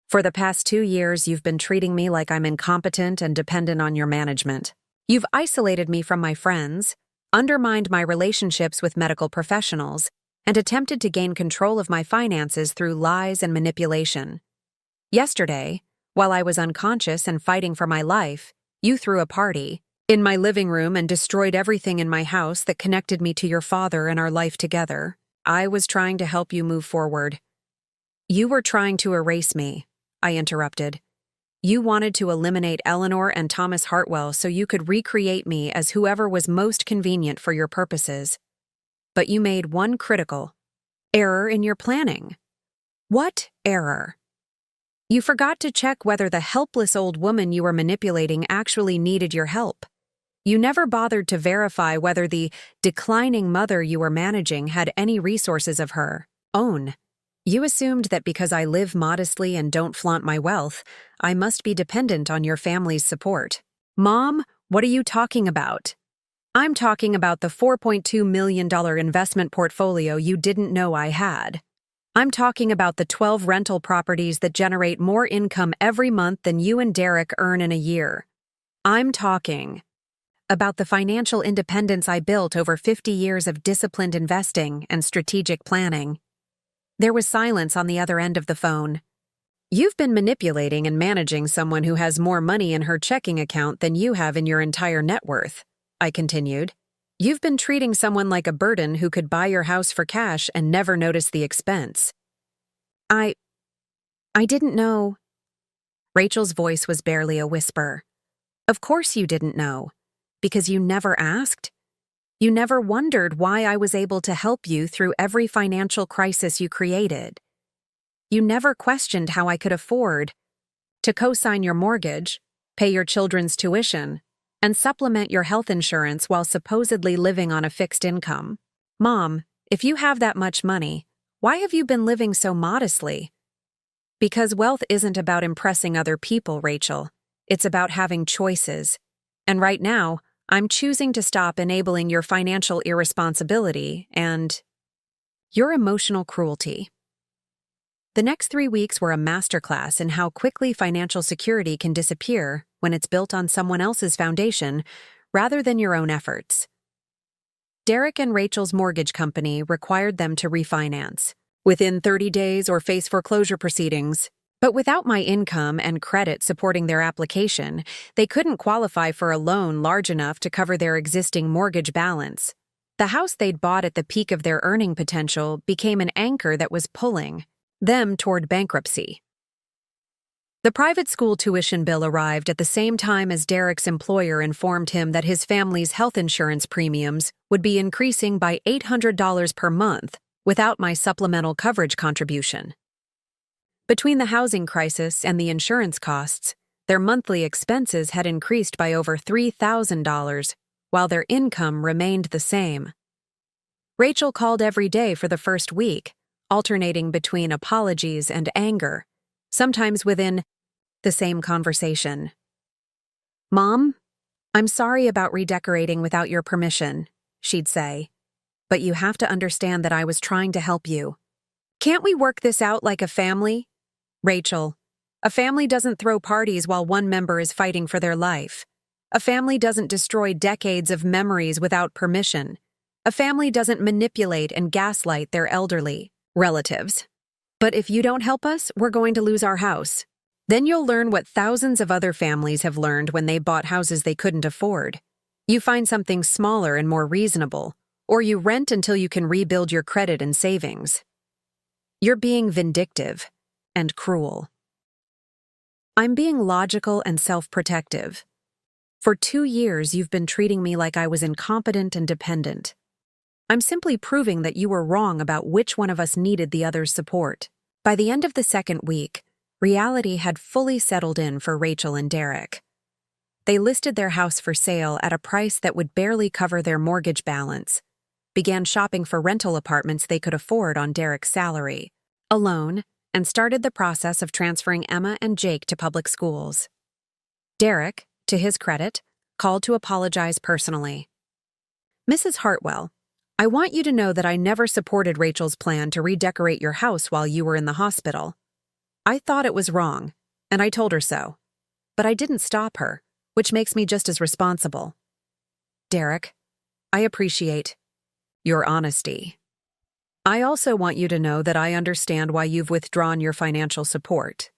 For the past 2 years, you've been treating me like I'm incompetent and dependent on your management. You've isolated me from my friends, undermined my relationships with medical professionals, and attempted to gain control of my finances through lies and manipulation. Yesterday, while I was unconscious and fighting for my life, you threw a party in my living room and destroyed everything in my house that connected me to your father and our life together. I was trying to help you move forward. You were trying to erase me, I interrupted. You wanted to eliminate Eleanor and Thomas Hartwell so you could recreate me as whoever was most convenient for your purposes. But you made one critical error in your planning. What error? You forgot to check whether the helpless old woman you were manipulating actually needed your help. You never bothered to verify whether the declining mother you were managing had any resources of her own. You assumed that because I live modestly and don't flaunt my wealth, I must be dependent on your family's support. Mom, what are you talking about? I'm talking about the $4.2 million investment portfolio you didn't know I had. I'm talking about the 12 rental properties that generate more income every month than you and Derek earn in a year. I'm talking about the financial independence I built over 50 years of disciplined investing and strategic planning. There was silence on the other end of the phone. You've been manipulating and managing someone who has more money in her checking account than you have in your entire net worth, I continued. You've been treating someone like a burden who could buy your house for cash and never notice the expense. I didn't know. Rachel's voice was barely a whisper. Of course you didn't know, because you never asked. You never wondered why I was able to help you through every financial crisis you created. You never questioned how I could afford to co-sign your mortgage, pay your children's tuition, and supplement your health insurance while supposedly living on a fixed income. Mom, if you have that much money, why have you been living so modestly? Because wealth isn't about impressing other people, Rachel. It's about having choices. And right now, I'm choosing to stop enabling your financial irresponsibility and your emotional cruelty. The next 3 weeks were a masterclass in how quickly financial security can disappear when it's built on someone else's foundation rather than your own efforts. Derek and Rachel's mortgage company required them to refinance within 30 days or face foreclosure proceedings. But without my income and credit supporting their application, they couldn't qualify for a loan large enough to cover their existing mortgage balance. The house they'd bought at the peak of their earning potential became an anchor that was pulling them toward bankruptcy. The private school tuition bill arrived at the same time as Derek's employer informed him that his family's health insurance premiums would be increasing by $800 per month without my supplemental coverage contribution. Between the housing crisis and the insurance costs, their monthly expenses had increased by over $3,000, while their income remained the same. Rachel called every day for the first week, alternating between apologies and anger, sometimes within the same conversation. "Mom, I'm sorry about redecorating without your permission," she'd say, "but you have to understand that I was trying to help you. Can't we work this out like a family?" "Rachel, a family doesn't throw parties while one member is fighting for their life. A family doesn't destroy decades of memories without permission. A family doesn't manipulate and gaslight their elderly relatives. But if you don't help us, we're going to lose our house. Then you'll learn what thousands of other families have learned when they bought houses they couldn't afford. You find something smaller and more reasonable, or you rent until you can rebuild your credit and savings. You're being vindictive and cruel." "I'm being logical and self-protective. For 2 years, you've been treating me like I was incompetent and dependent. I'm simply proving that you were wrong about which one of us needed the other's support." By the end of the second week, reality had fully settled in for Rachel and Derek. They listed their house for sale at a price that would barely cover their mortgage balance, began shopping for rental apartments they could afford on Derek's salary, alone, and started the process of transferring Emma and Jake to public schools. Derek, to his credit, called to apologize personally. "Mrs. Hartwell, I want you to know that I never supported Rachel's plan to redecorate your house while you were in the hospital. I thought it was wrong, and I told her so. But I didn't stop her, which makes me just as responsible. Derek, I appreciate your honesty. I also want you to know that I understand why you've withdrawn your financial support.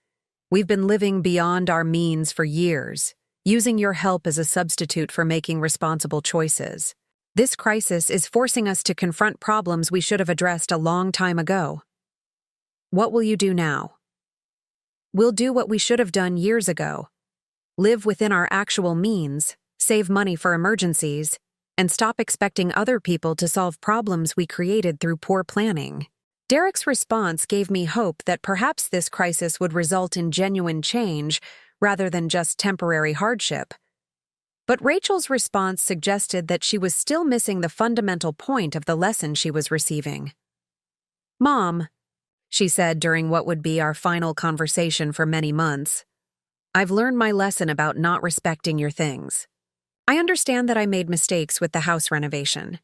We've been living beyond our means for years, using your help as a substitute for making responsible choices. This crisis is forcing us to confront problems we should have addressed a long time ago. What will you do now? We'll do what we should have done years ago. Live within our actual means, save money for emergencies, and stop expecting other people to solve problems we created through poor planning." Derek's response gave me hope that perhaps this crisis would result in genuine change rather than just temporary hardship. But Rachel's response suggested that she was still missing the fundamental point of the lesson she was receiving. "Mom," she said during what would be our final conversation for many months, "I've learned my lesson about not respecting your things. I understand that I made mistakes with the house renovation,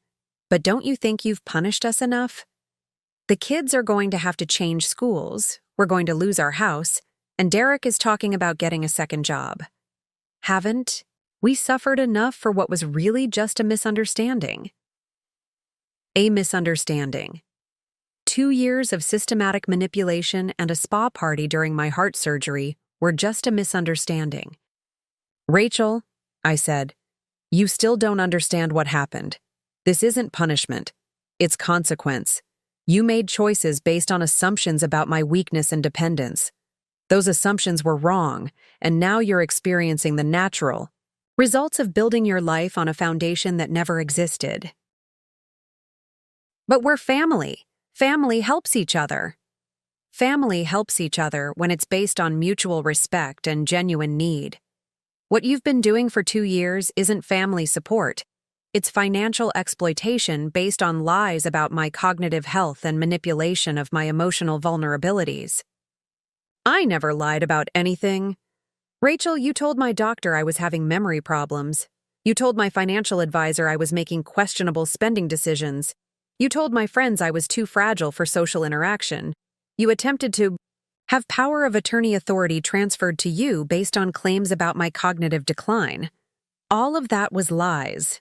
but don't you think you've punished us enough? The kids are going to have to change schools, we're going to lose our house, and Derek is talking about getting a second job. Haven't we suffered enough for what was really just a misunderstanding?" A misunderstanding. 2 years of systematic manipulation and a spa party during my heart surgery were just a misunderstanding. "Rachel," I said, "you still don't understand what happened. This isn't punishment. It's consequence. You made choices based on assumptions about my weakness and dependence. Those assumptions were wrong, and now you're experiencing the natural results of building your life on a foundation that never existed." "But we're family. Family helps each other." Family helps each other when it's based on mutual respect and genuine need. What you've been doing for 2 years isn't family support. It's financial exploitation based on lies about my cognitive health and manipulation of my emotional vulnerabilities. I never lied about anything. Rachel, you told my doctor I was having memory problems. You told my financial advisor I was making questionable spending decisions. You told my friends I was too fragile for social interaction. You attempted to have power of attorney authority transferred to you based on claims about my cognitive decline. All of that was lies.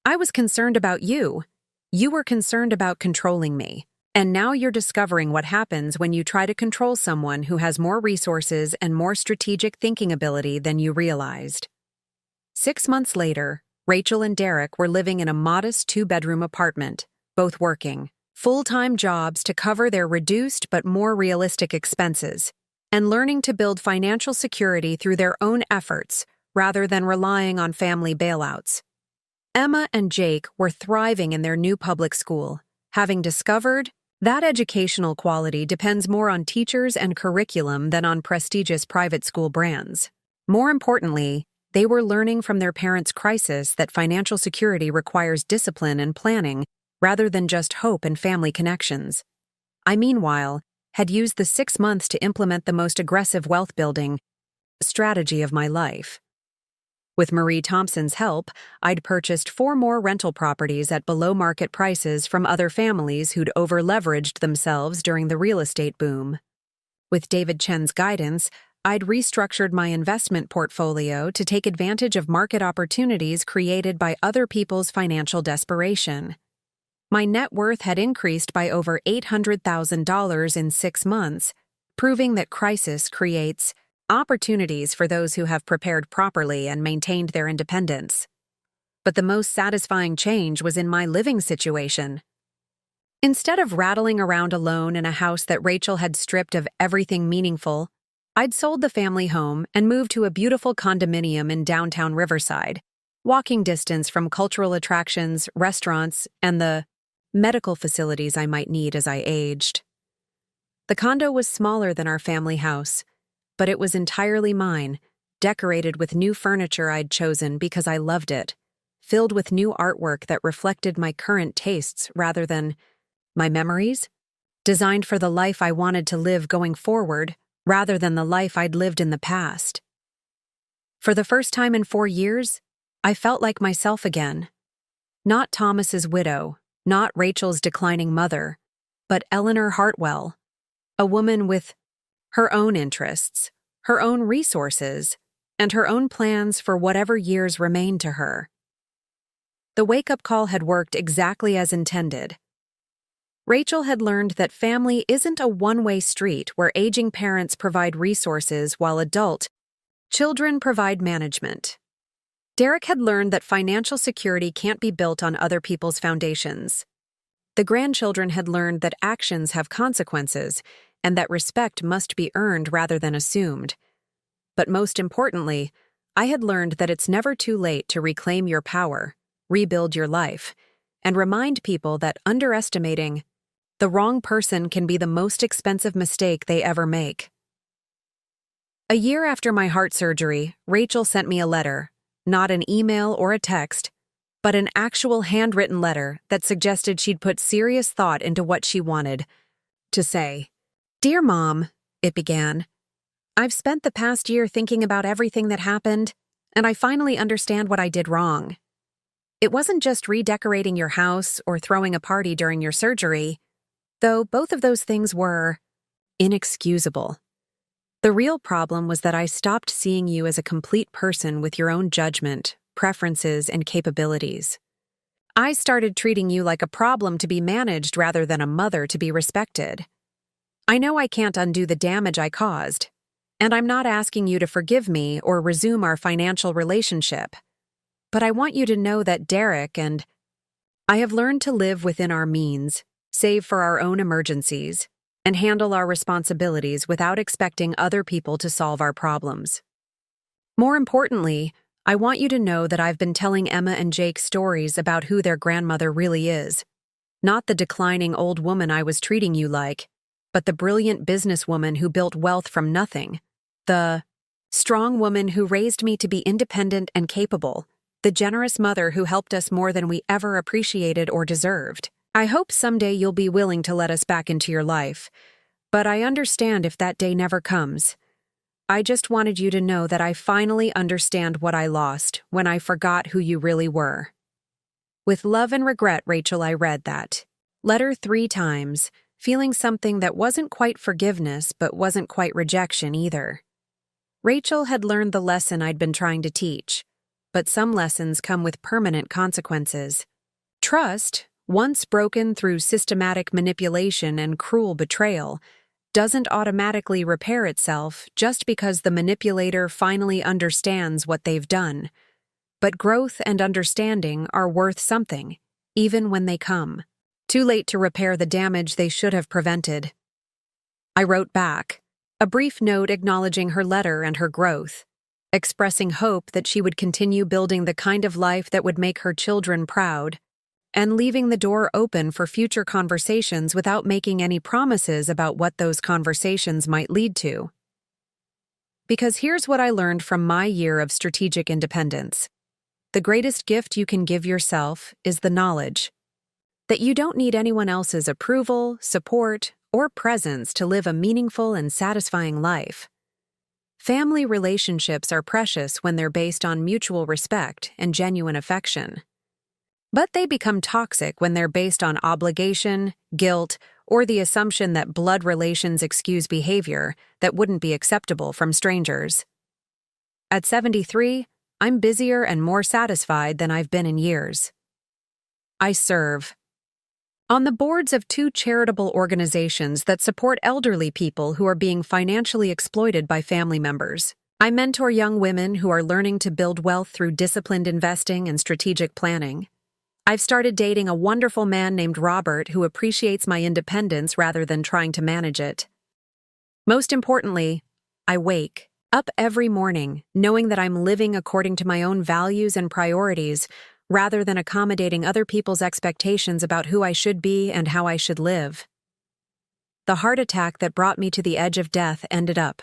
I was concerned about you. You were concerned about controlling me. And now you're discovering what happens when you try to control someone who has more resources and more strategic thinking ability than you realized. 6 months later, Rachel and Derek were living in a modest 2-bedroom apartment, both working full-time jobs to cover their reduced but more realistic expenses, and learning to build financial security through their own efforts rather than relying on family bailouts. Emma and Jake were thriving in their new public school, having discovered that educational quality depends more on teachers and curriculum than on prestigious private school brands. More importantly, they were learning from their parents' crisis that financial security requires discipline and planning rather than just hope and family connections. I, meanwhile, had used the 6 months to implement the most aggressive wealth-building strategy of my life. With Marie Thompson's help, I'd purchased 4 more rental properties at below-market prices from other families who'd over-leveraged themselves during the real estate boom. With David Chen's guidance, I'd restructured my investment portfolio to take advantage of market opportunities created by other people's financial desperation. My net worth had increased by over $800,000 in 6 months, proving that crisis creates opportunities for those who have prepared properly and maintained their independence. But the most satisfying change was in my living situation. Instead of rattling around alone in a house that Rachel had stripped of everything meaningful, I'd sold the family home and moved to a beautiful condominium in downtown Riverside, walking distance from cultural attractions, restaurants, and the medical facilities I might need as I aged. The condo was smaller than our family house, but it was entirely mine, decorated with new furniture I'd chosen because I loved it, filled with new artwork that reflected my current tastes rather than my memories, designed for the life I wanted to live going forward rather than the life I'd lived in the past. For the first time in 4 years, I felt like myself again. Not Thomas's widow, not Rachel's declining mother, but Eleanor Hartwell, a woman with her own interests, her own resources, and her own plans for whatever years remained to her. The wake-up call had worked exactly as intended. Rachel had learned that family isn't a one-way street where aging parents provide resources while adult children provide management. Derek had learned that financial security can't be built on other people's foundations. The grandchildren had learned that actions have consequences and that respect must be earned rather than assumed. But most importantly, I had learned that it's never too late to reclaim your power, rebuild your life, and remind people that underestimating the wrong person can be the most expensive mistake they ever make. A year after my heart surgery, Rachel sent me a letter, not an email or a text, but an actual handwritten letter that suggested she'd put serious thought into what she wanted to say. "Dear Mom," it began, "I've spent the past year thinking about everything that happened, and I finally understand what I did wrong. It wasn't just redecorating your house or throwing a party during your surgery, though both of those things were inexcusable. The real problem was that I stopped seeing you as a complete person with your own judgment, preferences, and capabilities. I started treating you like a problem to be managed rather than a mother to be respected. I know I can't undo the damage I caused, and I'm not asking you to forgive me or resume our financial relationship. But I want you to know that Derek and I have learned to live within our means, save for our own emergencies, and handle our responsibilities without expecting other people to solve our problems. More importantly, I want you to know that I've been telling Emma and Jake stories about who their grandmother really is, not the declining old woman I was treating you like, but the brilliant businesswoman who built wealth from nothing, the strong woman who raised me to be independent and capable, the generous mother who helped us more than we ever appreciated or deserved. I hope someday you'll be willing to let us back into your life, but I understand if that day never comes. I just wanted you to know that I finally understand what I lost when I forgot who you really were. With love and regret, Rachel." I read that letter 3 times, feeling something that wasn't quite forgiveness but wasn't quite rejection either. Rachel had learned the lesson I'd been trying to teach, but some lessons come with permanent consequences. Trust, once broken through systematic manipulation and cruel betrayal, doesn't automatically repair itself just because the manipulator finally understands what they've done. But growth and understanding are worth something, even when they come. Too late to repair the damage they should have prevented. I wrote back, a brief note acknowledging her letter and her growth, expressing hope that she would continue building the kind of life that would make her children proud, and leaving the door open for future conversations without making any promises about what those conversations might lead to. Because here's what I learned from my year of strategic independence. The greatest gift you can give yourself is the knowledge that you don't need anyone else's approval, support, or presence to live a meaningful and satisfying life. Family relationships are precious when they're based on mutual respect and genuine affection. But they become toxic when they're based on obligation, guilt, or the assumption that blood relations excuse behavior that wouldn't be acceptable from strangers. At 73, I'm busier and more satisfied than I've been in years. I serve on the boards of 2 charitable organizations that support elderly people who are being financially exploited by family members. I mentor young women who are learning to build wealth through disciplined investing and strategic planning. I've started dating a wonderful man named Robert who appreciates my independence rather than trying to manage it. Most importantly, I wake up every morning knowing that I'm living according to my own values and priorities rather than accommodating other people's expectations about who I should be and how I should live. The heart attack that brought me to the edge of death ended up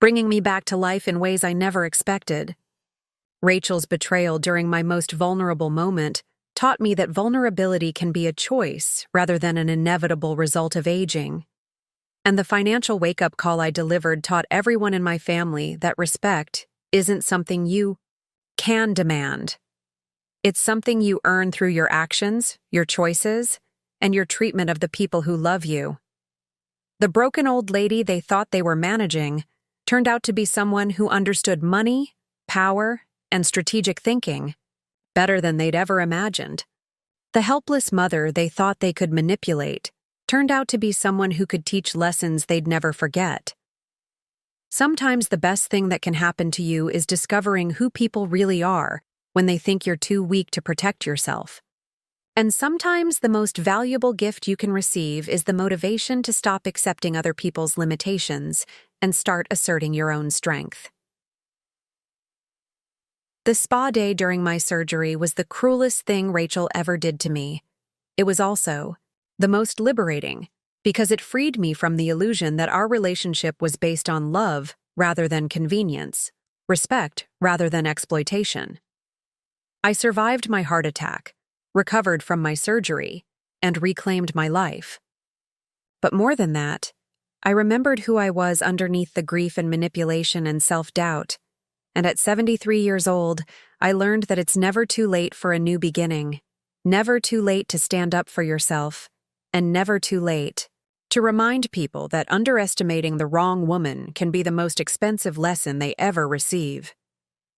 bringing me back to life in ways I never expected. Rachel's betrayal during my most vulnerable moment taught me that vulnerability can be a choice rather than an inevitable result of aging. And the financial wake-up call I delivered taught everyone in my family that respect isn't something you can demand. It's something you earn through your actions, your choices, and your treatment of the people who love you. The broken old lady they thought they were managing turned out to be someone who understood money, power, and strategic thinking better than they'd ever imagined. The helpless mother they thought they could manipulate turned out to be someone who could teach lessons they'd never forget. Sometimes the best thing that can happen to you is discovering who people really are when they think you're too weak to protect yourself. And sometimes the most valuable gift you can receive is the motivation to stop accepting other people's limitations and start asserting your own strength. The spa day during my surgery was the cruelest thing Rachel ever did to me. It was also the most liberating, because it freed me from the illusion that our relationship was based on love rather than convenience, respect rather than exploitation. I survived my heart attack, recovered from my surgery, and reclaimed my life. But more than that, I remembered who I was underneath the grief and manipulation and self-doubt. And at 73 years old, I learned that it's never too late for a new beginning, never too late to stand up for yourself, and never too late to remind people that underestimating the wrong woman can be the most expensive lesson they ever receive.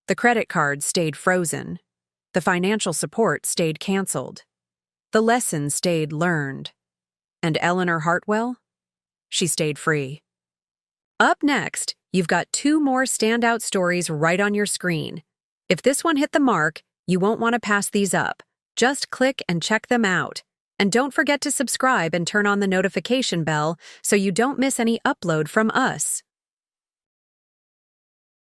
The credit card stayed frozen. The financial support stayed canceled. The lesson stayed learned. And Eleanor Hartwell? She stayed free. Up next, you've got 2 more standout stories right on your screen. If this one hit the mark, you won't want to pass these up. Just click and check them out. And don't forget to subscribe and turn on the notification bell so you don't miss any upload from us.